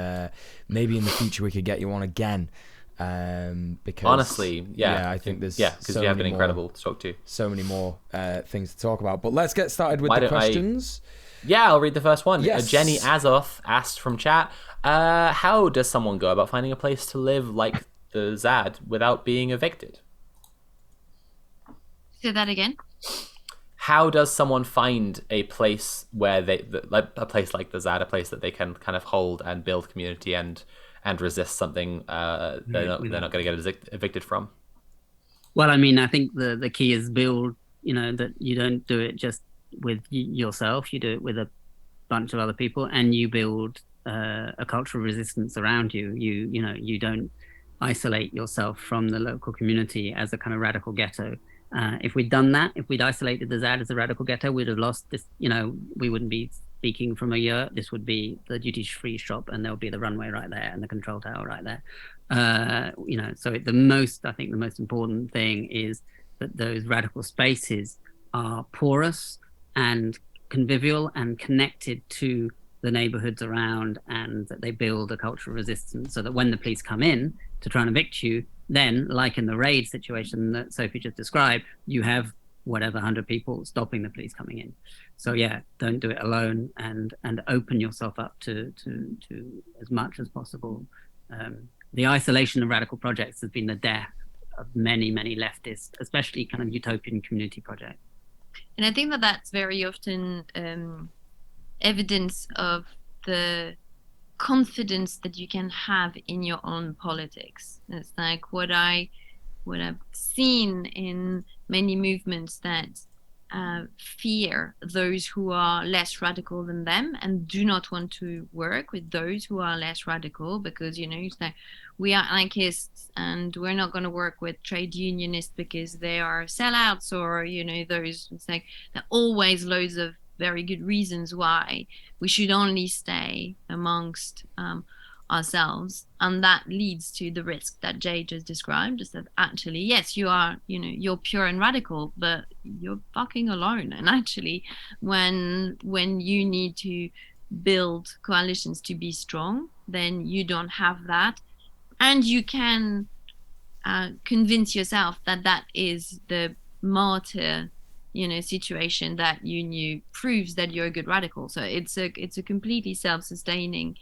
maybe in the future we could get you on again. Because honestly, I think there's because you have been incredible to talk to. So many more things to talk about. But let's get started with the questions. I'll read the first one. Yes. Jenny Azoth asked from chat, how does someone go about finding a place to live like the ZAD without being evicted? Say that again. How does someone find a place where a place like the ZAD, a place that they can kind of hold and build community and resist something they're not going to get evicted from? Well, I mean, I think the key is build. That you don't do it just with yourself. You do it with a bunch of other people, and you build a cultural resistance around you. You don't isolate yourself from the local community as a kind of radical ghetto. If we'd done that, if we'd isolated the ZAD as a radical ghetto, we'd have lost this. We wouldn't be speaking from a yurt. This would be the duty-free shop, and there would be the runway right there and the control tower right there. So I think the most important thing is that those radical spaces are porous and convivial and connected to the neighborhoods around, and that they build a cultural resistance so that when the police come in to try and evict you, then, like in the raid situation that Sophie just described, you have whatever 100 people stopping the police coming in. So don't do it alone, and open yourself up to as much as possible. The isolation of radical projects has been the death of many, many leftists, especially kind of utopian community projects. And I think that that's very often evidence of the confidence that you can have in your own politics. It's like what I've seen in many movements that fear those who are less radical than them and do not want to work with those who are less radical, because it's like we are anarchists and we're not going to work with trade unionists because they are sellouts, or those. It's like there are always loads of very good reasons why we should only stay amongst ourselves, and that leads to the risk that Jay just described, is that actually yes, you are you're pure and radical, but you're fucking alone. And actually when you need to build coalitions to be strong, then you don't have that, and you can convince yourself that that is the martyr situation that you knew proves that you're a good radical. So it's a completely self-sustaining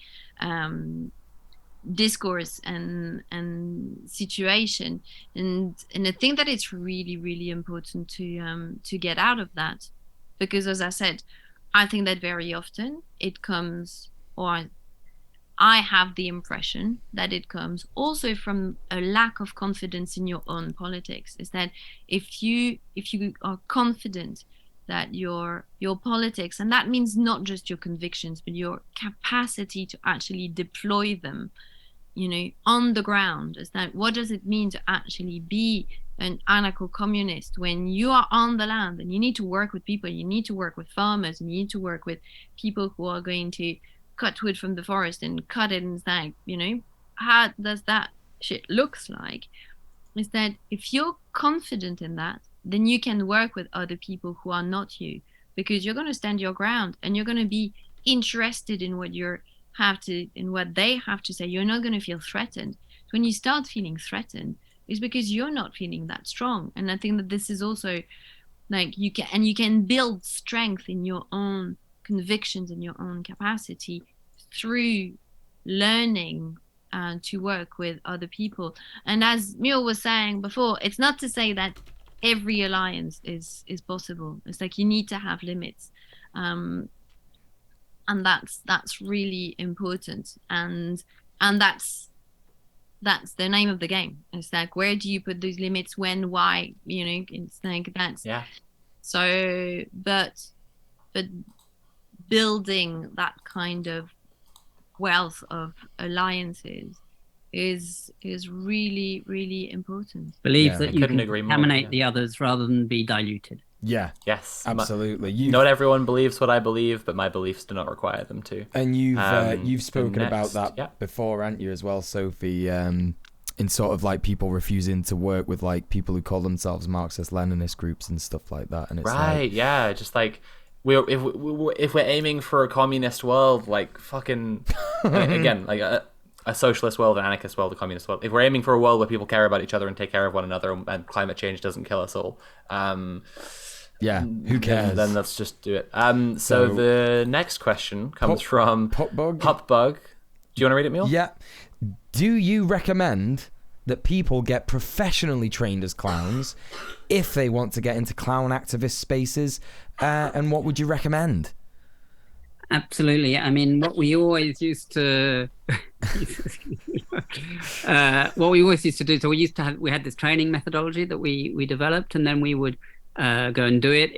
discourse and situation, and I think that it's really, really important to get out of that, because as I said, I think that very often it comes, or I have the impression that it comes also from a lack of confidence in your own politics. Is that if you are confident that your politics, and that means not just your convictions, but your capacity to actually deploy them, on the ground, is that what does it mean to actually be an anarcho-communist when you are on the land and you need to work with people, you need to work with farmers, and you need to work with people who are going to cut wood from the forest and cut it, and it's like, how does that shit looks like, is that if you're confident in that, then you can work with other people who are not you, because you're going to stand your ground and you're going to be interested in what they have to say. You're not going to feel threatened. When you start feeling threatened, it's because you're not feeling that strong. And I think that this is also like you can build strength in your own convictions and your own capacity through learning to work with other people. And as Muel was saying before, it's not to say that every alliance is possible. It's like you need to have limits, and that's really important. And that's the name of the game. It's like, where do you put those limits, when, why? It's like that's so. But building that kind of wealth of alliances is really, really important. Believe that you can contaminate the others rather than be diluted. Yeah. Yes. Absolutely. Not everyone believes what I believe, but my beliefs do not require them to. And you've spoken about that before, haven't you, as well, Sophie? In sort of like people refusing to work with like people who call themselves Marxist-Leninist groups and stuff like that. And it's just like if we're aiming for a communist world, like fucking again, like a socialist world, an anarchist world, a communist world. If we're aiming for a world where people care about each other and take care of one another, and climate change doesn't kill us all, who cares? Then let's just do it. So the next question comes from Pupbug. Do you want to read it, Muel? Yeah. Do you recommend that people get professionally trained as clowns if they want to get into clown activist spaces? And what would you recommend? Absolutely. I mean, what we always used to do. So we had this training methodology that we developed, and then we would go and do it.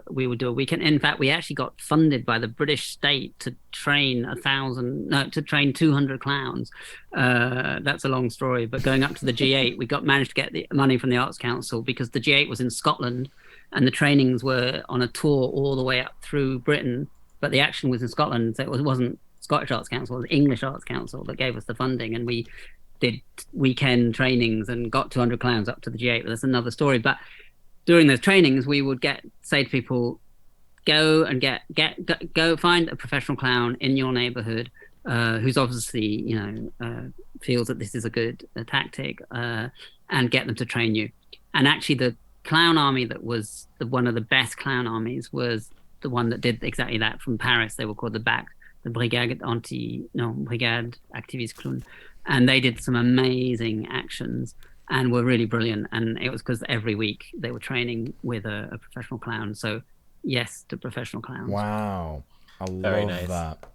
We would do a weekend. In fact, we actually got funded by the British state to train 200 clowns. That's a long story, but going up to the G8, we managed to get the money from the Arts Council, because the G8 was in Scotland and the trainings were on a tour all the way up through Britain, but the action was in Scotland. So it wasn't Scottish Arts Council, it was English Arts Council that gave us the funding, and we did weekend trainings and got 200 clowns up to the G8. But that's another story. But during those trainings, we would say to people, go find a professional clown in your neighborhood who's obviously, feels that this is a good tactic, and get them to train you. And actually, the clown army that was one of the best clown armies was the one that did exactly that from Paris. They were called the Brigade Activiste Clown, and they did some amazing actions and were really brilliant. And it was because every week they were training with a professional clown. So yes to professional clowns. Wow, I Very love nice. that.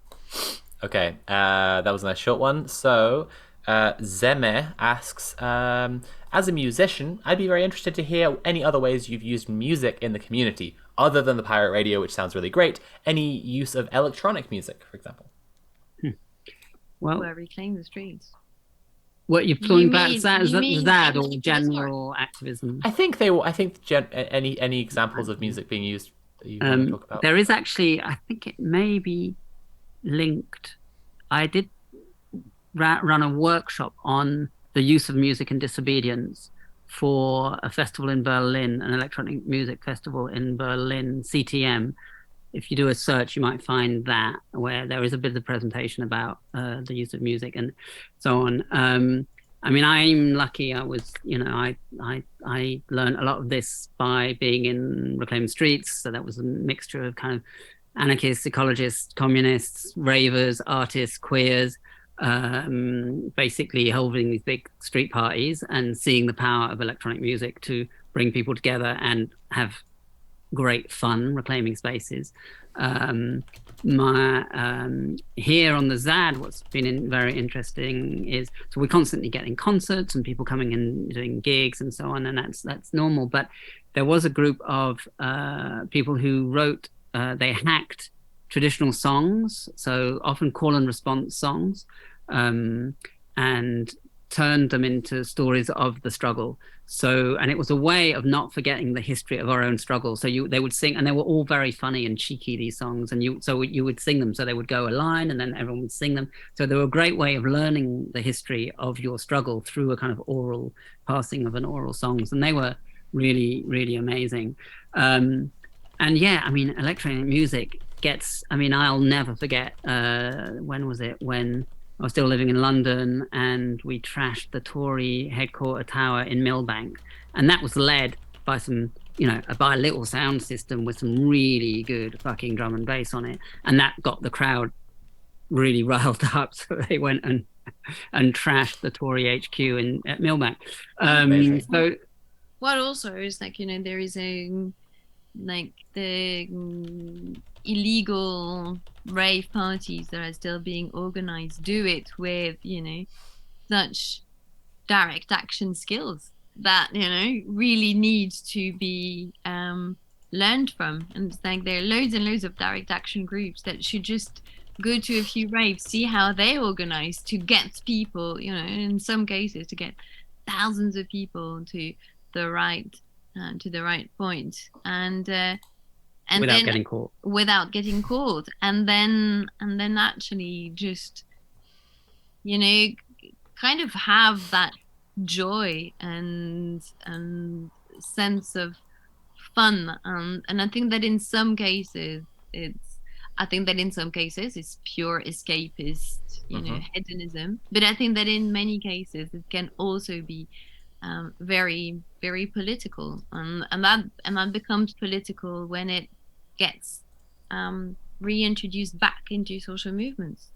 Okay, that was a nice short one. So Zeme asks, as a musician, I'd be very interested to hear any other ways you've used music in the community, other than the pirate radio, which sounds really great. Any use of electronic music, for example? Well, Where reclaim the streets. What you're talking about, ZAD or general activism? I think any examples of music being used that you want to talk about? There is actually, I think it may be linked. I did run a workshop on the use of music and disobedience for a festival in Berlin, an electronic music festival in Berlin, CTM. If you do a search, you might find that, where there is a bit of presentation about the use of music and so on. I mean, I'm lucky. I was, I learned a lot of this by being in Reclaim the Streets. So that was a mixture of kind of anarchists, ecologists, communists, ravers, artists, queers, basically holding these big street parties and seeing the power of electronic music to bring people together and have great fun reclaiming spaces. Here on the ZAD, what's been very interesting is, so we're constantly getting concerts and people coming and doing gigs and so on, and that's normal. But there was a group of people who wrote, they hacked traditional songs, so often call and response songs, and turned them into stories of the struggle. So, and it was a way of not forgetting the history of our own struggle. So they would sing, and they were all very funny and cheeky, these songs. And you would sing them. So they would go a line, and then everyone would sing them. So they were a great way of learning the history of your struggle through a kind of oral passing of an oral songs. And they were really, really amazing. And yeah, I mean, electronic music gets, I mean, I'll never forget, when was it? When I was still living in London and we trashed the Tory headquarter tower in Millbank. And that was led by some, by a little sound system with some really good fucking drum and bass on it. And that got the crowd really riled up. So they went and trashed the Tory HQ at Millbank. So what also is like, there is the illegal rave parties that are still being organized do it with such direct action skills that really need to be learned from. And it's like there are loads and loads of direct action groups that should just go to a few raves, see how they organize to get people, in some cases to get thousands of people to the right point, and without getting caught, and then actually just kind of have that joy and sense of fun, and I think that in some cases it's pure escapist hedonism, but I think that in many cases it can also be very, very political, and that becomes political when it gets reintroduced back into social movements.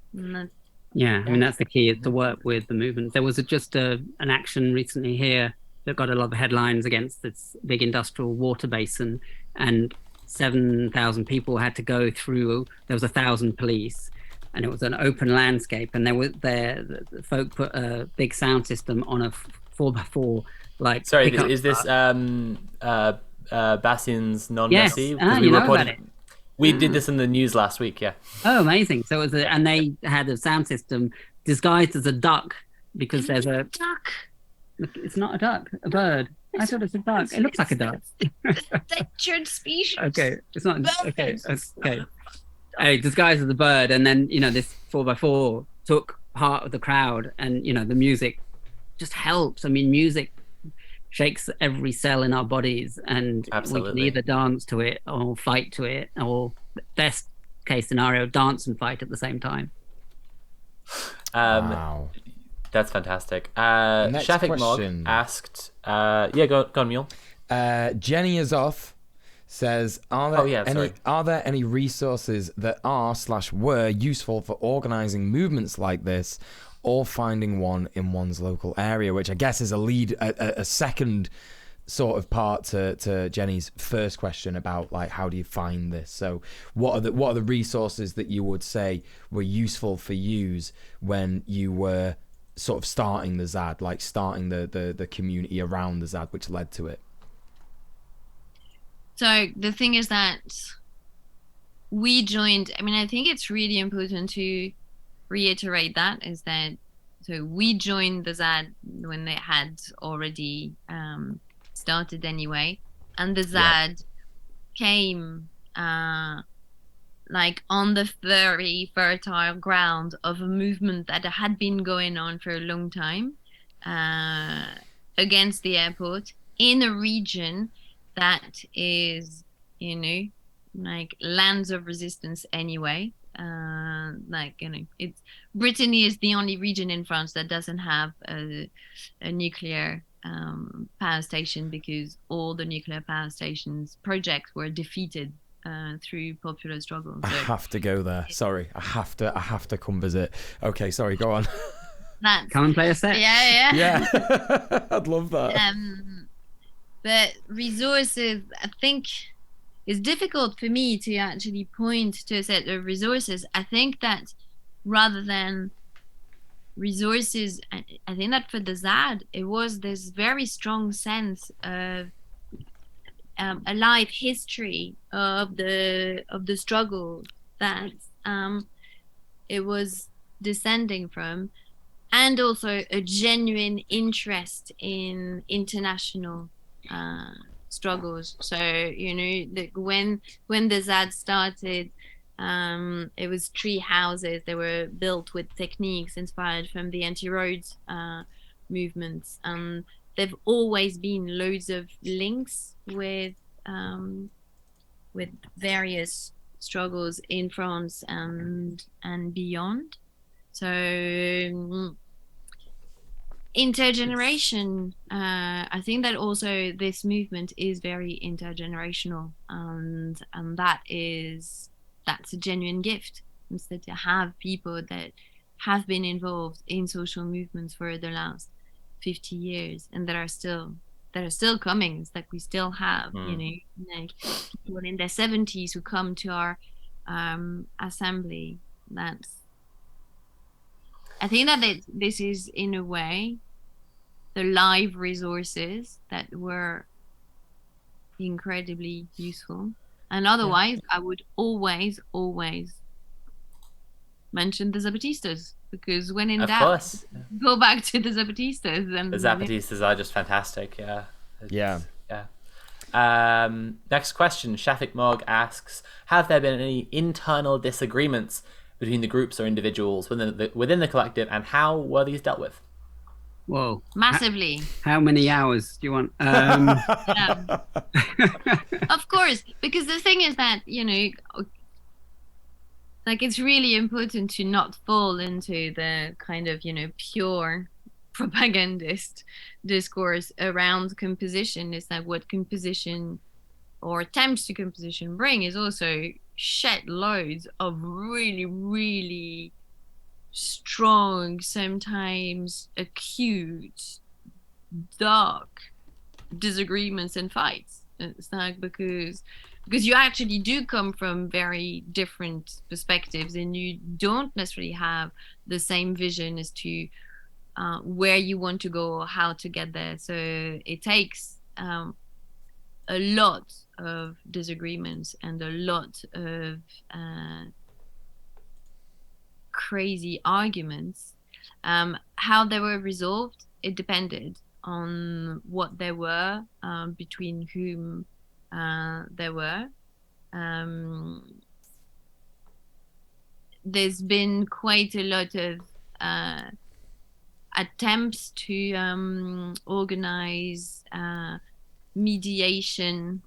Yeah, I mean, that's the key, is to work with the movement. There was just an action recently here that got a lot of headlines against this big industrial water basin, and 7,000 people had to go through. There was 1,000 police, and it was an open landscape, and the folk put a big sound system on a 4x4. Like, sorry, is this Bastian's non-Messi? Yes, you know about it. We did this in the news last week, yeah. Oh, amazing! So it was, and they had a sound system disguised as a duck, because there's a duck. It's not a duck, a bird. I thought it's a duck. It looks like a duck. Endangered species. Okay, it's not. Okay. Disguised as a bird, and then this 4x4 took part of the crowd, and the music just helps. I mean, music shakes every cell in our bodies, and absolutely, we can either dance to it or fight to it, or best case scenario, dance and fight at the same time. Wow, that's fantastic. Next Shafik Mog question. Asked, go on, Mule. Jenny Azoth says, are there any resources that are/were useful for organizing movements like this, or finding one in one's local area? Which I guess is a second sort of part to Jenny's first question about, like, how do you find this? So what are the resources that you would say were useful for yous when you were sort of starting the ZAD, like starting the community around the ZAD, which led to it? So the thing is that we joined, I mean, I think it's really important to reiterate that, is that so we joined the ZAD when they had already started anyway, and the ZAD came like on the very fertile ground of a movement that had been going on for a long time against the airport in a region that is, like lands of resistance anyway. It's Brittany is the only region in France that doesn't have a nuclear power station, because all the nuclear power stations projects were defeated through popular struggle. So I have to go there. Sorry, I have to come visit. Okay, sorry, go on. Come and play a set. Yeah. I'd love that. But resources, I think, it's difficult for me to actually point to a set of resources. I think that rather than resources, I think that for the ZAD, it was this very strong sense of a live history of the struggle that it was descending from, and also a genuine interest in international struggles. So when the ZAD started, it was tree houses. They were built with techniques inspired from the anti-roads movements. There've always been loads of links with various struggles in France and beyond. So intergeneration, I think that also this movement is very intergenerational, and that's a genuine gift. Instead, to have people that have been involved in social movements for the last 50 years and that are still coming. It's like we still have like people in their 70s who come to our assembly. I think that this is, in a way, the live resources that were incredibly useful. And otherwise, I would always mention the Zapatistas, because when in doubt, go back to the Zapatistas. And the Zapatistas are just fantastic. Yeah. Next question. Shafik Morg asks, have there been any internal disagreements between the groups or individuals within the collective, and how were these dealt with? Whoa. Massively. How many hours do you want? Of course, because the thing is that, like, it's really important to not fall into the kind of, pure propagandist discourse around composition. Is that what composition or attempts to composition bring is also shed loads of really, really strong, sometimes acute, dark disagreements and fights. It's like because you actually do come from very different perspectives, and you don't necessarily have the same vision as to where you want to go or how to get there. So it takes a lot of disagreements and a lot of crazy arguments. How they were resolved, it depended on what they were, between whom they were. There's been quite a lot of attempts to organize mediation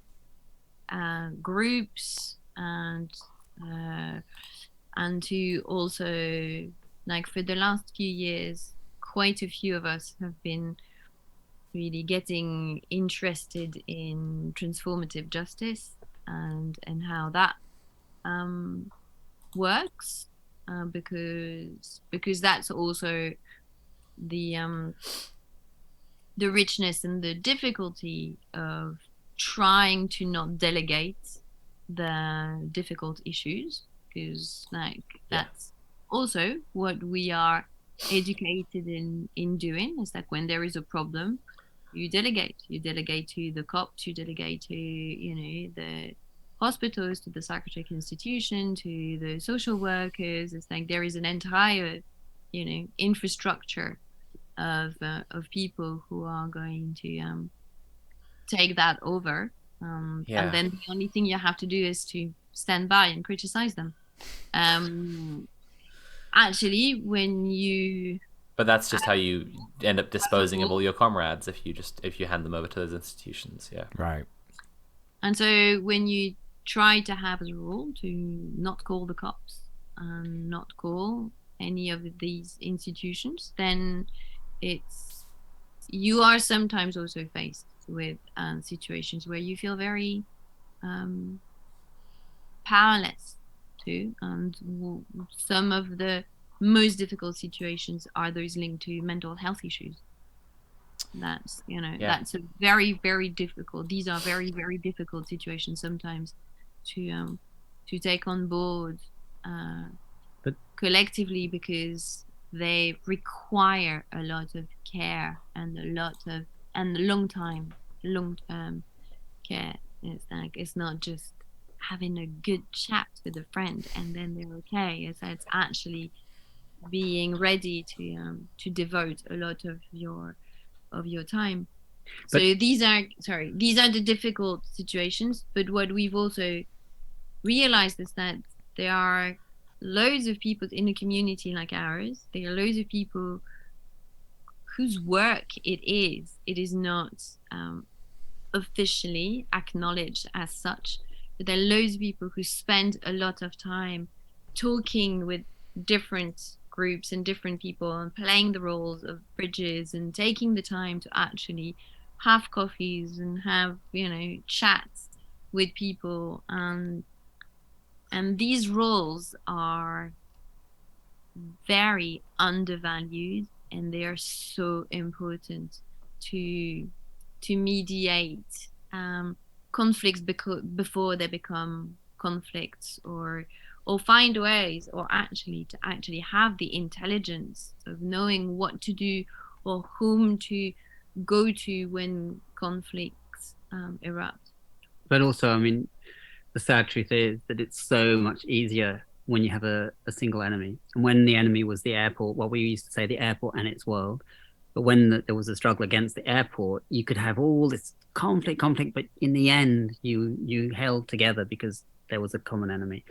groups, and to also, like, for the last few years, quite a few of us have been really getting interested in transformative justice and how that works, because that's also the richness and the difficulty of trying to not delegate the difficult issues, because that's also what we are educated in doing, is that when there is a problem, you delegate to the cops, you delegate to the hospitals, to the psychiatric institution, to the social workers. It's like there is an entire infrastructure of people who are going to take that over, and then the only thing you have to do is to stand by and criticize them. Actually, but that's just how you end up disposing of all your comrades, if you hand them over to those institutions. Right. And so when you try to have as a rule to not call the cops and not call any of these institutions, then you are sometimes also faced with situations where you feel very powerless too, and some of the most difficult situations are those linked to mental health issues. That's that's a very, very difficult. These are very, very difficult situations sometimes to take on board, but care, because they require a lot of care and long term care. It's not just having a good chat with a friend and then they're okay. It's actually being ready to devote a lot of your time. So these are the difficult situations. But what we've also realized is that there are loads of people in a community like ours. There are loads of people whose work it is not officially acknowledged as such. But there are loads of people who spend a lot of time talking with different groups and different people and playing the roles of bridges and taking the time to actually have coffees and have, chats with people. And these roles are very undervalued, and they are so important to mediate conflicts before they become conflicts, or find ways, or actually have the intelligence of knowing what to do or whom to go to when conflicts erupt. But also, I mean, the sad truth is that it's so much easier when you have a single enemy. And when the enemy was the airport, well, we used to say the airport and its world. But when there was a struggle against the airport, you could have all this conflict, but in the end, you held together because there was a common enemy.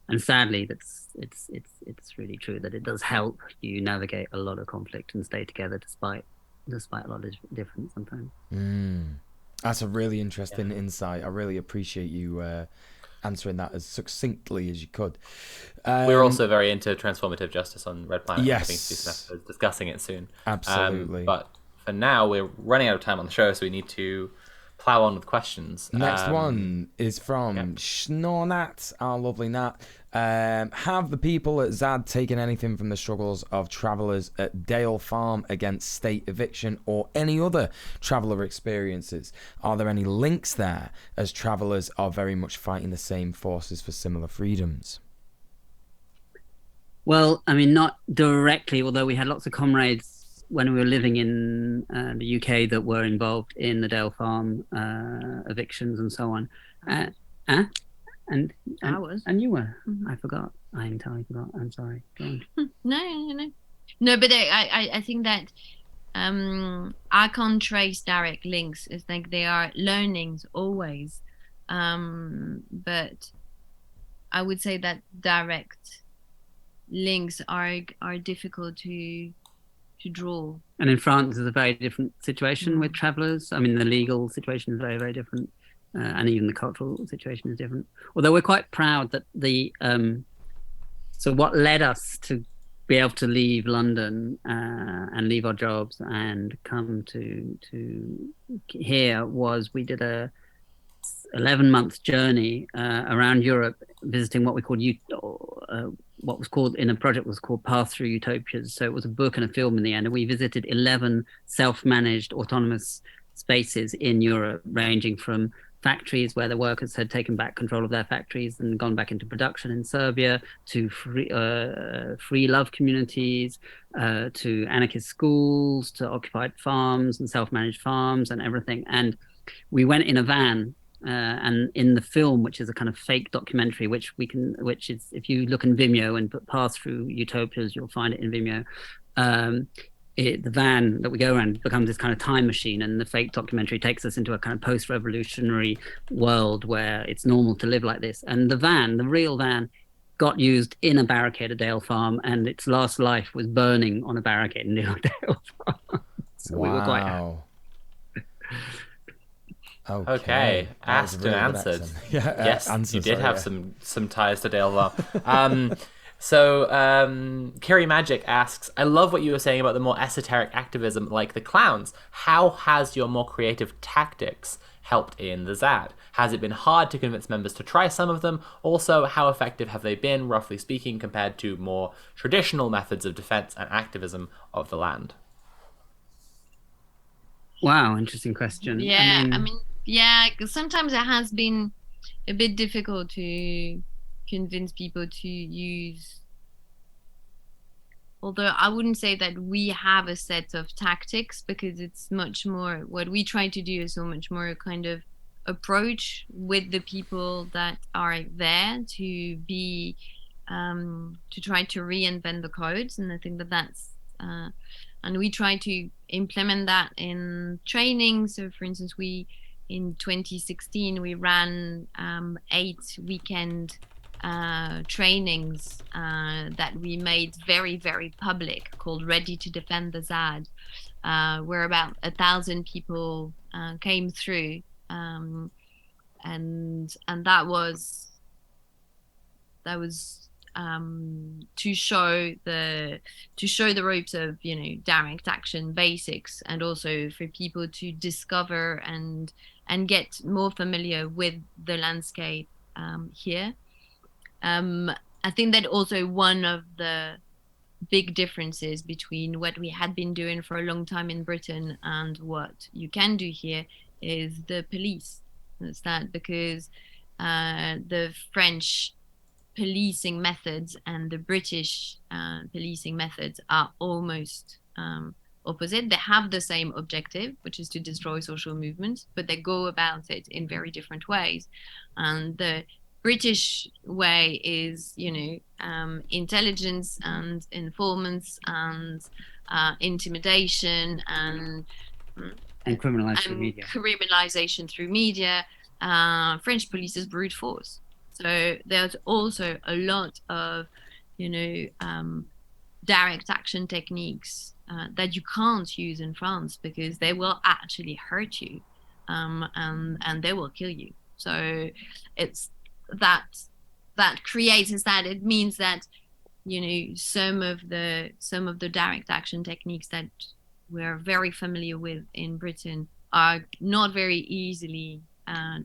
And sadly, it's really true that it does help you navigate a lot of conflict and stay together despite a lot of difference sometimes. That's a really interesting insight. I really appreciate you answering that as succinctly as you could. We're also very into transformative justice on Red Planet. Yes. I think some episodes discussing it soon. Absolutely. But for now, we're running out of time on the show, so we need to plow on with questions. Next one is from Schnornat, our lovely Nat. Have the people at ZAD taken anything from the struggles of travellers at Dale Farm against state eviction or any other traveller experiences? Are there any links there, as travellers are very much fighting the same forces for similar freedoms? Well, I mean, not directly, although we had lots of comrades when we were living in the UK that were involved in the Dale Farm evictions and so on. And I was. And you were. Mm-hmm. I forgot. I entirely forgot. I'm sorry. Go on. No, but I think that I can't trace direct links. It's like they are learnings always. But I would say that direct links are difficult to draw. And in France, there's a very different situation with travellers. I mean, the legal situation is very, very different. And even the cultural situation is different. Although we're quite proud that so what led us to be able to leave London and leave our jobs and come to here was we did a 11-month journey around Europe, visiting what we called what was called in a project was called Path Through Utopias. So it was a book and a film in the end, and we visited 11 self-managed autonomous spaces in Europe, ranging from factories where the workers had taken back control of their factories and gone back into production in Serbia, to free love communities, to anarchist schools, to occupied farms and self-managed farms and everything. And we went in a van, and in the film, which is a kind of fake documentary, which is, if you look in Vimeo and put Pass Through Utopias, you'll find it in Vimeo. The van that we go around becomes this kind of time machine, and the fake documentary takes us into a kind of post-revolutionary world where it's normal to live like this. And the real van, got used in a barricade at Dale Farm, and its last life was burning on a barricade in Dale Farm. So we were quite happy. Okay. Asked and answered. Yes, you did have some ties to Dale Farm. So, Kerry Magic asks, I love what you were saying about the more esoteric activism like the clowns. How has your more creative tactics helped in the ZAD? Has it been hard to convince members to try some of them? Also, how effective have they been, roughly speaking, compared to more traditional methods of defense and activism of the land? Wow, interesting question. Yeah, I mean, because sometimes it has been a bit difficult to convince people to use, although I wouldn't say that we have a set of tactics, because it's much more what we try to do is so much more kind of approach with the people that are there to be try to reinvent the codes, and I think that's and we try to implement that in training. So, for instance, in 2016 we ran 8 weekend trainings that we made very, very public, called Ready to Defend the ZAD, where about 1,000 people came through, and that was to show the ropes of direct action basics, and also for people to discover and get more familiar with the landscape here. I think that also one of the big differences between what we had been doing for a long time in Britain and what you can do here is the police. It's that because the French policing methods and the British policing methods are almost opposite. They have the same objective, which is to destroy social movements, but they go about it in very different ways. And the British way is, intelligence and informants and intimidation and criminalization through media. French police is brute force. So there's also a lot of, direct action techniques that you can't use in France because they will actually hurt you, and they will kill you. So it's that creates is that it means that some of the direct action techniques that we're very familiar with in Britain are not very easily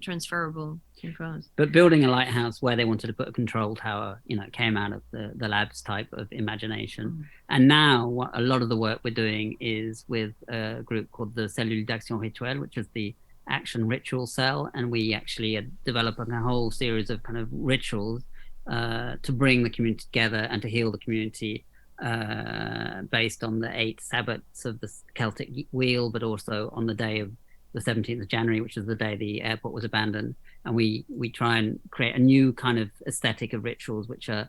transferable in France. But building a lighthouse where they wanted to put a control tower, came out of the labs type of imagination. And now a lot of the work we're doing is with a group called the Cellule d'Action Rituelle, which is the action ritual cell, and we actually are developing a whole series of kind of rituals to bring the community together and to heal the community based on the 8 Sabbats of the Celtic wheel, but also on the day of the 17th of January, which is the day the airport was abandoned. And we try and create a new kind of aesthetic of rituals, which are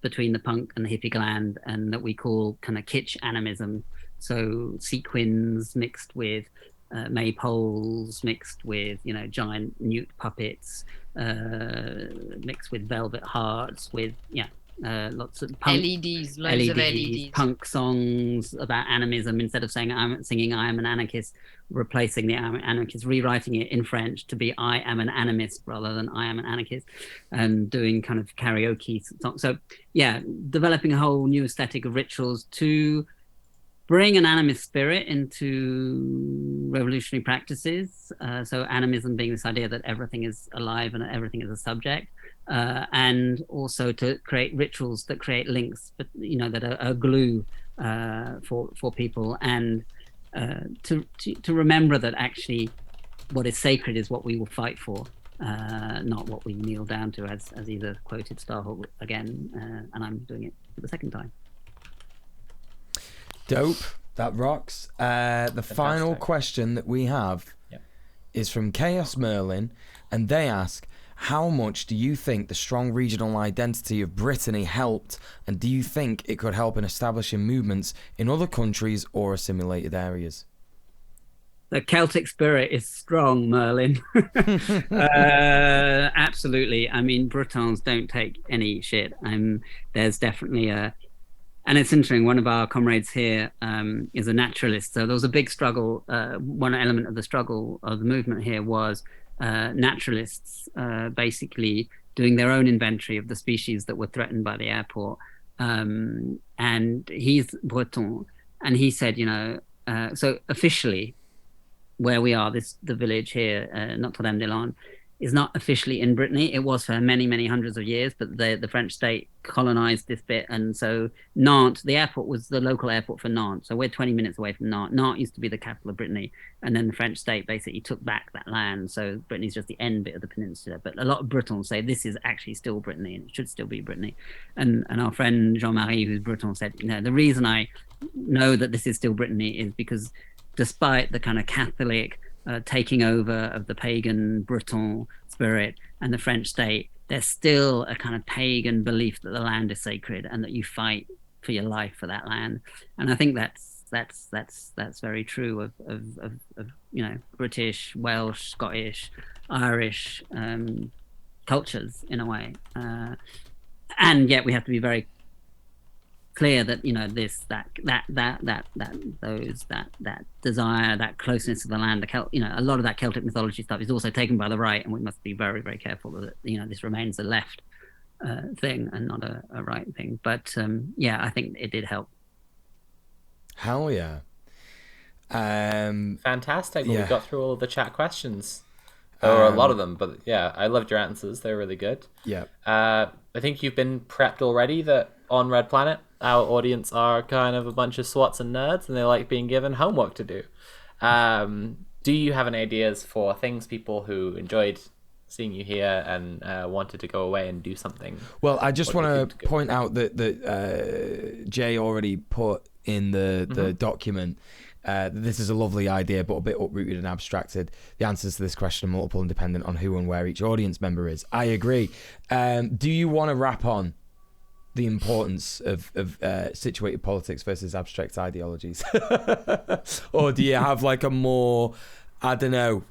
between the punk and the hippie gland, and that we call kind of kitsch animism. So sequins mixed with maypoles, mixed with giant newt puppets, mixed with velvet hearts, with lots of punk, LEDs, loads of LEDs, punk songs about animism. Instead of saying singing "I am an anarchist," replacing the "I am an anarchist," rewriting it in French to be "I am an animist" rather than "I am an anarchist," and doing kind of karaoke songs. So developing a whole new aesthetic of rituals to bring an animist spirit into revolutionary practices. So animism being this idea that everything is alive and everything is a subject. And also to create rituals that create links, but that are a glue for people, and to remember that actually what is sacred is what we will fight for, not what we kneel down to, as either quoted Starhawk again, and I'm doing it for the second time. Dope. That rocks. The final question that we have is from Chaos Merlin, and they ask, how much do you think the strong regional identity of Brittany helped, and do you think it could help in establishing movements in other countries or assimilated areas? The Celtic spirit is strong, Merlin. Absolutely. I mean, Bretons don't take any shit. There's definitely and it's interesting, one of our comrades here is a naturalist. So there was a big struggle. One element of the struggle of the movement here was naturalists basically doing their own inventory of the species that were threatened by the airport. And he's Breton, and he said, so officially where we are, the village here, Notre-Dame-des-Landes, is not officially in Brittany. It was for many, many hundreds of years, but the French state colonized this bit. And so Nantes, the airport was the local airport for Nantes. So we're 20 minutes away from Nantes. Nantes used to be the capital of Brittany. And then the French state basically took back that land. So Brittany's just the end bit of the peninsula. But a lot of Bretons say this is actually still Brittany and it should still be Brittany. And our friend Jean-Marie, who's Breton, said, the reason I know that this is still Brittany is because despite the kind of Catholic taking over of the pagan Breton spirit and the French state there's still a kind of pagan belief that the land is sacred and that you fight for your life for that land. And I think that's very true of British, Welsh, Scottish, Irish cultures in a way. And yet we have to be very clear that that desire, that closeness to the land, a lot of that Celtic mythology stuff is also taken by the right, and we must be very, very careful that this remains a left thing and not a right thing. But I think it did help. Hell yeah. Fantastic. Well, yeah. we got through all of the chat questions. Or a lot of them, but yeah, I loved your answers. They're really good. Yeah. I think you've been prepped already that on Red Planet, our audience are kind of a bunch of swats and nerds, and they like being given homework to do. Do you have any ideas for things people who enjoyed seeing you here and wanted to go away and do something? Well, I just want to point out that Jay already put in the document. This is a lovely idea, but a bit uprooted and abstracted. The answers to this question are multiple and dependent on who and where each audience member is. I agree. Do you want to wrap on the importance of situated politics versus abstract ideologies? Or do you have like a more, I don't know,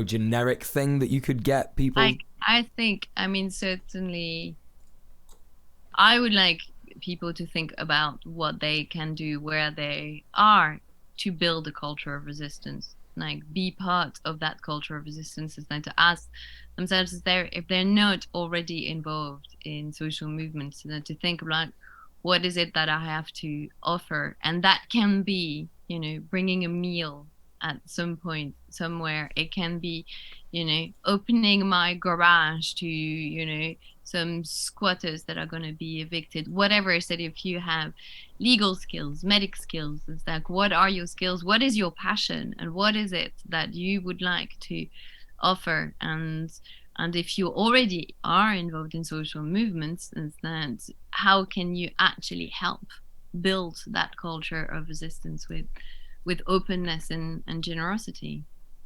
generic thing that you could get people? I think, certainly I would like people to think about what they can do where they are to build a culture of resistance, like be part of that culture of resistance, is like to ask themselves if they're not already involved in social movements, and to think about what is it that I have to offer. And that can be bringing a meal at some point somewhere. It can be opening my garage to some squatters that are going to be evicted, whatever. Is that if you have legal skills, medic skills, it's like, what are your skills, what is your passion, and what is it that you would like to offer? And if you already are involved in social movements, is that how can you actually help build that culture of resistance with openness and generosity?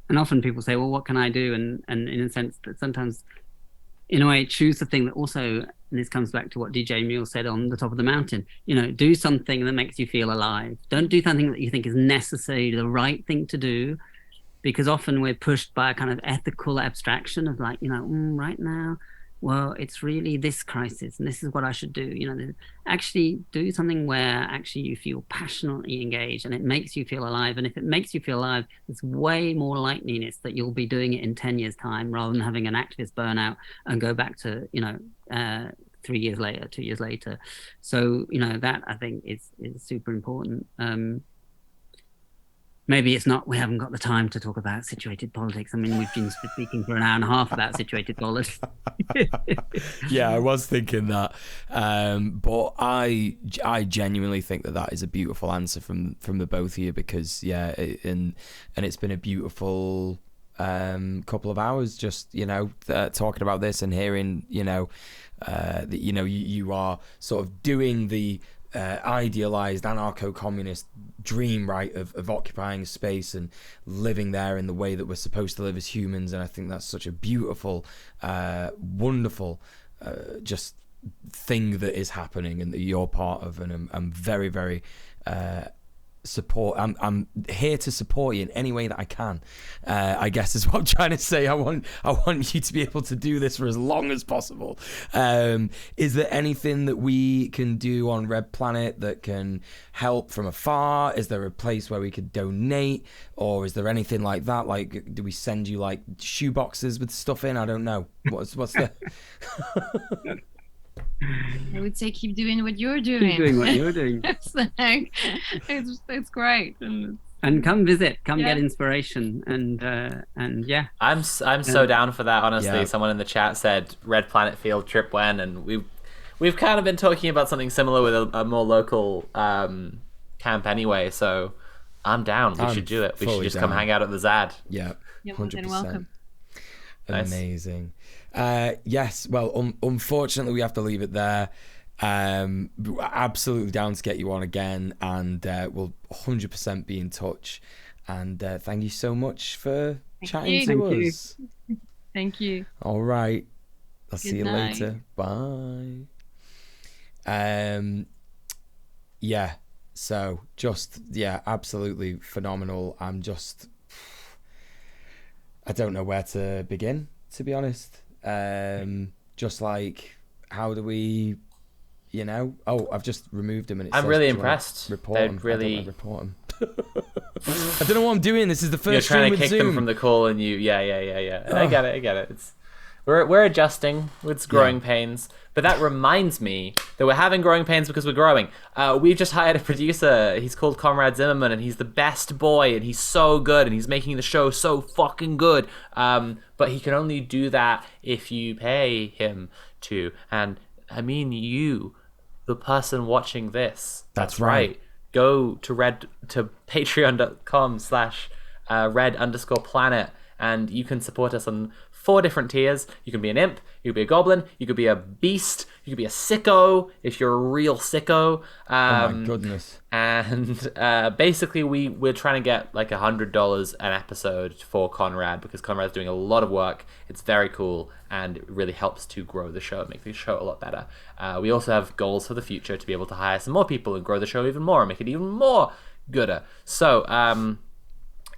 And often people say, well, what can I do? And in a sense that sometimes, in a way, choose the thing that also, and this comes back to what DJ Muel said on the top of the mountain, do something that makes you feel alive. Don't do something that you think is necessarily the right thing to do, because often we're pushed by a kind of ethical abstraction of like, right now, well, it's really this crisis and this is what I should do. Actually do something where actually you feel passionately engaged and it makes you feel alive. And if it makes you feel alive, there's way more likeliness that you'll be doing it in 10 years time rather than having an activist burnout and go back to 3 years later, 2 years later. So that I think is super important. Maybe it's not, we haven't got the time to talk about situated politics. I mean, we've been speaking for an hour and a half about situated politics. Yeah, I was thinking that. But I genuinely think that is a beautiful answer from the both of you, because, and it's been a beautiful couple of hours just, talking about this and hearing, that, you are sort of doing the idealized anarcho-communist dream, right, of occupying space and living there in the way that we're supposed to live as humans. And I think that's such a beautiful, wonderful just thing that is happening and that you're part of. And I'm very, very I'm here to support you in any way that I can, I guess is what I'm trying to say. I want you to be able to do this for as long as possible. Is there anything that we can do on Red Planet that can help from afar? Is there a place where we could donate, or is there anything like that? Like, do we send you like shoe boxes with stuff in? I don't know. What's the I would say keep doing what you're doing. Keep doing what you're doing. it's great. And come visit, get inspiration, and yeah. I'm so down for that. Honestly, someone in the chat said Red Planet field trip when, and we've kind of been talking about something similar with a more local camp anyway. So I'm down. We should do it. We should just come hang out at the ZAD. Yeah, 100%. Welcome. Amazing. Yes, well, unfortunately we have to leave it there. Absolutely down to get you on again, and we'll 100% be in touch. And thank you so much for chatting to us. Thank you. All right. I'll see you night. later. Bye. Yeah. So just absolutely phenomenal. I don't know where to begin, to be honest. Just like, how do we, I've just removed him and I'm really impressed. Report They'd him. really- I don't report him. I don't know what I'm doing. This is the first You're trying to stream with kick them Zoom. from the call, and you, yeah. I get it. We're adjusting. It's growing pains. But that reminds me that we're having growing pains because we're growing. We've just hired a producer. He's called Conrad Zimmerman, and he's the best boy, and he's so good, and he's making the show so fucking good. But he can only do that if you pay him to. And I mean you, the person watching this. That's right. Go to patreon.com/red_planet, and you can support us on 4 different tiers. You can be an imp, you could be a goblin, you could be a beast, you could be a sicko if you're a real sicko. Oh my goodness. And basically we're trying to get like $100 an episode for Conrad, because Conrad's doing a lot of work. It's very cool, and it really helps to grow the show, make the show a lot better. We also have goals for the future to be able to hire some more people and grow the show even more and make it even more gooder. So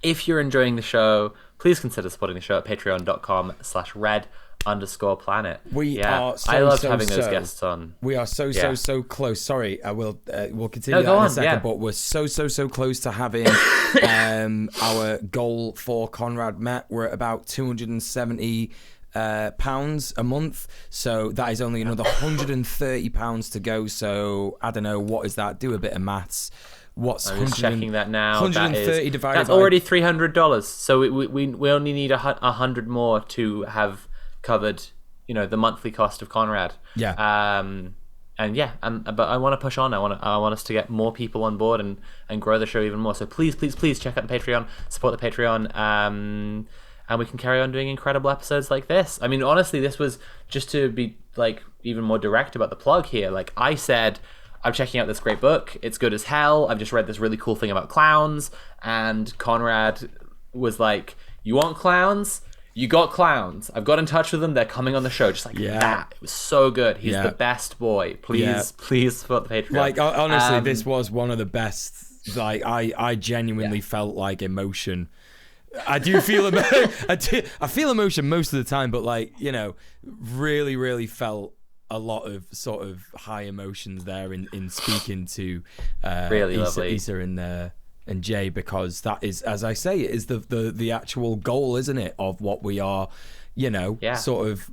if you're enjoying the show, please consider supporting the show at patreon.com/red_planet. We are I loved having those guests on. We are so close. Sorry, we'll continue go that in a on, second, but we're so close to having our goal for Conrad met. We're at about £270 a month, so that is only another £130 to go. So I don't know, what is that? Do a bit of maths. What's I'm just checking that now. 130 divided that's by... already $300. So we only need 100 more to have covered, the monthly cost of Conrad. Yeah. But I want to push on. I want us to get more people on board and grow the show even more. So please check out the Patreon, support the Patreon, and we can carry on doing incredible episodes like this. I mean, honestly, this was just to be like even more direct about the plug here. Like I said, I'm checking out this great book. It's good as hell. I've just read this really cool thing about clowns. And Conrad was like, you want clowns? You got clowns. I've got in touch with them. They're coming on the show. Just like that. It was so good. He's the best boy. Please support the Patreon. Like, honestly, this was one of the best. Like, I genuinely felt like emotion. I do feel I feel emotion most of the time, but like, really, really felt a lot of sort of high emotions there in speaking to really lovely Issa and Jay, because that is, as I say, it is the actual goal, isn't it, of what we are, sort of,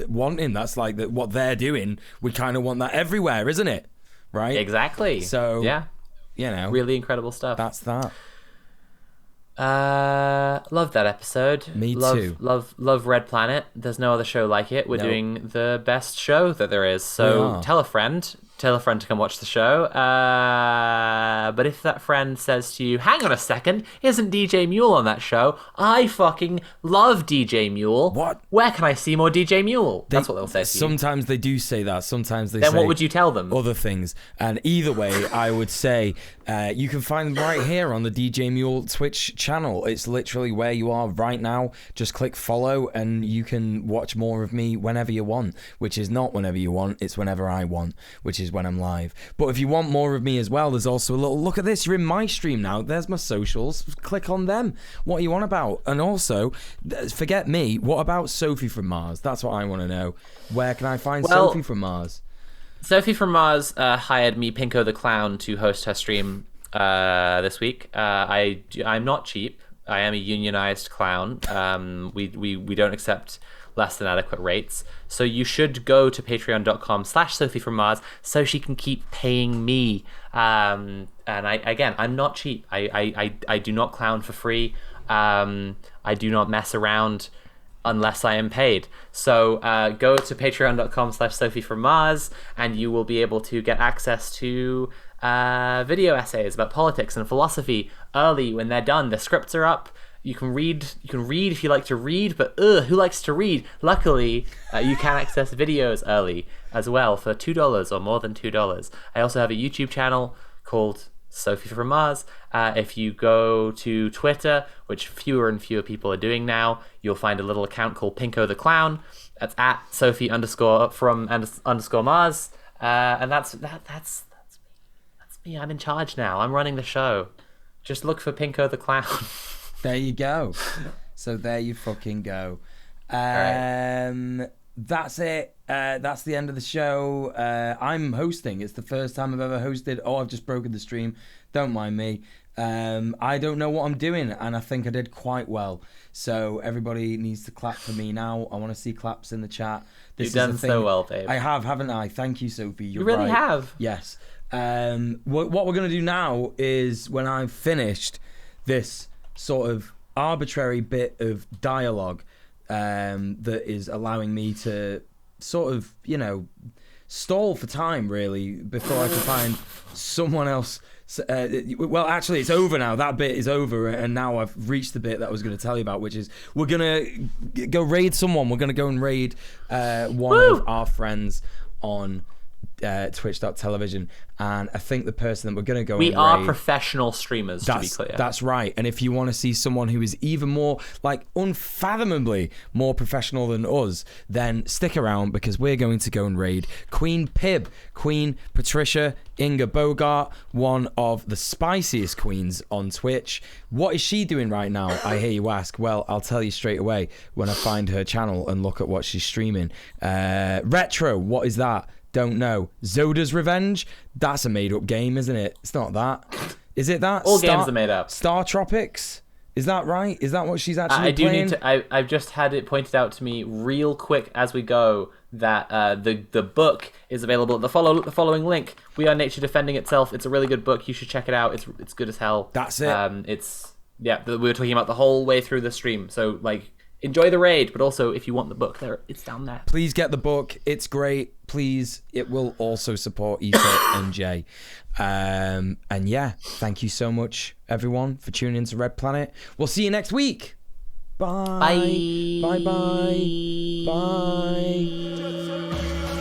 wanting. That's like what they're doing. We kind of want that everywhere, isn't it? Right? Exactly. So really incredible stuff. That's that. Love that episode. Me too. Love Red Planet. There's no other show like it. We're doing the best show that there is. So tell a friend to come watch the show. But if that friend says to you, hang on a second, isn't DJ Mule on that show? I fucking love DJ Mule. What? Where can I see more DJ Mule? That's what they'll say to you. Sometimes they do say that. Sometimes they say... Then what would you tell them? Other things. And either way, I would say you can find them right here on the DJ Mule Twitch channel. It's literally where you are right now. Just click follow and you can watch more of me whenever you want, which is not whenever you want. It's whenever I want, which is when I'm live. But if you want more of me as well, there's also a little look at this. You're in my stream now. There's my socials. Click on them. What are you on about? And also, forget me. What about Sophie from Mars? That's what I want to know. Where can I find Sophie from Mars? Sophie from Mars hired me, Pinko the Clown, to host her stream this week. I'm not cheap. I am a unionized clown. We don't accept less than adequate rates. So you should go to patreon.com/Sophie from Mars so she can keep paying me. And I'm not cheap. I do not clown for free. I do not mess around unless I am paid. So go to patreon.com/Sophie from Mars and you will be able to get access to video essays about politics and philosophy early when they're done. The scripts are up. You can read if you like to read, but who likes to read? Luckily, you can access videos early as well for $2 or more than $2. I also have a YouTube channel called Sophie from Mars. If you go to Twitter, which fewer and fewer people are doing now, you'll find a little account called Pinko the Clown. That's at Sophie _from_ Mars. And that's me. I'm in charge now. I'm running the show. Just look for Pinko the Clown. There you go. So there you fucking go. Right. That's it. That's the end of the show. I'm hosting. It's the first time I've ever hosted. Oh, I've just broken the stream. Don't mind me. I don't know what I'm doing, and I think I did quite well. So everybody needs to clap for me now. I want to see claps in the chat. You've done so well, babe. I have, haven't I? Thank you, Sophie. You really have. Yes. What we're going to do now is, when I've finished this sort of arbitrary bit of dialogue that is allowing me to sort of, stall for time, really, before I can find someone else. Well, actually, it's over now. That bit is over, and now I've reached the bit that I was going to tell you about, which is we're going to go raid someone. We're going to go and raid one of our friends on twitch.tv, and I think the person that we're going to go we and are raid, professional streamers, to be clear. That's right. And if you want to see someone who is even more, unfathomably more professional than us, then stick around, because we're going to go and raid Queen Pib, Queen Patricia Inga Bogart, one of the spiciest queens on Twitch. What is she doing right now, I hear you ask? Well, I'll tell you straight away when I find her channel and look at what she's streaming. Retro, what is that? Don't know. Zoda's Revenge? That's a made-up game, isn't it? It's not that. Is it that? All games are made up. Star Tropics? Is that right? Is that what she's actually playing? I've just had it pointed out to me real quick as we go that the book is available at the following link. We Are Nature Defending Itself. It's a really good book. You should check it out. It's good as hell. That's it. We were talking about the whole way through the stream. So enjoy the raid, but also if you want the book, it's down there. Please get the book. It's great. Please, it will also support Issa and Jay. And yeah, thank you so much, everyone, for tuning into Red Planet. We'll see you next week. Bye. Bye. Bye. Bye. Bye.